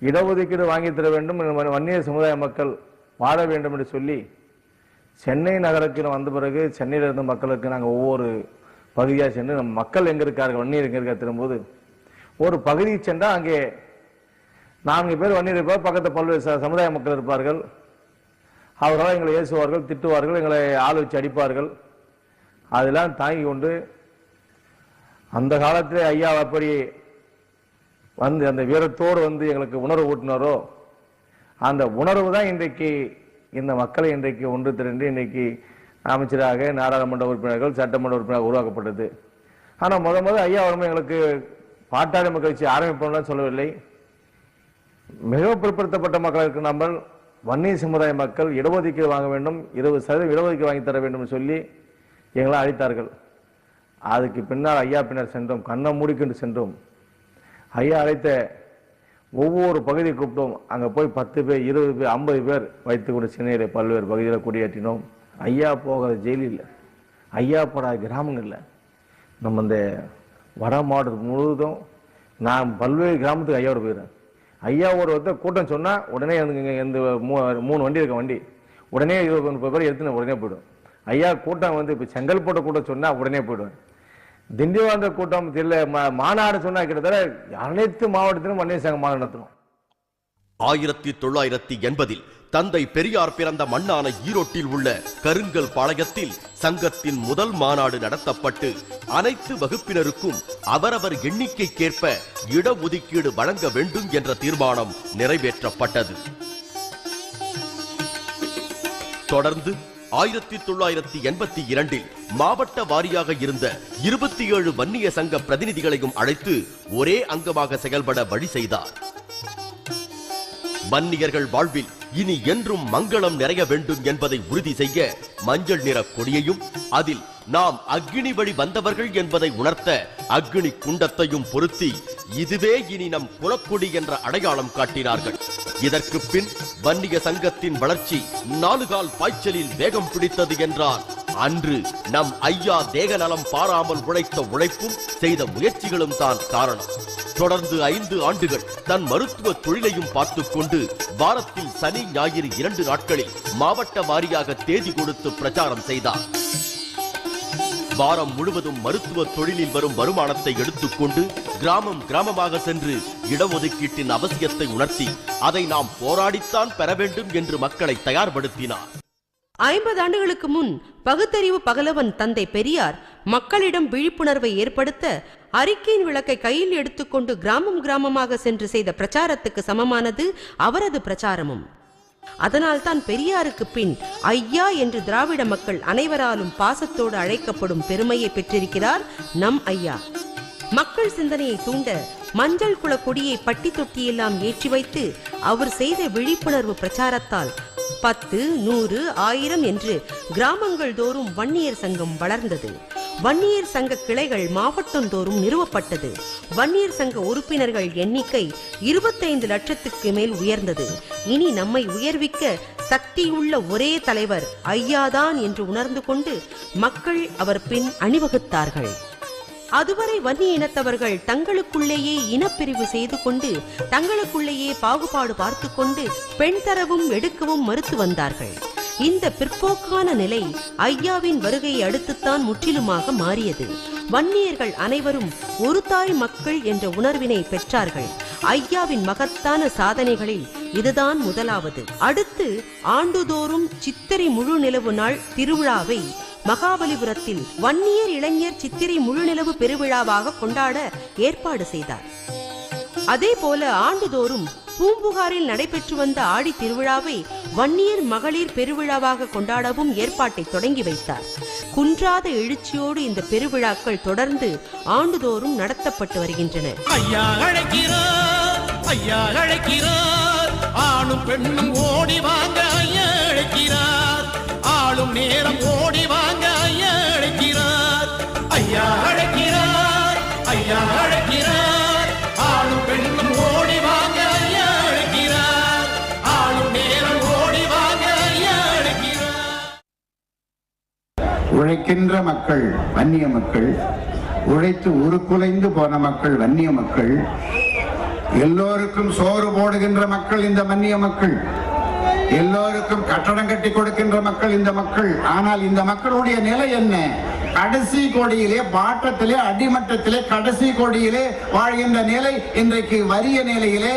இடஒதுக்கீடு வாங்கி தர வேண்டும், வன்னிய சமுதாய மக்கள் வாழ வேண்டும் என்று சொல்லி சென்னை நகருக்கு வந்த பிறகு சென்னையில் இருந்த மக்களுக்கு நாங்கள் ஒவ்வொரு பகுதியாக சென்று நம்ம மக்கள் எங்கே இருக்கார்கள், வன்னியர் எங்கே இருக்கா திரும்பும்போது ஒரு பகுதிக்கு சென்றால் அங்கே 4 பேர் வன்னியர் இருப்பார், பக்கத்தில் பல்வேறு சமுதாய மக்கள் இருப்பார்கள். அவர்களால் எங்களை ஏசுவார்கள், திட்டுவார்கள், எங்களை ஆள் வச்சு அடிப்பார்கள். அதெல்லாம் தாங்கி கொண்டு அந்த காலத்திலே ஐயா அப்படி வந்து அந்த வீரத்தோடு வந்து எங்களுக்கு உணர்வு ஊட்டினாரோ அந்த உணர்வு தான் இன்றைக்கு இந்த மக்களை இன்றைக்கு ஒன்று திரண்டு இன்றைக்கு அமைச்சராக நாடாளுமன்ற உறுப்பினர்கள் சட்டமன்ற உறுப்பினர்கள் உருவாக்கப்பட்டது. ஆனால் முதல் ஐயா வரும்போது எங்களுக்கு பாட்டாளி மக்கள் கட்சி ஆரம்பிப்போம்லாம் சொல்லவில்லை. மிகவும் பிற்படுத்தப்பட்ட மக்களுக்கு நம்ம வன்னிய சமுதாய மக்கள் இடஒதுக்கீடு வாங்க வேண்டும், 20% இடஒதுக்கீடு வாங்கி தர வேண்டும் சொல்லி எங்களை அழைத்தார்கள். அதுக்கு பின்னால் ஐயா பின்னர் சென்றோம், கண்ணை மூடிக்கொண்டு சென்றோம். ஐயா அழைத்த ஒவ்வொரு பகுதியை கூப்பிட்டோம். அங்கே போய் 10 பேர் 20 பேர் 50 பேர் வைத்துக்கொண்டு சென்னையில் பல்வேறு பகுதியில் குடியேற்றினோம். ஐயா போகாத ஜெயிலில், ஐயா போடாத கிராமங்களில் நம்ம இந்த வட மாவட்டத்துக்கு முழுவதும் நான் பல்வேறு கிராமத்துக்கு ஐயாவோட போயிடுறேன். ஐயாவோட கூட்டம் சொன்னால் உடனே இந்த 3 வண்டி இருக்க வண்டி உடனே 20 பேர் எடுத்துன்னு உடனே போய்டும். ஐயா கூட்டம் இப்போ செங்கல்பட்டு கூட்டம் சொன்னால் உடனே போய்டுவேன். திண்டிவந்த கூட்டம் மாநாடு சொன்னால் கிட்டத்தட்ட அனைத்து மாவட்டத்திலும் வன்னியர் சங்க மாநாடு நடத்தணும். 1980 தந்தை பெரியார் பிறந்த மண்ணான ஈரோட்டில் உள்ள கருங்கல் பாளையத்தில் சங்கத்தின் முதல் மாநாடு நடத்தப்பட்டு அனைத்து வகுப்பினருக்கும் அவரவர் எண்ணிக்கைக்கேற்ப இடஒதுக்கீடு வழங்க வேண்டும் என்ற தீர்மானம் நிறைவேற்றப்பட்டது. தொடர்ந்து 1982 மாவட்ட வாரியாக இருந்த 27 வன்னிய சங்க பிரதிநிதிகளையும் அழைத்து ஒரே அங்கமாக செயல்பட வழி செய்தார். வன்னியர்கள் வாழ்வில் இனி என்றும் மங்களம் நிறைய வேண்டும் என்பதை உறுதி செய்ய மஞ்சள் நிற கொடியையும் அதில் நாம் அக்னி வழி வந்தவர்கள் என்பதை உணர்த்த அக்னி குண்டத்தையும் பொருத்தி இதுவே இனி நம் குலக்கொடி என்ற அடையாளம் காட்டினார்கள். இதற்கு பின் வன்னிய சங்கத்தின் வளர்ச்சி 4 கால் பாய்ச்சலில் வேகம் பிடித்தது என்றால் அன்று நம் ஐயா தேக நலம் பாராமல் உழைத்த உழைப்பும் செய்த முயற்சிகளும் தான் காரணம். தொடர்ந்து 5 ஆண்டுகள் தன் மருத்துவ தொழிலையும் பார்த்துக் கொண்டு வாரத்தில் சனி ஞாயிறு 2 நாட்களில் மாவட்ட வாரியாக தேதி கொடுத்து பிரச்சாரம் செய்தார். வாரம் முழுவதும் மருத்துவ தொழிலில் வரும் வருமானத்தை எடுத்துக்கொண்டு கிராமம் கிராமமாக சென்று இடஒதுக்கீட்டின் அவசியத்தை உணர்த்தி அதை நாம் போராடித்தான் பெற வேண்டும் என்று மக்களை தயார்படுத்தினார். 50 ஆண்டுகளுக்கு முன் பகுத்தறிவு பகலவன் தந்தை பெரியார் மக்களிடம் விழிப்புணர்வை ஏற்படுத்த அறிக்கையின் விளக்கை கையில் எடுத்துக்கொண்டு கிராமம் கிராமமாக சென்று செய்த பிரச்சாரத்துக்கு சமமானது அவரது பிரச்சாரமும். அதனால்தான் பெரியாருக்கு பின் ஐயா என்று திராவிட மக்கள் அனைவராலும் பாசத்தோடு அழைக்கப்படும் பெருமையை பெற்றிருக்கிறார் நம் ஐயா. மக்கள் சிந்தனையை தூண்ட மஞ்சள் குல கொடியை பட்டி தொட்டியெல்லாம் ஏற்றி வைத்து அவர் செய்த விழிப்புணர்வு பிரச்சாரத்தால் 10, 100, 1000 என்று கிராமங்கள் தோறும் வன்னியர் சங்கம் வளர்ந்தது. வன்னியர் சங்க கிளைகள் மாவட்டந்தோறும் நிறுவப்பட்டது. வன்னியர் சங்க உறுப்பினர்கள் எண்ணிக்கை 25 லட்சத்துக்கு மேல் உயர்ந்தது. இனி நம்மை உயர்விக்க சக்தியுள்ள ஒரே தலைவர் ஐயாதான் என்று உணர்ந்து கொண்டு மக்கள் அவர் பின் அணிவகுத்தார்கள். அதுவரை வன்னிய இனத்தவர்கள் தங்களுக்குள்ளேயே இனப்பிரிவு செய்து கொண்டு தங்களுக்குள்ளேயே பாகுபாடு பார்த்து கொண்டு பெண் தரவும் எடுக்கவும் மறுத்து வந்தார்கள். இந்த பிற்போக்கான நிலை ஐயாவின் வருகையை அடுத்துத்தான் முற்றிலுமாக மாறியது. வன்னியர்கள் அனைவரும் ஒரு தாய் மக்கள் என்ற உணர்வினை பெற்றார்கள். ஐயாவின் மகத்தான சாதனைகளில் இதுதான் முதலாவது. அடுத்து ஆண்டுதோறும் சித்திரை முழு நிலவு நாள் திருவிழாவை மகாபலிபுரத்தில் வன்னியர் இளைஞர் சித்திரை முழுநிலவு பெருவிழாவாக கொண்டாட ஏற்பாடு செய்தார். அதே போல ஆண்டுதோறும் பூம்புகாரில் நடைபெற்று வந்த ஆடி திருவிழாவை வன்னியர் மகளிர் பெருவிழாவாக கொண்டாடவும் ஏற்பாட்டை தொடங்கி வைத்தார். குன்றாத எழுச்சியோடு இந்த பெருவிழாக்கள் தொடர்ந்து ஆண்டுதோறும் நடத்தப்பட்டு வருகின்றன. ஐயா அழைக்கிறார், ஐயா அழைக்கிறார், ஆணும் பெண்ணும் ஓடி வாங்க ஐயா அழைக்கிறார், ஆளும் நேரம் ஓடி வாங்க ஐயா அழைக்கிறார், ஐயா அழைக்கிறார், ஐயா அழைக்கிறார், ஆளும் பெண்ணும் ஓடி வாங்க ஐயா அழைக்கிறார், ஆளும் நேரம் ஓடி வாங்க ஐயா அழைக்கிறார். உழைக்கின்ற மக்கள் வன்னிய மக்கள், உழைத்து உருக்குலைந்து போன மக்கள் வன்னிய மக்கள், எல்லோருக்கும் சோறு போடுகின்ற மக்கள் இந்த வன்னிய மக்கள், எல்லோருக்கும் கட்டடம் கட்டி கொடுக்கின்ற மக்கள் இந்த மக்கள். ஆனால் இந்த மக்களுடைய நிலை என்ன? கடைசி கோடியிலே, பாட்டத்திலே, அடிமட்டத்திலே கடைசி கோடியிலே வாழ்கின்ற நிலை இன்றைக்கு வறிய நிலையிலே,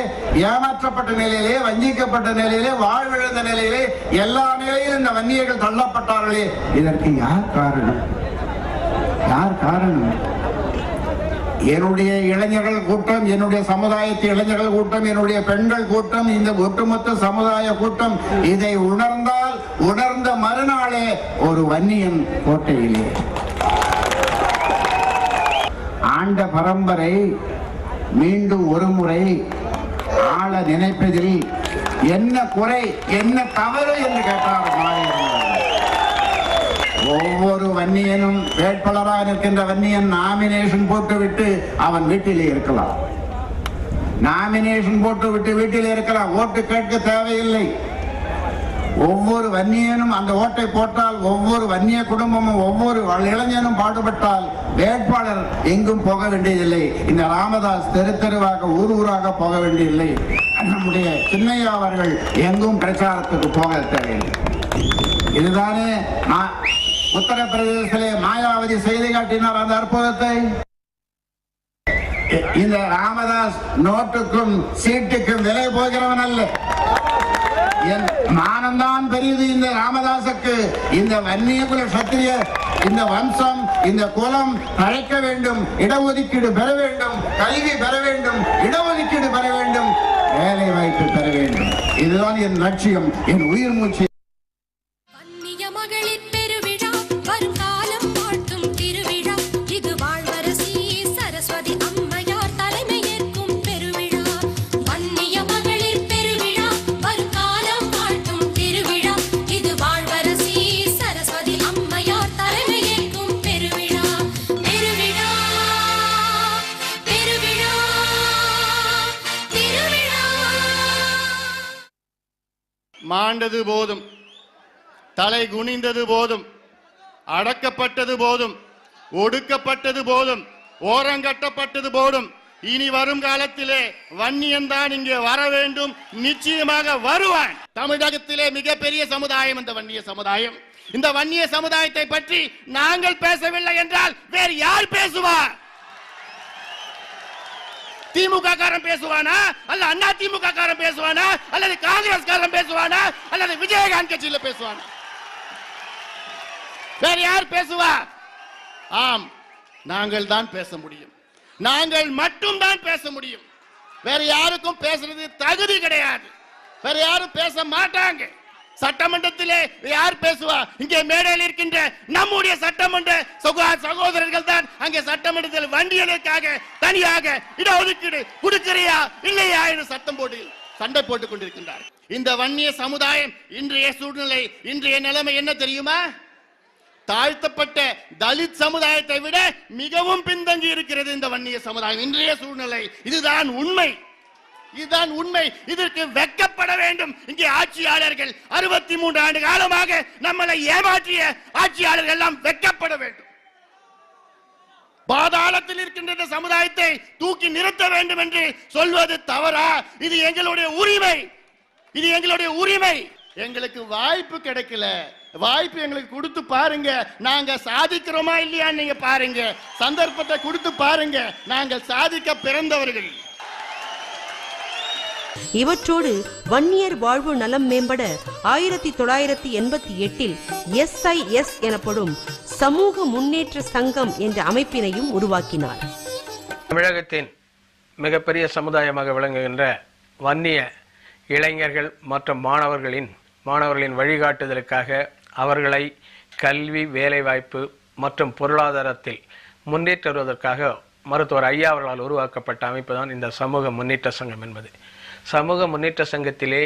ஏமாற்றப்பட்ட நிலையிலே, வஞ்சிக்கப்பட்ட நிலையிலே, வாழ்விழந்த நிலையிலே, எல்லா நிலையிலும் இந்த வன்னியர்கள் தள்ளப்பட்டார்களே. இதற்கு யார் காரணம்? யார் காரணம்? என்னுடைய இளைஞர்கள் கூட்டம், என்னுடைய சமுதாயத்து இளைஞர்கள் கூட்டம், என்னுடைய பெண்கள் கூட்டம், இந்த ஒட்டுமொத்த சமுதாய கூட்டம் இதை உணர்ந்தால் உணர்ந்த மறுநாளே ஒரு வன்னியன் கோட்டையிலே ஆண்ட பரம்பரை மீண்டும் ஒரு முறை ஆள நினைப்பதில் என்ன குறை, என்ன தவறு என்று கேட்டார் மாவீரன். ஒவ்வொரு வன்னியனும் வேட்பாளராக இருக்கின்ற வன்னியன் நாமினேஷன் போட்டுவிட்டு அவன் வீட்டிலே இருக்கலாம். நாமினேஷன் போட்டுவிட்டு வீட்டிலே இருக்கலாம். ஓட்டு கேட்க தேவையில்லை. ஒவ்வொரு வன்னியனும் அந்த ஓட்டை போட்டால், ஒவ்வொரு வன்னிய குடும்பமும் ஒவ்வொரு இளைஞனும் பாடுபட்டால் வேட்பாளர் எங்கும் போக வேண்டியதில்லை. இந்த ராமதாஸ் தெரு தெருவாக ஊர் ஊராக போக வேண்டியதில்லை. நம்முடைய சின்னையா அவர்கள் எங்கும் பிரச்சாரத்துக்கு போக தேவையில்லை. இதுதானே உத்தரப்பிரதேசத்திலே மாயாவதி செய்து காட்டினார் அந்த அற்புதத்தை. இந்த ராமதாஸ் நோட்டுக்கும் சீட்டுக்கும் விலை போகிறவன் அல்ல. என் மானம்தான் பெரியது இந்த ராமதாசுக்கு. இந்த வன்னிய குல சத்திரிய இந்த வம்சம், இந்த குலம் தழைக்க வேண்டும், இடஒதுக்கீடு பெற வேண்டும், கல்வி பெற வேண்டும், இடஒதுக்கீடு பெற வேண்டும், வேலை வாய்ப்பு பெற வேண்டும். இதுதான் என் லட்சியம், என் உயிர் மூச்சு. மாண்டது போதும், தலை குனிந்தது போதும், அடக்கப்பட்டது போதும், ஒடுக்கப்பட்டது போதும், ஓரங்கட்டப்பட்டது போதும். இனி வரும் காலத்திலே வன்னியன் தான் இங்கே வர வேண்டும், நிச்சயமாக வருவான். தமிழகத்திலே மிகப்பெரிய சமுதாயம் இந்த வன்னிய சமுதாயம். இந்த வன்னிய சமுதாயத்தை பற்றி நாங்கள் பேசவில்லை என்றால் வேறு யார் பேசுவார்? திமுக காரன் பேசுவானா, அல்ல அண்ணா திமுக காரன் பேசுவானா, அல்லது காங்கிரஸ் காரன் பேசுவானா, அல்லது விஜயகாந்த் கட்சியில பேசுவானா? வேற யார் பேசுவா? ஆம், நாங்கள் தான் பேச முடியும். நாங்கள் மட்டும் தான் பேச முடியும். வேற யாருக்கும் பேசுறது தகுதி கிடையாது. வேற யாரும் பேச மாட்டாங்க. சட்டமன்றத்திலே யார் பேசுவா? இங்கே மேடையில் இருக்கின்ற நம்முடைய சட்டமன்ற சகோதரர்கள் தான் அங்கே சட்டமன்றத்தில் வண்டிகளுக்காக தனியாக இடஒதுக்கீடு கொடுக்கிறியா இல்லையா என்று சண்டை போட்டுக் கொண்டிருக்கின்றார். இந்த வன்னிய சமுதாயம் இன்றைய சூழ்நிலை, இன்றைய நிலைமை என்ன தெரியுமா? தாழ்த்தப்பட்ட தலித் சமுதாயத்தை விட மிகவும் பின்தங்கி இருக்கிறது இந்த வன்னிய சமுதாயம் இன்றைய சூழ்நிலை. இதுதான் உண்மை, இதுதான் உண்மை. இதற்கு வெட்கப்பட வேண்டும். இங்கே ஆட்சியாளர்கள் 63 ஆண்டு காலமாக நம்மளை ஏமாற்றிய ஆட்சியாளர்கள் எல்லாம் வெட்கப்பட வேண்டும். பாதாளத்தில் இருக்கின்ற இந்த சமுதாயத்தை தூக்கி நிறுத்த வேண்டும் என்று சொல்வது தவறா? இது எங்களுடைய உரிமை, இது எங்களுடைய உரிமை. எங்களுக்கு வாய்ப்பு கிடைக்கல, வாய்ப்பு எங்களுக்கு கொடுத்து பாருங்க. நாங்க சாதிக்கிறோமா இல்லையா நீங்க பாருங்க. சந்தர்ப்பத்தை கொடுத்து பாருங்க. நாங்கள் சாதிக்க பிறந்தவர்கள். இவற்றோடு வன்னியர் வாழ்வு நலம் மேம்பட 1988 SIS எனப்படும் சமூக முன்னேற்ற சங்கம் என்ற அமைப்பினையும் உருவாக்கினார். தமிழகத்தின் மிகப்பெரிய சமுதாயமாக விளங்குகின்ற வன்னிய இளைஞர்கள் மற்றும் மாணவர்களின் வழிகாட்டுதலுக்காக அவர்களை கல்வி, வேலைவாய்ப்பு மற்றும் பொருளாதாரத்தில் முன்னேற்றுவதற்காக மருத்துவர் ஐயா அவர்களால் உருவாக்கப்பட்ட அமைப்பு தான் இந்த சமூக முன்னேற்ற சங்கம் என்பது. சமூக முன்னேற்ற சங்கத்திலே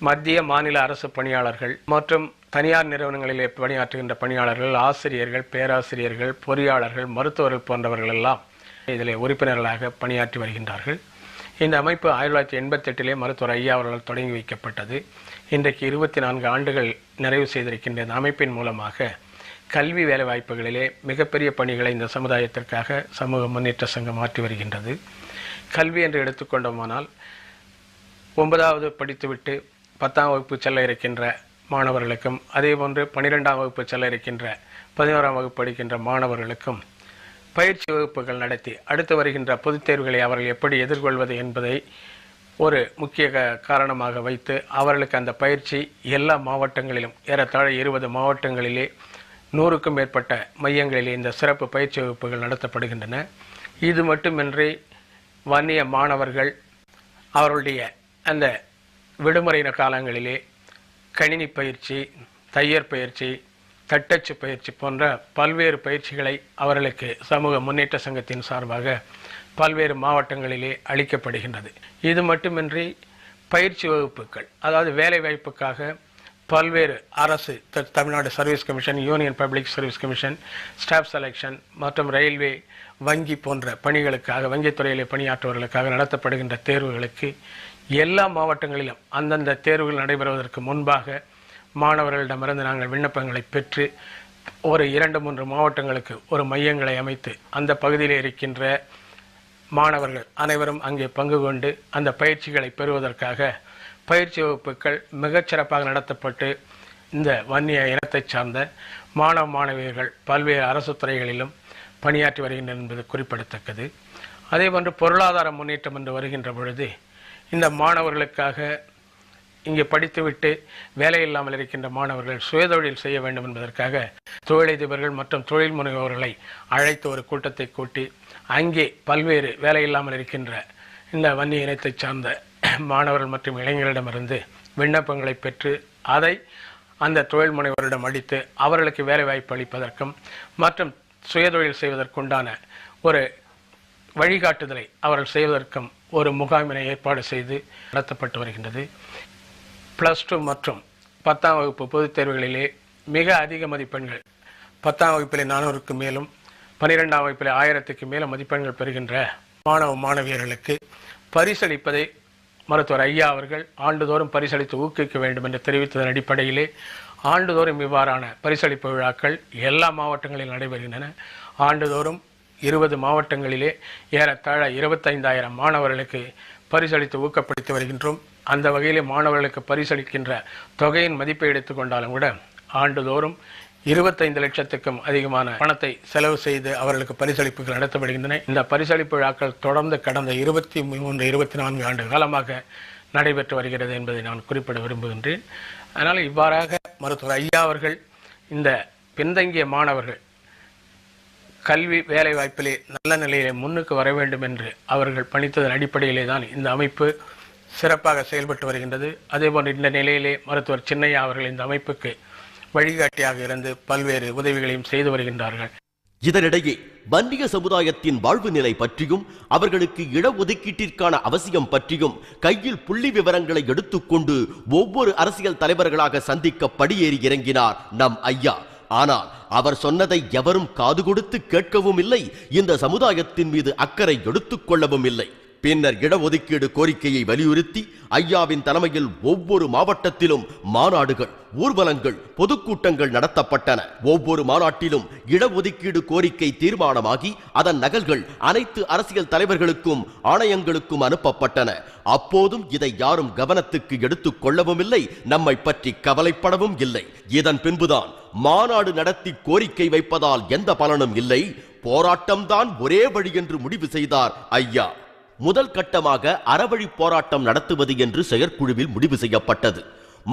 மத்திய மாநில அரசு பணியாளர்கள் மற்றும் தனியார் நிறுவனங்களிலே பணியாற்றுகின்ற பணியாளர்கள், ஆசிரியர்கள், பேராசிரியர்கள், பொறியாளர்கள், மருத்துவர்கள் போன்றவர்கள் எல்லாம் இதிலே உறுப்பினர்களாக பணியாற்றி வருகின்றார்கள். இந்த அமைப்பு 1988 மருத்துவர் ஐயா அவர்களால் தொடங்கி வைக்கப்பட்டது. இன்றைக்கு 24 ஆண்டுகள் நிறைவு செய்திருக்கின்ற இந்த அமைப்பின் மூலமாக கல்வி வேலைவாய்ப்புகளிலே மிகப்பெரிய பணிகளை இந்த சமுதாயத்திற்காக சமூக முன்னேற்ற சங்கம் ஆற்றி வருகின்றது. கல்வி என்று எடுத்துக்கொண்டோமானால் 9வது படித்துவிட்டு 10ஆம் வகுப்பு செல்ல இருக்கின்ற மாணவர்களுக்கும், அதேபோன்று 12ஆம் வகுப்பு செல்ல இருக்கின்ற 11ஆம் வகுப்பு படிக்கின்ற மாணவர்களுக்கும் பயிற்சி வகுப்புகள் நடத்தி அடுத்து வருகின்ற பொதுத் தேர்வுகளை அவர்கள் எப்படி எதிர்கொள்வது என்பதை ஒரு முக்கிய காரணமாக வைத்து அவர்களுக்கு அந்த பயிற்சி எல்லா மாவட்டங்களிலும் ஏறத்தாழ 20 மாவட்டங்களிலே 100க்கும் மேற்பட்ட மையங்களிலே இந்த சிறப்பு பயிற்சி வகுப்புகள் நடத்தப்படுகின்றன. இது மட்டுமின்றி வன்னிய மாணவர்கள் அவர்களுடைய அந்த விடுமுறை காலங்களிலே கணினி பயிற்சி, தையர் பயிற்சி, தட்டச்சு பயிற்சி போன்ற பல்வேறு பயிற்சிகளை அவர்களுக்கு சமூக முன்னேற்ற சங்கத்தின் சார்பாக பல்வேறு மாவட்டங்களிலே அளிக்கப்படுகின்றது. இது மட்டுமின்றி பயிற்சி வகுப்புகள், அதாவது வேலை வாய்ப்புக்காக பல்வேறு அரசு, Tamil Nadu service commission, union public service commission, staff selection மற்றும் ரயில்வே, வங்கி போன்ற பணிகளுக்காக, வங்கித்துறையிலே பணியாற்றுவர்களுக்காக நடத்தப்படுகின்ற தேர்வுகளுக்கு எல்லா மாவட்டங்களிலும் அந்தந்த தேர்வுகள் நடைபெறுவதற்கு முன்பாக மாணவர்களிடமிருந்து நாங்கள் விண்ணப்பங்களை பெற்று ஒரு 2-3 மாவட்டங்களுக்கு ஒரு மையங்களை அமைத்து அந்த பகுதியில் இருக்கின்ற மாணவர்கள் அனைவரும் அங்கே பங்கு கொண்டு அந்த பயிற்சிகளை பெறுவதற்காக பயிற்சி வகுப்புகள் மிகச்சிறப்பாக நடத்தப்பட்டு இந்த வன்னிய இனத்தை சார்ந்த மாணவ மாணவியர்கள் பல்வேறு அரசு துறைகளிலும் பணியாற்றி வருகின்றனர் என்பது குறிப்பிடத்தக்கது. அதேபோன்று பொருளாதார முன்னேற்றம் என்று வருகின்ற பொழுது இந்த மாணவர்களுக்காக இங்கே படித்துவிட்டு வேலை இல்லாமல் இருக்கின்ற மாணவர்கள் சுயதொழில் செய்ய வேண்டும் என்பதற்காக தொழிலதிபர்கள் மற்றும் தொழில் முனைவோர்களை அழைத்து ஒரு கூட்டத்தை கூட்டி அங்கே பல்வேறு வேலை இல்லாமல் இருக்கின்ற இந்த வன்னிய இனத்தை சார்ந்த மாணவர்கள் மற்றும் இளைஞர்களிடமிருந்து விண்ணப்பங்களை பெற்று அதை அந்த தொழில் முனைவோரிடம் அளித்து அவர்களுக்கு வேலை வாய்ப்பு அளிப்பதற்கும் மற்றும் சுயதொழில் செய்வதற்குண்டான ஒரு வழிகாட்டுதலை அவர்கள் செய்வதற்கும் ஒரு முகாமினை ஏற்பாடு செய்து நடத்தப்பட்டு வருகின்றது. +2 மற்றும் 10ஆம் வகுப்பு பொதுத் தேர்வுகளிலே மிக அதிக மதிப்பெண்கள் 10ஆம் வகுப்பிலே 400க்கு மேலும் 12ஆம் வகுப்பிலே 1000க்கு மேலும் மதிப்பெண்கள் பெறுகின்ற மாணவ மாணவியர்களுக்கு பரிசளிப்பதை மருத்துவர் ஐயா அவர்கள் ஆண்டுதோறும் பரிசளித்து ஊக்குவிக்க வேண்டும் என்று தெரிவித்ததன் அடிப்படையிலே ஆண்டுதோறும் இவ்வாறான பரிசளிப்பு விழாக்கள் எல்லா மாவட்டங்களில் நடைபெறுகின்றன. ஆண்டுதோறும் 20 மாவட்டங்களிலே ஏறத்தாழ 25,000 மாணவர்களுக்கு பரிசளித்து ஊக்கப்படுத்தி வருகின்றோம். அந்த வகையிலே மாணவர்களுக்கு பரிசளிக்கின்ற தொகையின் மதிப்பை எடுத்துக்கொண்டாலும் கூட ஆண்டுதோறும் 25 லட்சத்துக்கும் அதிகமான பணத்தை செலவு செய்து அவர்களுக்கு பரிசளிப்புகள் நடத்தப்படுகின்றன. இந்த பரிசளிப்பு விழாக்கள் தொடர்ந்து கடந்த 23-24 ஆண்டு காலமாக நடைபெற்று வருகிறது என்பதை நான் குறிப்பிட விரும்புகின்றேன். அதனால் இவ்வாறாக மருத்துவர் ஐயா அவர்கள் இந்த பின்தங்கிய மாணவர்கள் கல்வி வேலை வாய்ப்பிலே நல்ல நிலையிலே முன்னுக்கு வர வேண்டும் என்று அவர்கள் பணித்ததன் அடிப்படையிலே தான் இந்த அமைப்பு சிறப்பாக செயல்பட்டு வருகின்றது. அதேபோன்று இந்த நிலையிலே மருத்துவர் சின்னையா அவர்கள் இந்த அமைப்புக்கு வழிகாட்டியாக இருந்து பல்வேறு உதவிகளையும் செய்து வருகின்றார்கள். இதனிடையே வன்னிய சமுதாயத்தின் வாழ்வு நிலை பற்றியும் அவர்களுக்கு இடஒதுக்கீட்டிற்கான அவசியம் பற்றியும் கையில் புள்ளி விவரங்களை எடுத்துக்கொண்டு ஒவ்வொரு அரசியல் தலைவர்களாக சந்திக்க படியேறி இறங்கினார் நம் ஐயா. ஆனால் அவர் சொன்னதை எவரும் காது கொடுத்து கேட்கவும் இல்லை, இந்த சமுதாயத்தின் மீது அக்கறை எடுத்துக் கொள்ளவும் இல்லை. பின்னர் இடஒதுக்கீடு கோரிக்கையை வலியுறுத்தி ஐயாவின் தலைமையில் ஒவ்வொரு மாவட்டத்திலும் மாநாடுகள், ஊர்வலங்கள், பொதுக்கூட்டங்கள் நடத்தப்பட்டன. ஒவ்வொரு மாநாட்டிலும் இடஒதுக்கீடு கோரிக்கை தீர்மானமாகி அதன் நகல்கள் அனைத்து அரசியல் தலைவர்களுக்கும் ஆணையங்களுக்கும் அனுப்பப்பட்டன. அப்போதும் இதை யாரும் கவனத்துக்கு எடுத்துக் கொள்ளவும் இல்லை, நம்மை பற்றி கவலைப்படவும் இல்லை. இதன் பின்புதான் மாநாடு நடத்தி கோரிக்கை வைப்பதால் எந்த பலனும் இல்லை, போராட்டம்தான் ஒரே வழி என்று முடிவு செய்தார் ஐயா. முதல் கட்டமாக அறவழி போராட்டம் நடத்துவது என்று செயற்குழுவில் முடிவு செய்யப்பட்டது.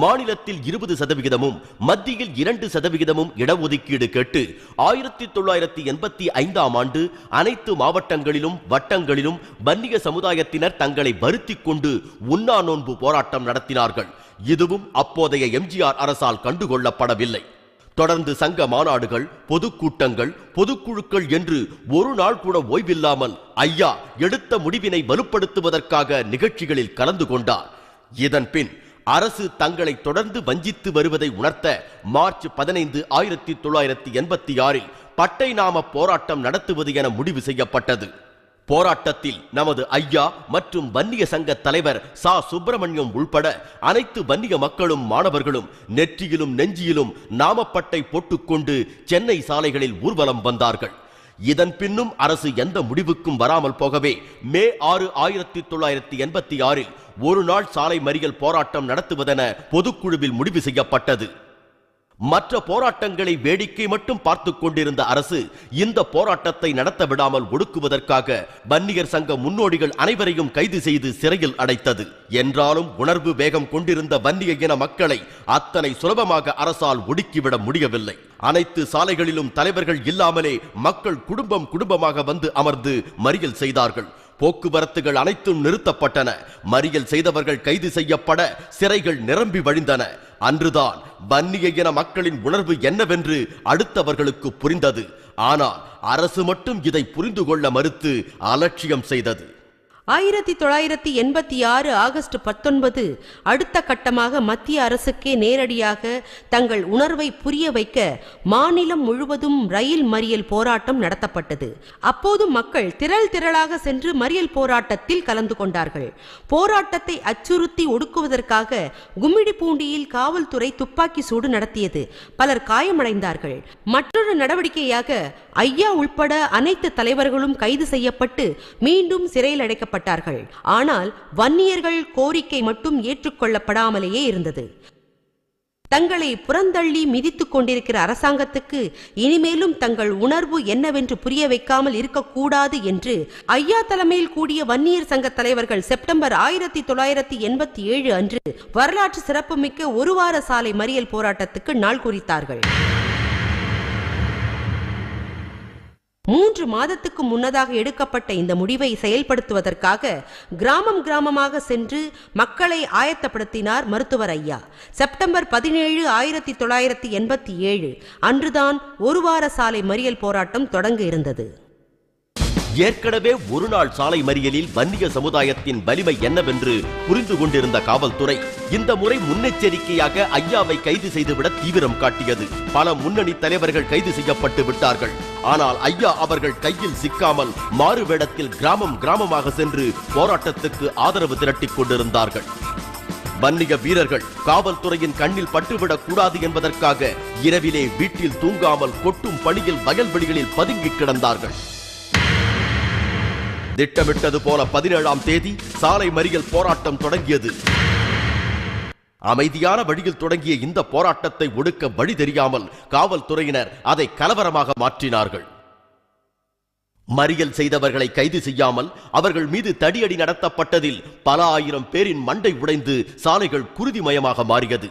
மாநிலத்தில் 20%, மத்தியில் 2% இடஒதுக்கீடு கேட்டு 1985ஆம் ஆண்டு அனைத்து மாவட்டங்களிலும் வட்டங்களிலும் வன்னிய சமுதாயத்தினர் தங்களை வருத்திக் கொண்டு உண்ணா நோன்பு போராட்டம் நடத்தினார்கள். இதுவும் அப்போதைய எம்ஜிஆர் அரசால் கண்டுகொள்ளப்படவில்லை. தொடர்ந்து சங்க மாநாடுகள், பொதுக்கூட்டங்கள், பொதுக்குழுக்கள் என்று ஒரு நாள் கூட ஓய்வில்லாமல் ஐயா எடுத்த முடிவினை வலுப்படுத்துவதற்காக நிகழ்ச்சிகளில் கலந்து கொண்டார். இதன் பின் அரசு தங்களை தொடர்ந்து வஞ்சித்து வருவதை உணர்த்த மார்ச் 15, 1986 பட்டை நாம போராட்டம் நடத்துவது என முடிவு செய்யப்பட்டது. போராட்டத்தில் நமது ஐயா மற்றும் வன்னிய சங்க தலைவர் சா. சுப்பிரமணியம் உள்பட அனைத்து வன்னிய மக்களும் மாணவர்களும் நெற்றியிலும் நெஞ்சியிலும் நாமப்பட்டை போட்டுக்கொண்டு சென்னை சாலைகளில் ஊர்வலம் வந்தார்கள். இதன் பின்னும் அரசு எந்த முடிவுக்கும் வராமல் போகவே மே 6, 1986 ஒரு நாள் சாலை மறியல் போராட்டம் நடத்துவதென பொதுக்குழுவில் முடிவு செய்யப்பட்டது. மற்ற போராட்டங்களை வேடிக்கை மட்டும் பார்த்துக் கொண்டிருந்த அரசு இந்த போராட்டத்தை நடத்த விடாமல் ஒடுக்குவதற்காக வன்னியர் சங்க முன்னோடிகள் அனைவரையும் கைது செய்து சிறையில் அடைத்தது. என்றாலும் உணர்வு வேகம் கொண்டிருந்த வன்னிய இன மக்களை அத்தனை சுலபமாக அரசால் ஒடுக்கிவிட முடியவில்லை. அனைத்து சாலைகளிலும் தலைவர்கள் இல்லாமலே மக்கள் குடும்பமாக வந்து அமர்ந்து மறியல் செய்தார்கள். போக்குவரத்துகள் அனைத்தும் நிறுத்தப்பட்டன. மறியல் செய்தவர்கள் கைது செய்யப்பட சிறைகள் நிரம்பி வழிந்தன. அன்றுதான் வன்னிய இன மக்களின் உணர்வு என்னவென்று அடுத்தவர்களுக்கு புரிந்தது. ஆனால் அரசு மட்டும் இதை புரிந்து கொள்ள மறுத்து அலட்சியம் செய்தது. 1986 ஆகஸ்ட் 19 அடுத்த கட்டமாக மத்திய அரசுக்கே நேரடியாக தங்கள் உணர்வை புரிய வைக்க மாநிலம் முழுவதும் ரயில் மறியல் போராட்டம் நடத்தப்பட்டது. அப்போது மக்கள் திரள் திரளாக சென்று மறியல் போராட்டத்தில் கலந்து கொண்டார்கள். போராட்டத்தை அச்சுறுத்தி ஒடுக்குவதற்காக கும்மிடிப்பூண்டியில் காவல்துறை துப்பாக்கி சூடு நடத்தியது. பலர் காயமடைந்தார்கள். மற்றொரு நடவடிக்கையாக ஐயா உள்பட அனைத்து தலைவர்களும் கைது செய்யப்பட்டு மீண்டும் சிறையில் அடைக்கப்பட்டார்கள். ஆனால் வன்னியர்கள் கோரிக்கை மட்டும் ஏற்றுக்கொள்ளப்படாமலேயே இருந்தது. தங்களை புறந்தள்ளி மிதித்துக் கொண்டிருக்கிற அரசாங்கத்துக்கு இனிமேலும் தங்கள் உணர்வு என்னவென்று புரிய வைக்காமல் இருக்கக்கூடாது என்று ஐயா தலைமையில் கூடிய வன்னியர் சங்க தலைவர்கள் செப்டம்பர் 1987 அன்று வரலாற்று சிறப்புமிக்க ஒரு வார சாலை மறியல் போராட்டத்துக்கு நாள் குறித்தார்கள். 3 மாதத்துக்கு முன்னதாக எடுக்கப்பட்ட இந்த முடிவை செயல்படுத்துவதற்காக கிராமம் கிராமமாக சென்று மக்களை ஆயத்தப்படுத்தினார் மருத்துவர் ஐயா. செப்டம்பர் 17, 1987 அன்றுதான் ஒரு வார சாலை மறியல் போராட்டம் தொடங்க இருந்தது. ஏற்கனவே ஒரு நாள் சாலை மறியலில் வன்னிய சமுதாயத்தின் வலிமை என்னவென்று புரிந்து கொண்டிருந்த காவல்துறை இந்த முறை முன்னெச்சரிக்கையாக ஐயாவை கைது செய்துவிட தீவிரம் காட்டியது. பல முன்னணி தலைவர்கள் கைது செய்யப்பட்டு விட்டார்கள். ஆனால் ஐயா அவர்கள் கையில் சிக்காமல் மாறுவேடத்தில் கிராமம் கிராமமாக சென்று போராட்டத்துக்கு ஆதரவு திரட்டிக் கொண்டிருந்தார்கள். வன்னிய வீரர்கள் காவல்துறையின் கண்ணில் பட்டுவிடக் கூடாது என்பதற்காக இரவிலே வீட்டில் தூங்காமல் கொட்டும் பணியில் வயல்வெளிகளில் பதுங்கி கிடந்தார்கள். திட்டமிட்டது போல 17ஆம் தேதி சாலை மறியல் போராட்டம் தொடங்கியது. அமைதியான வழியில் தொடங்கிய இந்த போராட்டத்தை ஒடுக்க வழி தெரியாமல் காவல்துறையினர் அதை கலவரமாக மாற்றினார்கள். மறியல் செய்தவர்களை கைது செய்யாமல் அவர்கள் மீது தடியடி நடத்தப்பட்டதில் பல ஆயிரம் பேரின் மண்டை உடைந்து சாலைகள் குருதிமயமாக மாறியது.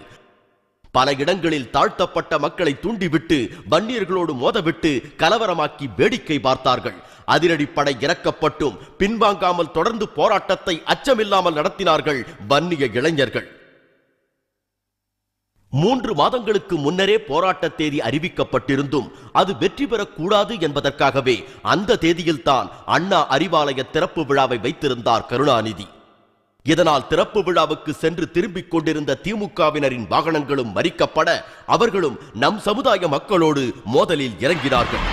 பல இடங்களில் தாழ்த்தப்பட்ட மக்களை தூண்டிவிட்டு வன்னியர்களோடு மோதவிட்டு கலவரமாக்கி வேடிக்கை பார்த்தார்கள். அதிரடிப்படை இறக்கப்பட்டும் பின்வாங்காமல் தொடர்ந்து போராட்டத்தை அச்சமில்லாமல் நடத்தினார்கள் வன்னிய இளைஞர்கள். 3 மாதங்களுக்கு முன்னரே போராட்ட தேதி அறிவிக்கப்பட்டிருந்தும் அது வெற்றி பெறக்கூடாது என்பதற்காகவே அந்த தேதியில்தான் அண்ணா அறிவாலய திறப்பு விழாவை வைத்திருந்தார் கருணாநிதி. இதனால் திறப்பு விழாவுக்கு சென்று திரும்பிக் கொண்டிருந்த திமுகவினரின் வாகனங்களும் மறிக்கப்பட அவர்களும் நம் சமுதாய மக்களோடு மோதலில் இறங்கினார்கள்.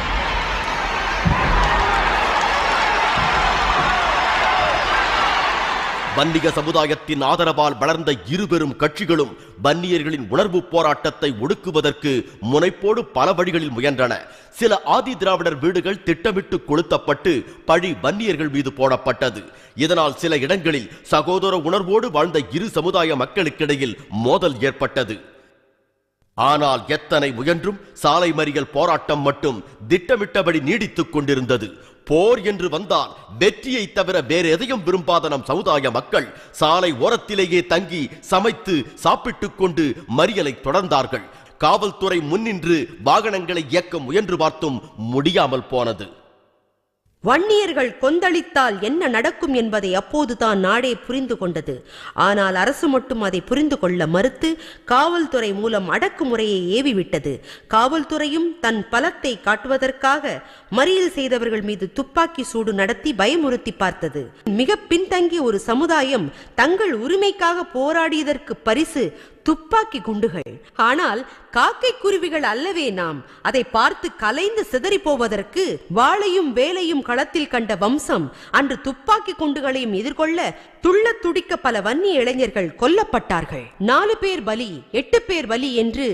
வன்னிய சமுதாயத்தின் ஆதரவால் வளர்ந்த இருபெரும் கட்சிகளும் வன்னியர்களின் உணர்வு போராட்டத்தை ஒடுக்குவதற்கு முனைப்போடு பல வழிகளில் முயன்றன. சில ஆதி திராவிடர் வீடுகள் திட்டமிட்டு கொளுத்தப்பட்டு பழி வன்னியர்கள் மீது போடப்பட்டது. இதனால் சில இடங்களில் சகோதர உணர்வோடு வாழ்ந்த இரு சமுதாய மக்களுக்கிடையில் மோதல் ஏற்பட்டது. ஆனால் எத்தனை முயன்றும் சாலை மறியல் போராட்டம் மட்டும் திட்டமிட்டபடி நீடித்துக் கொண்டிருந்தது. போர் என்று வந்தால் வெற்றியை தவிர வேறு எதையும் விரும்பாத நம் சமுதாய மக்கள் சாலை ஓரத்திலேயே தங்கி சமைத்து சாப்பிட்டுக் கொண்டு மறியலை தொடர்ந்தார்கள். காவல்துறை முன்னின்று வாகனங்களை இயக்க முயன்று பார்த்தும் முடியாமல் போனது. வன்னியர்கள் கொந்தளித்தால் என்ன நடக்கும் என்பதை அப்போதுதான் நாடே புரிந்து கொண்டது. ஆனால் அரசு மட்டும் அதை புரிந்து கொள்ள மறுத்து காவல்துறை மூலம் அடக்குமுறையை ஏவிவிட்டது. காவல்துறையும் தன் பலத்தை காட்டுவதற்காக மறியல் செய்தவர்கள் மீது துப்பாக்கி சூடு நடத்தி பயமுறுத்தி பார்த்தது. மிக பின்தங்கிய ஒரு சமுதாயம் தங்கள் உரிமைக்காக போராடியதற்கு பரிசு துப்பாக்கி குண்டுகள். ஆனால் காக்கை குருவிகள் அல்லவே நாம். அதை பார்த்து கலைந்து சிதறி போவதற்கு வாளையும் வேலையும் களத்தில் கண்ட வம்சம் அன்று துப்பாக்கி குண்டுகளையும் எதிர்கொள்ள துள்ள துடிக்க பல வன்னிய இளைஞர்கள் கொல்லப்பட்டார்கள். 4 பேர் பலி, 8 பேர் பலி என்று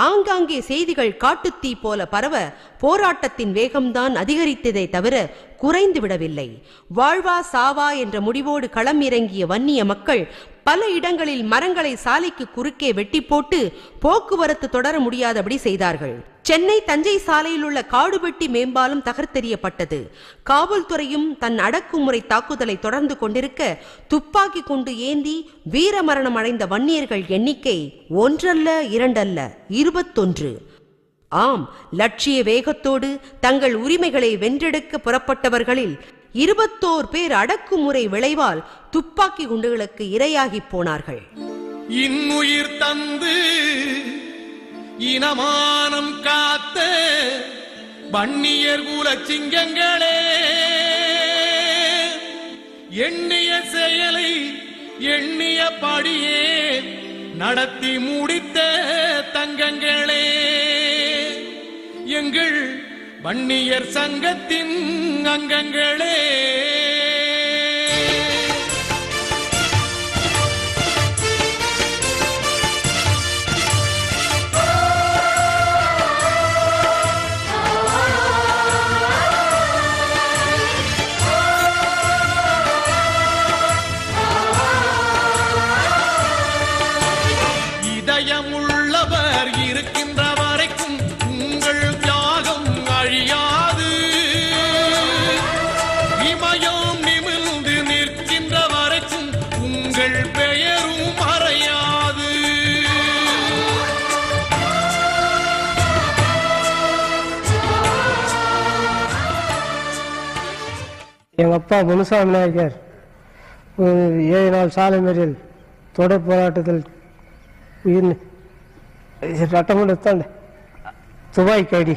ஆங்காங்கே செய்திகள் காட்டுத்தீ போல பரவ போராட்டத்தின் வேகம்தான் அதிகரித்ததை தவிர குறைந்து விடவில்லை. வாழ்வா சாவா என்ற முடிவோடு களம் இறங்கிய வன்னிய மக்கள் பல இடங்களில் மரங்களை சாலைக்கு குறுக்கே வெட்டி போட்டு போக்குவரத்து தொடர முடியாதபடி செய்தார்கள். சென்னை தஞ்சை சாலையில் உள்ள காடுவெட்டி மேம்பாலம் தகர்த்தெறியப்பட்டது. காவல்துறையும் தன் அடக்குமுறை தாக்குதலை தொடர்ந்து கொண்டிருக்க துப்பாக்கி கொண்டு ஏந்தி வீரமரணம் அடைந்த வன்னியர்கள் எண்ணிக்கை 1 அல்ல 2 அல்ல 21. ஆம், லட்சிய வேகத்தோடு தங்கள் உரிமைகளை வென்றெடுக்க புறப்பட்டவர்களில் 21 பேர் அடக்குமுறை விளைவால் துப்பாக்கி குண்டுகளுக்கு இரையாகி போனார்கள். இன்னுயிர் தந்து இனமானம் காத்த வன்னியர் குல சிங்கங்களே, எண்ணிய செயலை எண்ணிய படியே நடத்தி முடித்த தங்கங்களே, எங்கள் வன்னியர் சங்கத்தின் அங்கங்களே. இதயமுள்ளவர் இருக்கின்ற வரைக்கும் உங்கள் தியாகம் அழியாது. இமயம் நிமிர்ந்து நிற்கின்ற வரைக்கும் உங்கள் பெயரும் மறையாது. எங்க அப்பா முனுசாமி நாயக்கர் 7 நாள் சாலை மறியல் தொடர் போராட்டத்தில் ரட்டமுடன் துபாய்க்கடி.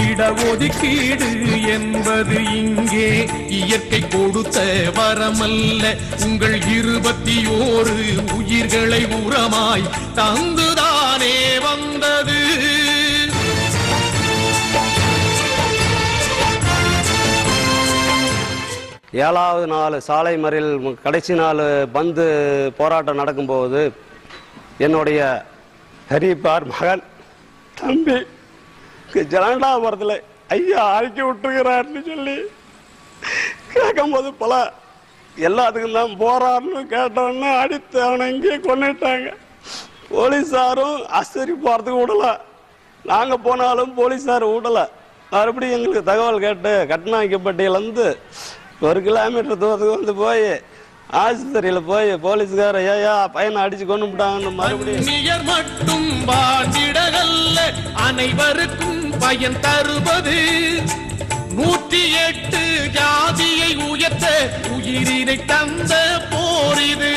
இடஒதுக்கீடு என்பது இங்கே இயற்கை கொடுத்த வரமல்ல, உங்கள் 21 உயிர்களை உரமாய் தந்துதானே வந்தது. ஏழாவது நாள் சாலை மறியல் கடைசி நாள் பந்து போராட்டம் நடக்கும்போது என்னுடைய ஹரிபார் மகன் தம்பி ஜனண்டாபுரத்தில் ஐயா ஆக்கி விட்டுருக்கிறார்னு சொல்லி கேட்கும்போது பல எல்லாத்துக்கும் தான் போறாருன்னு கேட்டோன்னு அடித்து அவனை இங்கேயே கொண்டுட்டாங்க. போலீஸாரும் ஆஸ்திரி போகிறதுக்கு விடலை, நாங்கள் போனாலும் போலீஸார் விடலை. மறுபடியும் எங்களுக்கு தகவல் கேட்டு கட்டணாய்க்கப்பட்டியிலேருந்து 1 கிலோமீட்டர் தூரத்துக்கு வந்து போய் ஆஸ்பத்திரியில் போய் போலீஸ்கார ஐயா பையனை அடிச்சு கொண்டு விட்டாங்கன்னு மறுபடியும் மட்டும் வாழ்ந்திடகல்ல அனைவருக்கும் பயன் தருவது 108 ஜாதியை உயர்த்த உயிரினை தந்த போர் இது.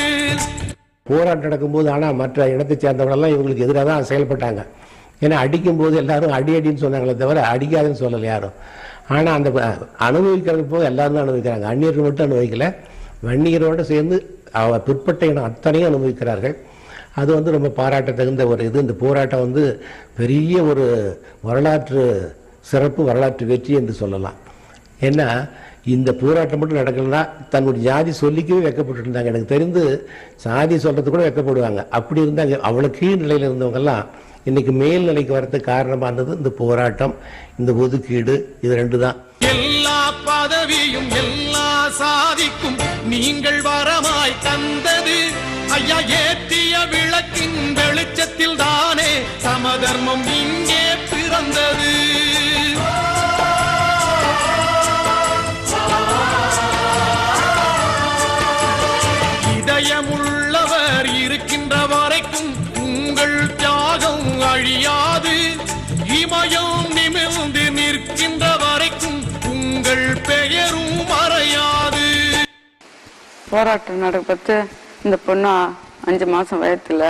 போராட்டம் நடக்கும்போது ஆனால் மற்ற இனத்தை சேர்ந்தவங்களெல்லாம் இவங்களுக்கு எதிராக தான் செயல்பட்டாங்க. ஏன்னா அடிக்கும்போது எல்லாரும் அடின்னு சொன்னாங்களே தவிர அடிக்காதுன்னு சொல்லலை யாரும். ஆனால் அந்த அனுபவிக்கிறது போது எல்லாரும் தான் அனுபவிக்கிறாங்க. அந்நியர்கள் மட்டும் அனுபவிக்கல, வன்னியரோடு சேர்ந்து பிற்பட்ட இனம் அத்தனையும் அனுபவிக்கிறார்கள். அது வந்து ரொம்ப பாராட்ட தகுந்த ஒரு இது. இந்த போராட்டம் பெரிய ஒரு வரலாற்று சிறப்பு, வரலாற்று வெற்றி என்று சொல்லலாம். ஏன்னா இந்த போராட்டம் மட்டும் நடக்கலன்னா தன்னுடைய ஜாதி சொல்லிக்கவே வெக்கப்பட்டு இருந்தாங்க. எனக்கு தெரிந்து சாதி சொல்றது கூட வெக்கப்படுவாங்க. அப்படி இருந்தாங்க. அவ்வளோ கீழ்நிலையில் இருந்தவங்கெல்லாம் இன்னைக்கு மேல்நிலைக்கு வரதுக்கு காரணமாக இருந்தது இந்த போராட்டம், இந்த ஒதுக்கீடு, இது 2 தான். எல்லா பதவியும் எல்லா சாதிக்கும் நீங்கள் வரமாய் தந்தது ஐயா. ஏற்றிய விளக்கின் வெளிச்சத்தில் தானே சமதர்மம் இங்கே பிறந்தது. இதயமுள்ளவர் இருக்கின்ற வரைக்கும் உங்கள் தியாகம் அழியாது. இமயம் நிமிர்ந்து நிற்கின்ற வரைக்கும் உங்கள் பெயரும் மறையாது. போராட்டம் நடப்பது இந்த பொண்ணு 5 மாசம் வயத்துல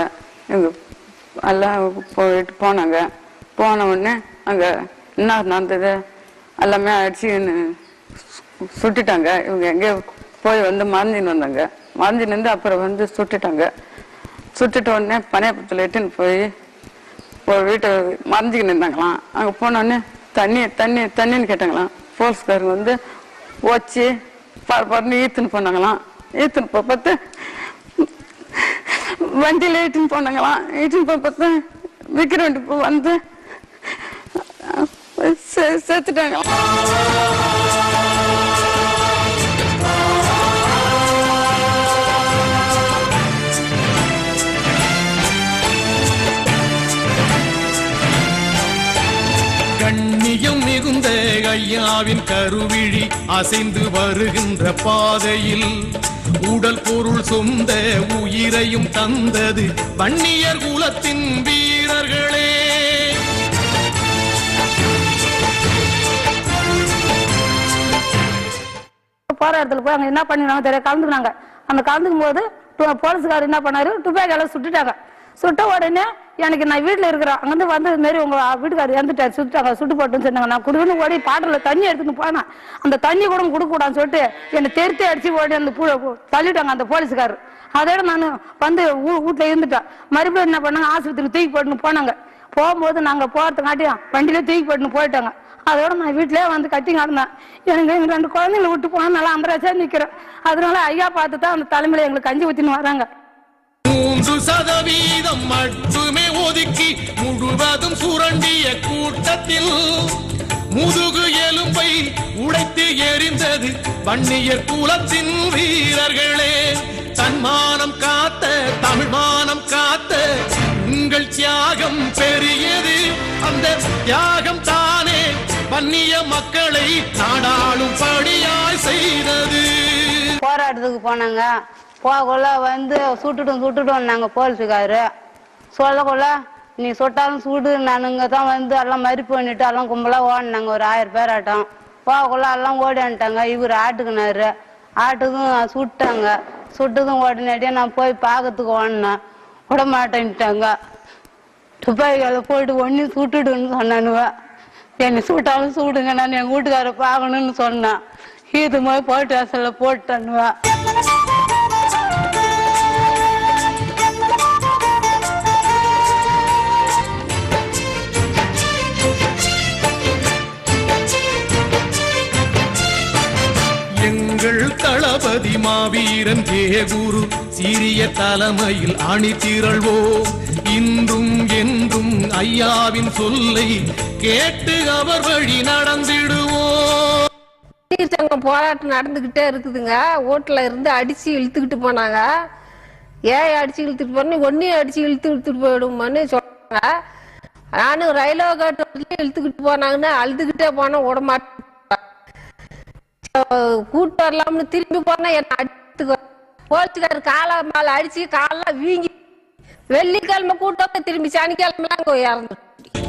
எல்லாம் போயிட்டு போனாங்க. போன உடனே அங்க என்ன நடந்தது எல்லாமே அடிச்சு சுட்டுட்டாங்க. இவங்க எங்கேயோ போய் மறைஞ்சின்னு வந்தாங்க. மறைஞ்சின்னு அப்புறம் சுட்டுட்டாங்க. சுட்டுட்ட உடனே பனையப்பத்தில் எட்டுன்னு போய் ஒரு வீட்டை மறைஞ்சிக்கின்னு இருந்தாங்களாம். அங்கே போனோடனே தண்ணின்னு கேட்டாங்களாம். போலீஸ்காரங்க வச்சு பறன்னு ஈத்துன்னு போனாங்களாம். ஈத்துன்னு போய் பார்த்து வண்டியில் ஈட்டுன்னு போனாங்களாம். ஈட்டுன்னு போய் பார்த்து விற்கிற வண்டி சேர்த்துட்டாங்களாம். கண்ணியம் மிகுந்த ஐயாவின் கருவிழி அசைந்து வருகின்ற பாதையில் உடல் பொருள் சொந்த உயிரையும் தந்தது வன்னியர் குலத்தின் வீரர்களே. போராட்டத்தில் போய் அங்க என்ன பண்ணினாங்க தெரியாது, கலந்துக்கினாங்க. அந்த கலந்துக்கும் போது போலீஸ்காரர் என்ன பண்ணாரு, துப்பாக்கியால சுட்டுட்டாங்க. சுட்ட உடனே எனக்கு நான் வீட்டில் இருக்கிறேன் அங்கேருந்து வந்து இது மாதிரி உங்கள் வீட்டுக்காரர் இறந்துட்டார் சுட்டாங்க சுட்டு போட்டுன்னு சொன்னாங்க. நான் குடுக்கணும் ஓடி பாட்டில் தண்ணி எடுத்துன்னு போனேன். அந்த தண்ணி கூட கொடுக்கூடாதுன்னு சொல்லிட்டு என்னை தெருத்தி அடித்து ஓடி அந்த தள்ளிட்டாங்க அந்த போலீஸ்காரர். அதோட நான் வந்து வீட்டில் இருந்துட்டேன். மறுபடியும் என்ன பண்ணாங்க, ஆஸ்பத்திரிக்கு தூக்கி போட்டுன்னு போனாங்க. போகும்போது நாங்கள் போகிறதுக்காட்டியும் வண்டியிலே தூக்கி போட்டுன்னு போயிட்டாங்க. அதோட நான் வீட்டிலே வந்து கட்டி கிடந்தேன். எனக்கு எங்கள் 2 குழந்தைங்களை விட்டு போனால் நல்லா அந்தராஜா நிற்கிறேன். அதனால ஐயா பார்த்து தான் அந்த தலைமையில எங்களுக்கு கஞ்சி ஊற்றின்னு வராங்க. 3% மட்டுமே ஒதுக்கி முழுவதும் சுரண்டிய கூட்டத்தில் முதுகு எலும்பை உடைத்து எரிந்தது வன்னியர் குலத்தின் வீரர்களே. தன்மானம் காத்த தமிழ்மானம் காத்த உங்கள் தியாகம் பெரியது. அந்த தியாகம் தானே வன்னிய மக்களை நாடாளும் படியாய் செய்தது. போராட்டத்துக்கு போனாங்க. போகக்குள்ள வந்து சுட்டுட்டோம் நாங்கள் போலீஸுக்காரு சொல்லக்குள்ள நீ சுட்டாலும் சுடு நானுங்க தான் வந்து எல்லாம் மறிப்பு பண்ணிட்டு எல்லாம் கும்பலாக ஓடினாங்க. ஒரு 1000 பேர் ஆட்டம் போகக்குள்ள எல்லாம் ஓடிட்டாங்க. இவர் ஆட்டுக்குனாரு. ஆட்டுக்கும் சுட்டாங்க. சுட்டதும் உடனடியே நான் போய் பார்க்கறதுக்கு ஓடினேன். விட மாட்டேன்ட்டாங்க. துப்பாக்கிகளை போயிட்டு ஒன்று சுட்டுடுன்னு சொன்னானுவ. என்னை சுட்டாலும் சுடுங்க, நான் எங்கள் வீட்டுக்கார பார்க்கணும்னு சொன்னேன். இது மாதிரி போயிட்டு வாசலில் போட்டானுவ. எங்கள் தளபதி மாவீரன் ஜெயகுரு சீரிய தலைமையில் அணி திரள்வோம். இன்றும் என்றும் ஐயாவின் சொல்லை கேட்டு அவர் வழி நடந்திடுவோம். போராட்டம் நடந்துகிட்டே இருக்குதுங்க. ஓட்டுல இருந்து அடிச்சு இழுத்துக்கிட்டு போனாங்க. ஏன் அடிச்சு இழுத்துட்டு போன ஒன்னையும் அடிச்சு இழுத்துட்டு போயிடுமான்னு சொன்னாங்க. நானும் ரயில்வே கேட்டு இழுத்துக்கிட்டு போனாங்கன்னு அழுதுகிட்டே போனா விடமாட்டேன். கூட்டு வரலாம்னு திரும்பி போனா என்ன அடித்துக்கு போலீஸ்காரர் காலை மேல அடிச்சு காலெல்லாம் வீங்கி வெள்ளிக்கிழமை கூட்டம் திரும்பி சனிக்கிழமை அங்க இறந்து.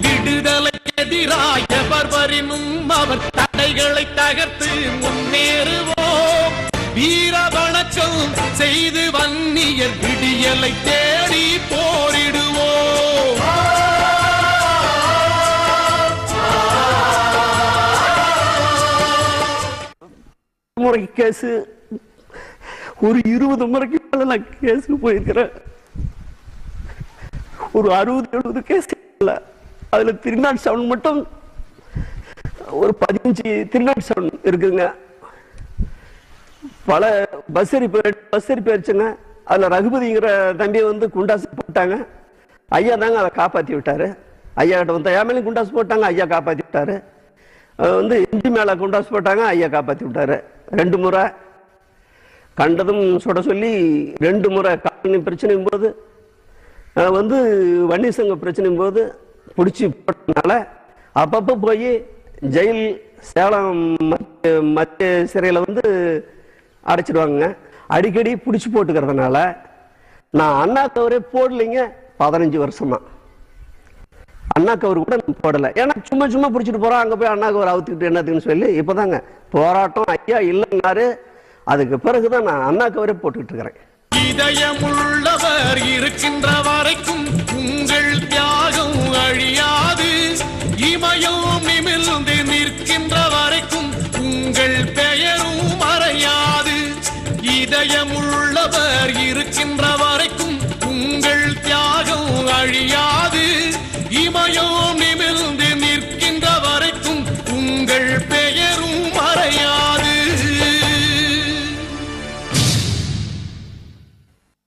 விடுதலைக்கு எதிராக பர்வரினும் அவர் தடைகளை தகர்த்து முன்னேறுவோம். வீர வணக்கம் செய்து வன்னியர் விடியலை தேடி போரிடுவோம். முறை கேஸு ஒரு 20 முறைக்கு மேல நான் கேஸுக்கு போயிருக்கிறேன். ஒரு 60-70 கேஸ் இல்லை. அதுல 307 மட்டும் ஒரு 15 307 இருக்குங்க. பல பஸ் ரிப்பேர்ச்சுங்க. அதுல ரகுபதிங்கிற தம்பியை வந்து குண்டாசு போட்டாங்க. ஐயா தாங்க அதை காப்பாற்றி விட்டாரு. ஐயா கிட்ட வந்து ஐயா மேலே குண்டாசு போட்டாங்க. ஐயா காப்பாற்றி விட்டாரு. வந்து எம்ஜி மேல குண்டாசு போட்டாங்க. ஐயா காப்பாற்றி விட்டாரு. 2 முறை கண்டதும் சுட சொல்லி 2 முறை காலனி பிரச்சனையும் போது வந்து வன்னி சங்க பிரச்சனையும் போது பிடிச்சி போட்டதுனால அப்பப்போ போய் ஜெயில் சேலம் மத்திய சிறையில் வந்து அடைச்சிடுவாங்க. அடிக்கடி பிடிச்சி போட்டுக்கிறதுனால நான் அண்ணா கவரே போடலைங்க. 15 வருஷமா அண்ணா கவர் கூட போடலை. ஏன்னா சும்மா பிடிச்சிட்டு போறோம். அங்கே போய் அண்ணா கவர் அவுத்துக்கிட்டு என்னத்துக்குன்னு சொல்லி இப்போதாங்க போராட்டம் ஐயா இல்லைன்னாரு. அதுக்கு பிறகுதான் நான் அண்ணா கவரே போட்டுக்கிட்டு இருக்கிறேன். இதயமுள்ளவர் இருக்கின்ற வரைக்கும் உங்கள் தியாகம் அழியாது. இமயம் நிமிர்ந்து நிற்கின்ற வரைக்கும் உங்கள் பெயரும் மறையாது. இதயமுள்ளவர் இருக்கின்ற வரைக்கும் உங்கள் தியாகம் அழியாது. இமயம் நிமிர்ந்து நிற்கின்ற வரைக்கும் உங்கள் பெயரும் மறையாது.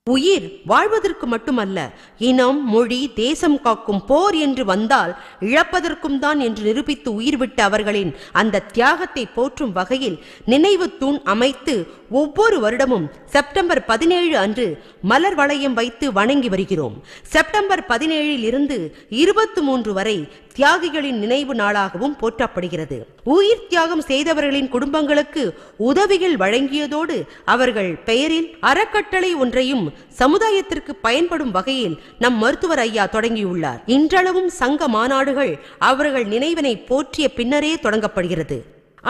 உயிர் வாழ்வதற்கு மட்டுமல்ல, இனம், மொழி, தேசம் காக்கும் போர் என்று வந்தால் இழப்பதற்கும் தான் என்று நிரூபித்து உயிர் விட்ட அவர்களின் அந்த தியாகத்தை போற்றும் வகையில் நினைவு தூண் அமைத்து ஒவ்வொரு வருடமும் செப்டம்பர் 17 அன்று மலர் வளையம் வைத்து வணங்கி வருகிறோம். செப்டம்பர் 17 இருந்து 23 வரை தியாகிகளின் நினைவு நாளாகவும் போற்றப்படுகிறது. உயிர் தியாகம் செய்தவர்களின் குடும்பங்களுக்கு உதவிகள் வழங்கியதோடு அவர்கள் பெயரில் அறக்கட்டளை ஒன்றையும் சமுதாயத்திற்கு பயன்படும் வகையில் நம் மருத்துவர் ஐயா தொடங்கியுள்ளார். இன்றளவும் சங்க மாநாடுகள் அவர்கள் நினைவினை போற்றிய பின்னரே தொடங்கப்படுகிறது.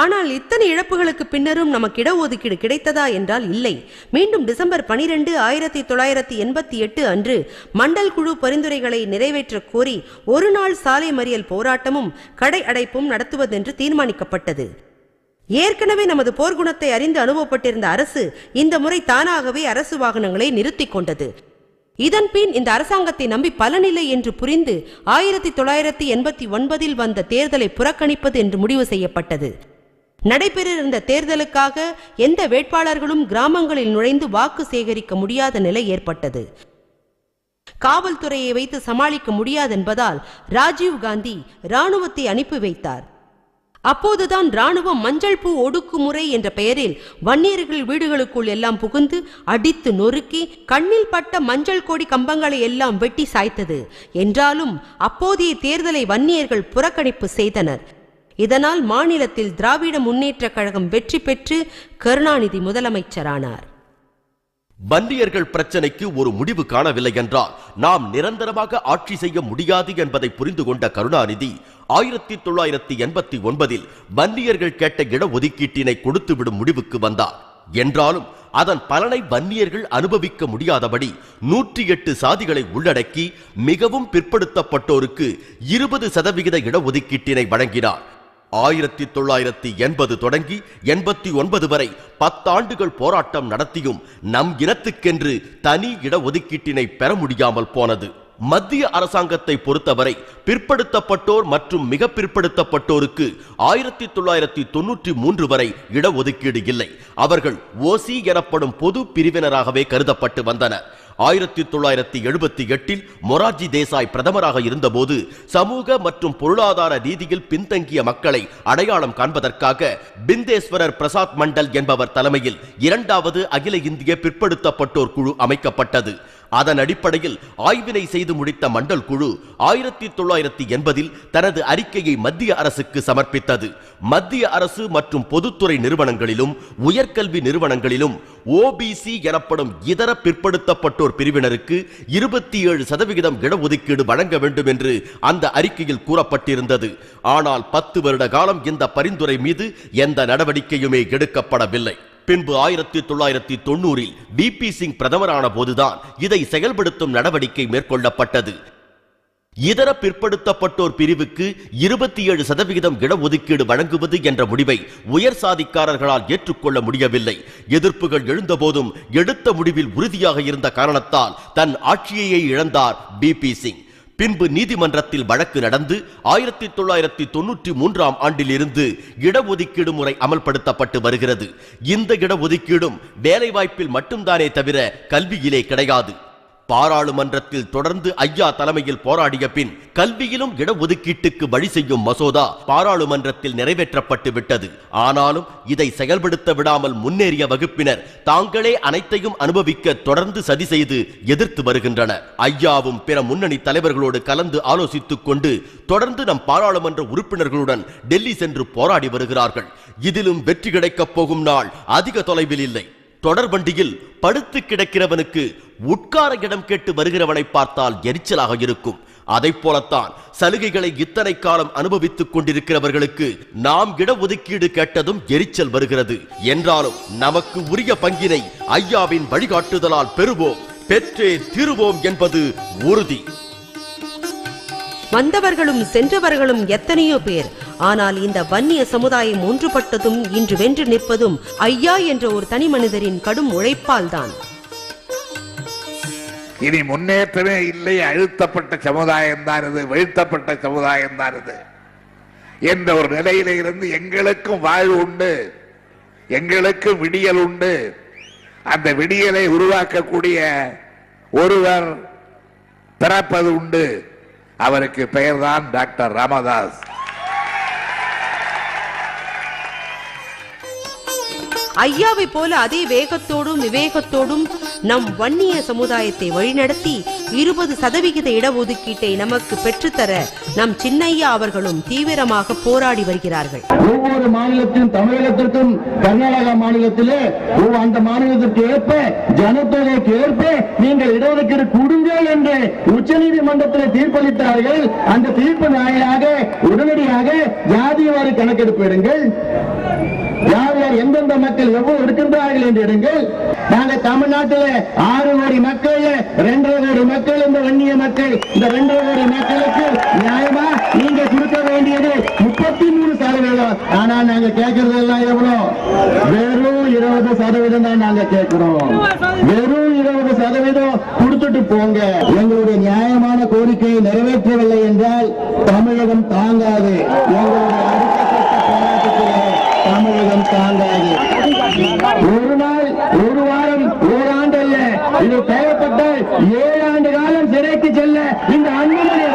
ஆனால் இத்தனை இழப்புகளுக்கு பின்னரும் நமக்கு இடஒதுக்கீடு கிடைத்ததா என்றால் இல்லை. மீண்டும் டிசம்பர் 12, 1988 அன்று மண்டல் குழு பரிந்துரைகளை நிறைவேற்ற கோரி ஒரு நாள் சாலை மறியல் போராட்டமும் கடை அடைப்பும் நடத்துவதென்று தீர்மானிக்கப்பட்டது. ஏற்கனவே நமது போர்க்குணத்தை அறிந்து அனுபவப்பட்டிருந்த அரசு இந்த முறை தானாகவே அரசு வாகனங்களை நிறுத்திக் கொண்டது. இதன் பின் இந்த அரசாங்கத்தை நம்பி பலனில்லை என்று புரிந்து 1989 வந்த தேர்தலை புறக்கணிப்பது என்று முடிவு செய்யப்பட்டது. நடைபெற இருந்த தேர்தலுக்காக எந்த வேட்பாளர்களும் கிராமங்களில் நுழைந்து வாக்கு சேகரிக்க முடியாத நிலை ஏற்பட்டது. காவல்துறையை வைத்து சமாளிக்க முடியாதென்பதால் ராஜீவ் காந்தி ராணுவத்தை அனுப்பி வைத்தார். அப்போதுதான் ராணுவம் மஞ்சள் பூ ஒடுக்குமுறை என்ற பெயரில் வன்னியர்கள் வீடுகளுக்குள் எல்லாம் புகுந்து அடித்து நொறுக்கி கண்ணில் பட்ட மஞ்சள் கொடி கம்பங்களை எல்லாம் வெட்டி சாய்த்தது. என்றாலும் அப்போதைய தேர்தலை வன்னியர்கள் புறக்கணிப்பு செய்தனர். இதனால் மாநிலத்தில் திராவிட முன்னேற்ற கழகம் வெற்றி பெற்று கருணாநிதி முதலமைச்சரானார். வன்னியர்கள் பிரச்சனைக்கு ஒரு முடிவு காணவில்லை என்றால் நாம் நிரந்தரமாக ஆட்சி செய்ய முடியாது என்பதை புரிந்து கொண்ட கருணாநிதி 1989 வன்னியர்கள் கேட்ட இடஒதுக்கீட்டினை கொடுத்துவிடும் முடிவுக்கு வந்தார். என்றாலும் அதன் பலனை வன்னியர்கள் அனுபவிக்க முடியாதபடி 108 சாதிகளை உள்ளடக்கி மிகவும் பிற்படுத்தப்பட்டோருக்கு 20% இடஒதுக்கீட்டினை வழங்கினார். 1980 தொடங்கி 89 வரை 10 ஆண்டுகள் போராட்டம் நடத்தியும் நம் இனத்துக்கென்று தனி இடஒதுக்கீட்டினை பெற முடியாமல் போனது. மத்திய அரசாங்கத்தை பொறுத்தவரை பிற்படுத்தப்பட்டோர் மற்றும் மிக பிற்படுத்தப்பட்டோருக்கு 1993 வரை இடஒதுக்கீடு இல்லை. அவர்கள் ஓசி எனப்படும் பொது பிரிவினராகவே கருதப்பட்டு வந்தனர். 1978 மொரார்ஜி தேசாய் பிரதமராக இருந்தபோது சமூக மற்றும் பொருளாதார ரீதியில் பின்தங்கிய மக்களை அடையாளம் காண்பதற்காக பிந்தேஸ்வரர் பிரசாத் மண்டல் என்பவர் தலைமையில் 2வது அகில இந்திய பிற்படுத்தப்பட்டோர் குழு அமைக்கப்பட்டது. அதன் அடிப்படையில் ஆய்வினை செய்து முடித்த மண்டல் குழு 1980 தனது அறிக்கையை மத்திய அரசுக்கு சமர்ப்பித்தது. மத்திய அரசு மற்றும் பொதுத்துறை நிறுவனங்களிலும் உயர்கல்வி நிறுவனங்களிலும் ஓபிசி எனப்படும் இதர பிற்படுத்தப்பட்டோர் பிரிவினருக்கு 27% இடஒதுக்கீடு வழங்க வேண்டும் என்று அந்த அறிக்கையில் கூறப்பட்டிருந்தது. ஆனால் 10 வருட காலம் இந்த பரிந்துரை மீது எந்த நடவடிக்கையுமே எடுக்கப்படவில்லை. பின்பு 1990 பிபி சிங் பிரதமரான போதுதான் இதை செயல்படுத்தும் நடவடிக்கை மேற்கொள்ளப்பட்டது. இதர பிற்படுத்தப்பட்டோர் பிரிவுக்கு 27% இடஒதுக்கீடு வழங்குவது என்ற முடிவை உயர் சாதிக்காரர்களால் ஏற்றுக்கொள்ள முடியவில்லை. எதிர்ப்புகள் எழுந்தபோதும் எடுத்த முடிவில் உறுதியாக இருந்த காரணத்தால் தன் ஆட்சியையே இழந்தார் பிபி சிங். பின்பு நீதிமன்றத்தில் வழக்கு நடந்து 1993 ஆண்டில் இருந்து இடஒதுக்கீடு முறை அமல்படுத்தப்பட்டு வருகிறது. இந்த இடஒதுக்கீடும் வேலைவாய்ப்பில் மட்டும்தானே தவிர கல்வியிலே கிடையாது. பாராளுமன்றத்தில் தொடர்ந்து ஐயா தலைமையில் போராடிய பின் கல்வியிலும் இடஒதுக்கீட்டுக்கு வழி செய்யும் மசோதா பாராளுமன்றத்தில் நிறைவேற்றப்பட்டு விட்டது. ஆனாலும் இதை செயல்படுத்த விடாமல் முன்னேறிய வகுப்பினர் தாங்களே அனைத்தையும் அனுபவிக்க தொடர்ந்து சதி செய்து எதிர்த்து வருகின்றனர். ஐயாவும் பிற முன்னணி தலைவர்களோடு கலந்து ஆலோசித்துக் கொண்டு தொடர்ந்து நம் பாராளுமன்ற உறுப்பினர்களுடன் டெல்லி சென்று போராடி வருகிறார்கள். இதிலும் வெற்றி கிடைக்கப் போகும் நாள் அதிக தொலைவில் இல்லை. தொடர்வண்டியில் படுத்து கிடக்கிறவனுக்கு உட்கார இடம் கேட்டு வருகிறவனை பார்த்தால் எரிச்சலாக இருக்கும். அதை போலத்தான் சலுகைகளை இத்தனை காலம் அனுபவித்துக் கொண்டிருக்கிறவர்களுக்கு நாம் இடஒதுக்கீடு கேட்டதும் எரிச்சல் வருகிறது. என்றாலும் நமக்கு உரிய பங்கினை ஐயாவின் வழிகாட்டுதலால் பெறுவோம், பெற்றே தீருவோம் என்பது உறுதி. வந்தவர்களும் சென்றவர்களும் எத்தனையோ பேர். ஆனால் இந்த வன்னிய சமுதாயம் ஒன்றுபட்டதும் இன்று வென்று நிற்பதும் ஐயா என்ற ஒரு தனி மனிதரின் கடும் உழைப்பால் தான். இனி முன்னேற்றமே இல்லை, அழுத்தப்பட்ட சமுதாயம் தான் இது, வீழ்த்தப்பட்ட சமுதாயம் தான் இது என்ற ஒரு நிலையில இருந்து எங்களுக்கும் வாழ்வு உண்டு, எங்களுக்கு விடியல் உண்டு. அந்த விடியலை உருவாக்கக்கூடிய ஒருவர் பிறப்பது உண்டு. அவருக்கு பெயர்தான் டாக்டர் ராமதாஸ். ஐயாவை போல அதே வேகத்தோடும் விவேகத்தோடும் நம் வன்னிய சமுதாயத்தை வழிநடத்தி 20% இடஒதுக்கீட்டை நமக்கு பெற்றுத்தர நம் சின்னையா அவர்களும் தீவிரமாக போராடி வருகிறார்கள். ஒவ்வொரு மாநிலத்திலும் தமிழகத்திற்கும் கர்நாடகா மாநிலத்திலே அந்த மாநிலத்திற்கு ஏற்ப ஜனத்தொகைக்கு ஏற்ப நீங்கள் இடஒதுக்கீடு கொடுங்கள் என்று உச்சநீதிமன்றத்தில் தீர்ப்பளித்தார்கள். அந்த தீர்ப்பு வாயிலாக உடனடியாக ஜாதிவாரி கணக்கெடுப்பு எடுங்கள், யார் யார் எந்தெந்த மக்கள் எவ்வளவு இருக்கின்றார்கள் என்று எடுங்கள். நாங்கள் தமிழ்நாட்டில் 6 கோடி மக்கள் 2.5 கோடி மக்கள் இந்த வன்னிய மக்கள், இந்த 2.5 கோடி மக்களுக்கு நியாயமா நீங்க கொடுக்க வேண்டியது 33%. ஆனா நாங்க கேட்கறது எல்லாம் எவ்வளவு? வெறும் 20% தான் நாங்க கேட்கிறோம். வெறும் 20% கொடுத்துட்டு போங்க. எங்களுடைய நியாயமான கோரிக்கையை நிறைவேற்றவில்லை என்றால் தமிழகம் தாங்காது. எங்களுடைய தமிழகம் தாங்காது. ஒரு நாள், ஒரு வாரம், ஓராண்டு அல்ல, இது தேவைப்பட்டால் 7 ஆண்டு காலம் சிறைக்கு செல்ல இந்த அன்புமணி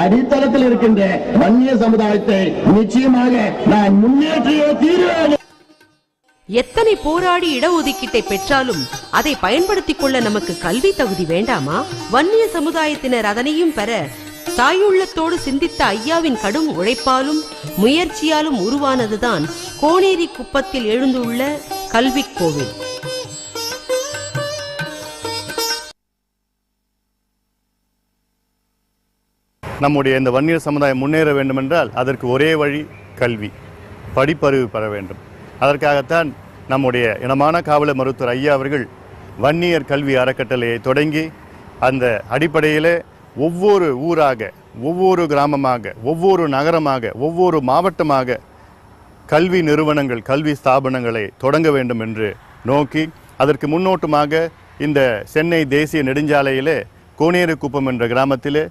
அடித்தளத்தில் இருக்கின்ற வன்னிய சமுதாயத்தை நிச்சயமாக நான் முன்னேற்றியே தீர்வேன். எத்தனை போராடி இடஒதுக்கீட்டை பெற்றாலும் அதை பயன்படுத்திக் கொள்ள நமக்கு கல்வி தகுதி வேண்டாமா? வன்னிய சமுதாயத்தினர் அதனையும் பெற தாயுள்ளத்தோடு சிந்தித்த ஐயாவின் கடும் உழைப்பாலும் முயற்சியாலும் உருவானதுதான் கோனேரி குப்பத்தில் எழுந்துள்ள கல்வி கோவில். நம்முடைய இந்த வன்னியர் சமுதாயம் முன்னேற வேண்டுமென்றால் அதற்கு ஒரே வழி கல்வி, படிப்பறிவு பெற வேண்டும். அதற்காகத்தான் நம்முடைய இனமான காவலர் மருத்துவர் ஐயா அவர்கள் வன்னியர் கல்வி அறக்கட்டளையை தொடங்கி அந்த அடிப்படையிலே ஒவ்வொரு ஊராக, ஒவ்வொரு கிராமமாக, ஒவ்வொரு நகரமாக, ஒவ்வொரு மாவட்டமாக கல்வி நிறுவனங்கள், கல்வி ஸ்தாபனங்களை தொடங்க வேண்டும் என்று நோக்கி அதற்கு முன்னோட்டமாக இந்த சென்னை தேசிய நெடுஞ்சாலையிலே கோனேரி குப்பம் என்ற கிராமத்திலே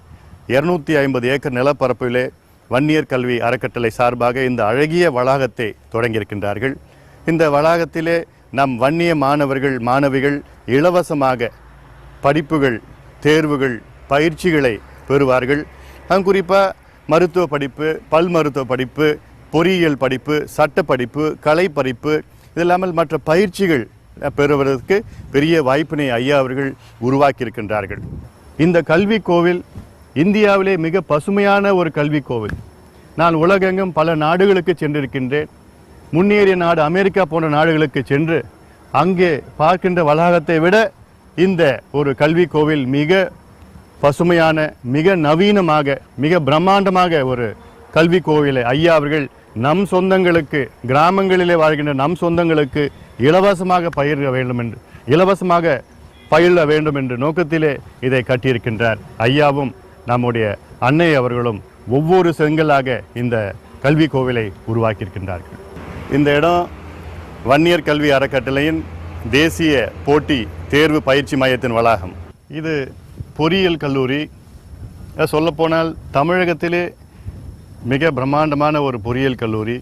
250 ஏக்கர் நிலப்பரப்பிலே வன்னியர் கல்வி அறக்கட்டளை சார்பாக இந்த அழகிய வளாகத்தை தொடங்கியிருக்கின்றார்கள். இந்த வளாகத்திலே நம் வன்னிய மாணவர்கள், மாணவிகள் இலவசமாக படிப்புகள், தேர்வுகள், பயிற்சிகளை பெறுவார்கள். குறிப்பாக மருத்துவ படிப்பு, பல் மருத்துவ படிப்பு, பொறியியல் படிப்பு, சட்ட படிப்பு, கலை படிப்பு, இது இல்லாமல் மற்ற பயிற்சிகள் பெறுவதற்கு பெரிய வாய்ப்பினை ஐயா அவர்கள் உருவாக்கியிருக்கின்றார்கள். இந்த கல்வி கோவில் இந்தியாவிலே மிக பசுமையான ஒரு கல்வி கோவில். நான் உலகெங்கும் பல நாடுகளுக்கு சென்றிருக்கின்றேன். முன்னேறிய நாடு அமெரிக்கா போன்ற நாடுகளுக்கு சென்று அங்கே பார்க்கின்ற வளாகத்தை விட இந்த ஒரு கல்வி கோவில் மிக பசுமையான, மிக நவீனமாக, மிக பிரம்மாண்டமாக ஒரு கல்வி கோவிலை ஐயா அவர்கள் நம் சொந்தங்களுக்கு, கிராமங்களிலே வாழ்கின்ற நம் சொந்தங்களுக்கு இலவசமாக பயிர வேண்டும் என்று, இலவசமாக பயில வேண்டும் என்ற நோக்கத்திலே இதை கட்டியிருக்கின்றார். ஐயாவும் நம்முடைய அன்னை அவர்களும் ஒவ்வொரு செங்கலாக இந்த கல்வி கோவிலை உருவாக்கியிருக்கின்றார்கள். இந்த இடம் வன்னியர் கல்வி அறக்கட்டளையின் தேசிய போட்டி தேர்வு பயிற்சி மையத்தின் வளாகம். இது பொறியியல் கல்லூரி. சொல்லப்போனால் தமிழகத்திலே மிக பிரம்மாண்டமான ஒரு பொறியியல் கல்லூரி.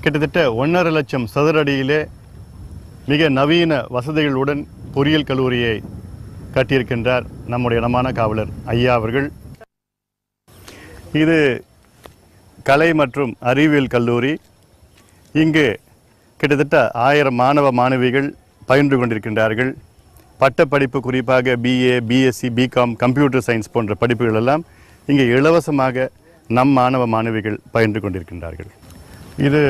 கிட்டத்தட்ட 1.5 லட்சம் சதுர அடியிலே மிக நவீன வசதிகளுடன் பொறியியல் கல்லூரியை கட்டியிருக்கின்றார் நம்முடைய இனமான காவலர் ஐயா அவர்கள். இது கலை மற்றும் அறிவியல் கல்லூரி. இங்கு கிட்டத்தட்ட 1000 மாணவ மாணவிகள் பயின்று கொண்டிருக்கின்றார்கள். பட்டப்படிப்பு, குறிப்பாக BA, BSc, BCom, computer science போன்ற படிப்புகள் எல்லாம் இங்கே இலவசமாக நம் மாணவ மாணவிகள் பயின்று கொண்டிருக்கின்றார்கள். இது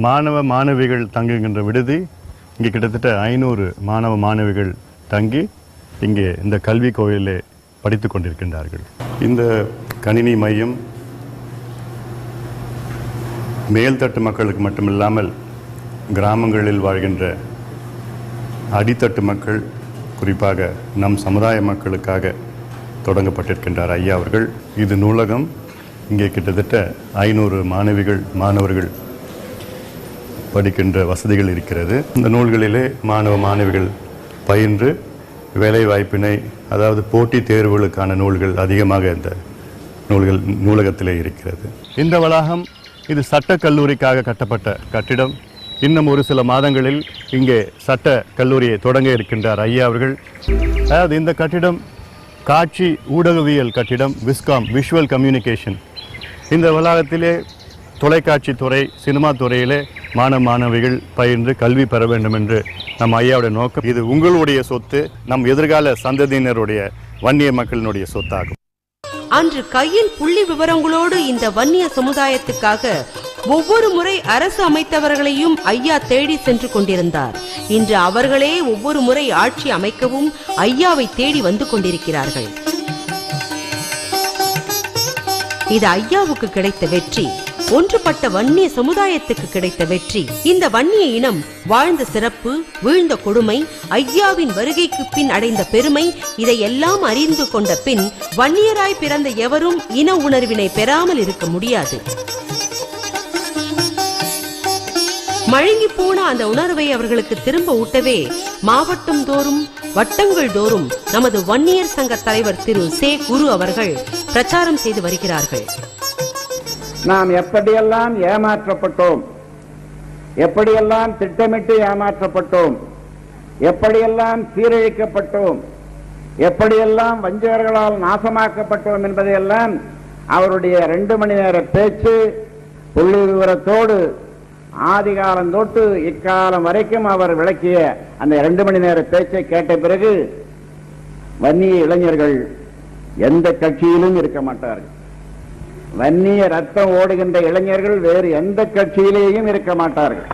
மாணவ மாணவிகள் தங்குகின்ற விடுதி. இங்கே கிட்டத்தட்ட 500 மாணவ மாணவிகள் தங்கி இங்கே இந்த கல்வி கோவிலே படித்து கொண்டிருக்கின்றார்கள். இந்த கணினி மையம் மேல்தட்டு மக்களுக்கு மட்டுமில்லாமல் கிராமங்களில் வாழ்கின்ற அடித்தட்டு மக்கள், குறிப்பாக நம் சமுதாய மக்களுக்காக தொடங்கப்பட்டிருக்கின்றார் ஐயா அவர்கள். இது நூலகம். இங்கே கிட்டத்தட்ட 500 மாணவிகள், மாணவர்கள் படிக்கின்ற வசதிகள் இருக்கிறது. இந்த நூல்களிலே மாணவ மாணவிகள் பயின்று வேலை வாய்ப்பினை, அதாவது போட்டி தேர்வுகளுக்கான நூல்கள் அதிகமாக இந்த நூலகத்திலே இருக்கிறது. இந்த வளாகம் இது சட்ட கல்லூரிக்காக கட்டப்பட்ட கட்டிடம். இன்னும் ஒரு சில மாதங்களில் இங்கே சட்ட கல்லூரியை தொடங்க இருக்கின்றார் ஐயா அவர்கள். அதாவது இந்த கட்டிடம் காட்சி ஊடகவியல் கட்டிடம், விஸ்காம், விஷுவல் கம்யூனிகேஷன். இந்த வளாகத்திலே தொலைக்காட்சி துறை, சினிமா துறையிலே மாணவ மாணவிகள் பயின்று கல்வி பெற வேண்டும் என்று நம்ம ஐயாவுடைய நோக்கம். இது உங்களுடைய சொத்து, நம் எதிர்கால சந்ததியினருடைய வன்னிய மக்களினுடைய சொத்தாகும். அன்று கையில் புள்ளி விவரங்களோடு இந்த வன்னிய சமுதாயத்துக்காக ஒவ்வொரு முறை அரசு அமைத்தவர்களையும் ஐயா தேடி சென்று கொண்டிருந்தார். இன்று அவர்களே ஒவ்வொரு முறை ஆட்சி அமைக்கவும் ஐயாவை தேடி வந்து கொண்டிருக்கிறார்கள். இது ஐயாவுக்கு கிடைத்த வெற்றி, ஒன்றுபட்ட வன்னிய சமுதாயத்துக்கு கிடைத்த வெற்றி. இந்த வன்னிய இனம் வாழ்ந்த சிறப்பு, வீழ்ந்த கொடுமை, ஐயாவின் வருகைக்கு பின் அடைந்த பெருமை, இதையெல்லாம் அறிந்து கொண்ட பின் வன்னியராய் பிறந்த எவரும் இன உணர்வினை பெறாமல் இருக்க முடியாது. மழுங்கி போன அந்த உணர்வை அவர்களுக்கு திரும்ப ஊட்டவே மாவட்டம் தோறும் வட்டங்கள் தோறும் நமது வன்னியர் சங்க தலைவர் திரு சே குரு அவர்கள் பிரச்சாரம் செய்து வருகிறார்கள். நாம் எப்படியெல்லாம் ஏமாற்றப்பட்டோம், எப்படியெல்லாம் திட்டமிட்டு ஏமாற்றப்பட்டோம், எப்படியெல்லாம் சீரழிக்கப்பட்டோம், எப்படியெல்லாம் வஞ்சகர்களால் நாசமாக்கப்பட்டோம் என்பதையெல்லாம் அவருடைய 2 மணி நேர பேச்சு புள்ளி விவரத்தோடு ஆதிகாலம் தொட்டு இக்காலம் வரைக்கும் அவர் விளக்கிய அந்த 2 மணி நேர பேச்சை கேட்ட பிறகு வன்னிய இளைஞர்கள் எந்த கட்சியிலும் இருக்க மாட்டார்கள். வன்னிய ரத்தம் ஓடுகின்ற இளைஞர்கள் வேறு எந்த கட்சியிலேயும் இருக்க மாட்டார்கள்.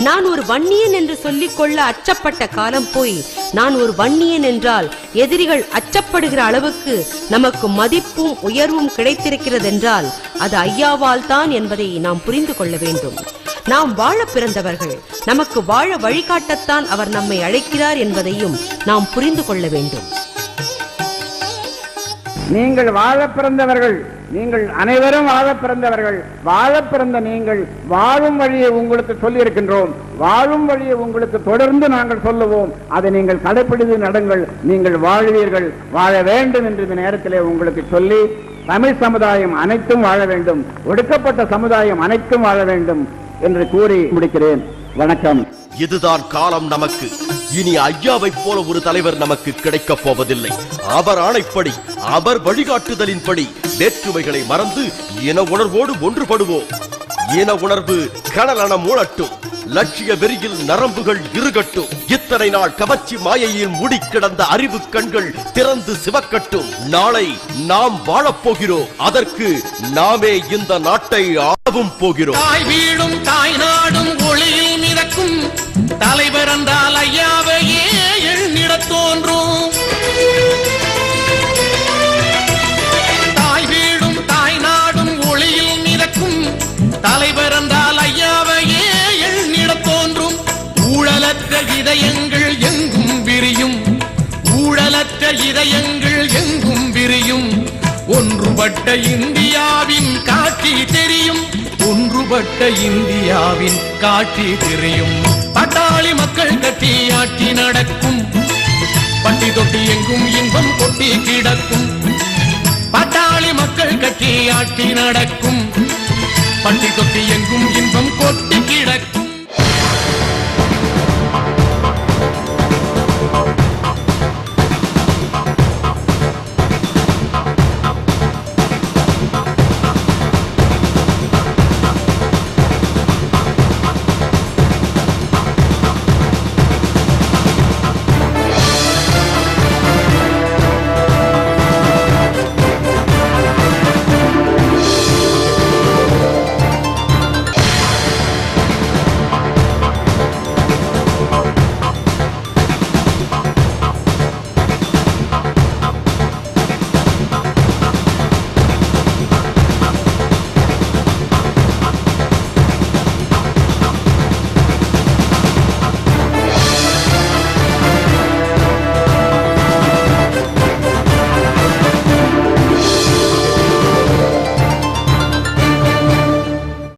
நான் ஒரு வன்னியன் என்று சொல்லிக் கொள்ள அச்சப்பட்ட காலம் போய் நான் ஒரு வன்னியன் என்றால் எதிரிகள் அச்சப்படுகிற அளவுக்கு நமக்கு மதிப்பும் உயர்வும் கிடைத்திருக்கிறது என்றால் அது ஐயாவால் தான் என்பதை நாம் புரிந்து கொள்ள வேண்டும். நாம் வாழ பிறந்தவர்கள், நமக்கு வாழ வழிகாட்டத்தான் அவர் நம்மை அழைக்கிறார் என்பதையும் நாம் புரிந்து கொள்ள வேண்டும். நீங்கள் வாழ பிறந்தவர்கள், நீங்கள் அனைவரும் வாழ பிறந்தவர்கள். வாழ பிறந்த நீங்கள் வாழும் வழியை உங்களுக்கு சொல்லி இருக்கின்றோம். வாழும் வழியை உங்களுக்கு தொடர்ந்து நாங்கள் சொல்லுவோம். அதை நீங்கள் கடைப்பிடித்து நடங்கள், நீங்கள் வாழ்வீர்கள், வாழ வேண்டும் என்று இந்த நேரத்திலே உங்களுக்கு சொல்லி, தமிழ் சமுதாயம் அனைத்தும் வாழ வேண்டும், ஒடுக்கப்பட்ட சமுதாயம் அனைத்தும் வாழ வேண்டும் என்று கூறி முடிக்கிறேன். வணக்கம். இதுதான் காலம் நமக்கு. இனி ஐயாவை போல ஒரு தலைவர் நமக்கு கிடைக்கப் போவதில்லை. அவர் ஆணைப்படி, அவர் வழிகாட்டுதலின்படி வேற்றுமைகளை மறந்து இன உணர்வோடு ஒன்றுபடுவோம். இன உணர்வு கனலென மூளட்டும், லட்சிய வெறியில் நரம்புகள் இருகட்டும். இத்தனை நாள் கவர்ச்சி மாயையில் மூடிக்கிடந்த அறிவு கண்கள் திறந்து சிவக்கட்டும். நாளை நாம் வாழப்போகிறோம், அதற்கு நாமே இந்த நாட்டை ஆளவும் போகிறோம். தாய் வீடும் தாய் நாடும் ஒளியில் மிதக்கும் தலைவர் என்றால் ஐயாவையே எண்ணிட தோன்றும். தாய் வீடும் தாய் நாடும் ஒளியில் மிதக்கும் தலைவர் என்றால் ஐயாவையே எண்ணிட தோன்றும். ஊழலற்ற இதயங்கள் எங்கும் விரியும், ஊழலற்ற இதயங்கள் எங்கும் விரியும். ஒன்றுபட்ட இந்தியாவின் காட்சி தெரியும், ஒன்றுபட்ட இந்தியாவின் காட்சி தெரியும். பட்டாளி மக்கள் கட்டி ஆட்சி நடக்கும், பட்டி தொட்டி எங்கும் இன்பம் கொட்டி கிடக்கும். பட்டாளி மக்கள் கட்டி ஆட்சி நடக்கும், பட்டி தொட்டி எங்கும் இன்பம் கொட்டி கிடக்கும்.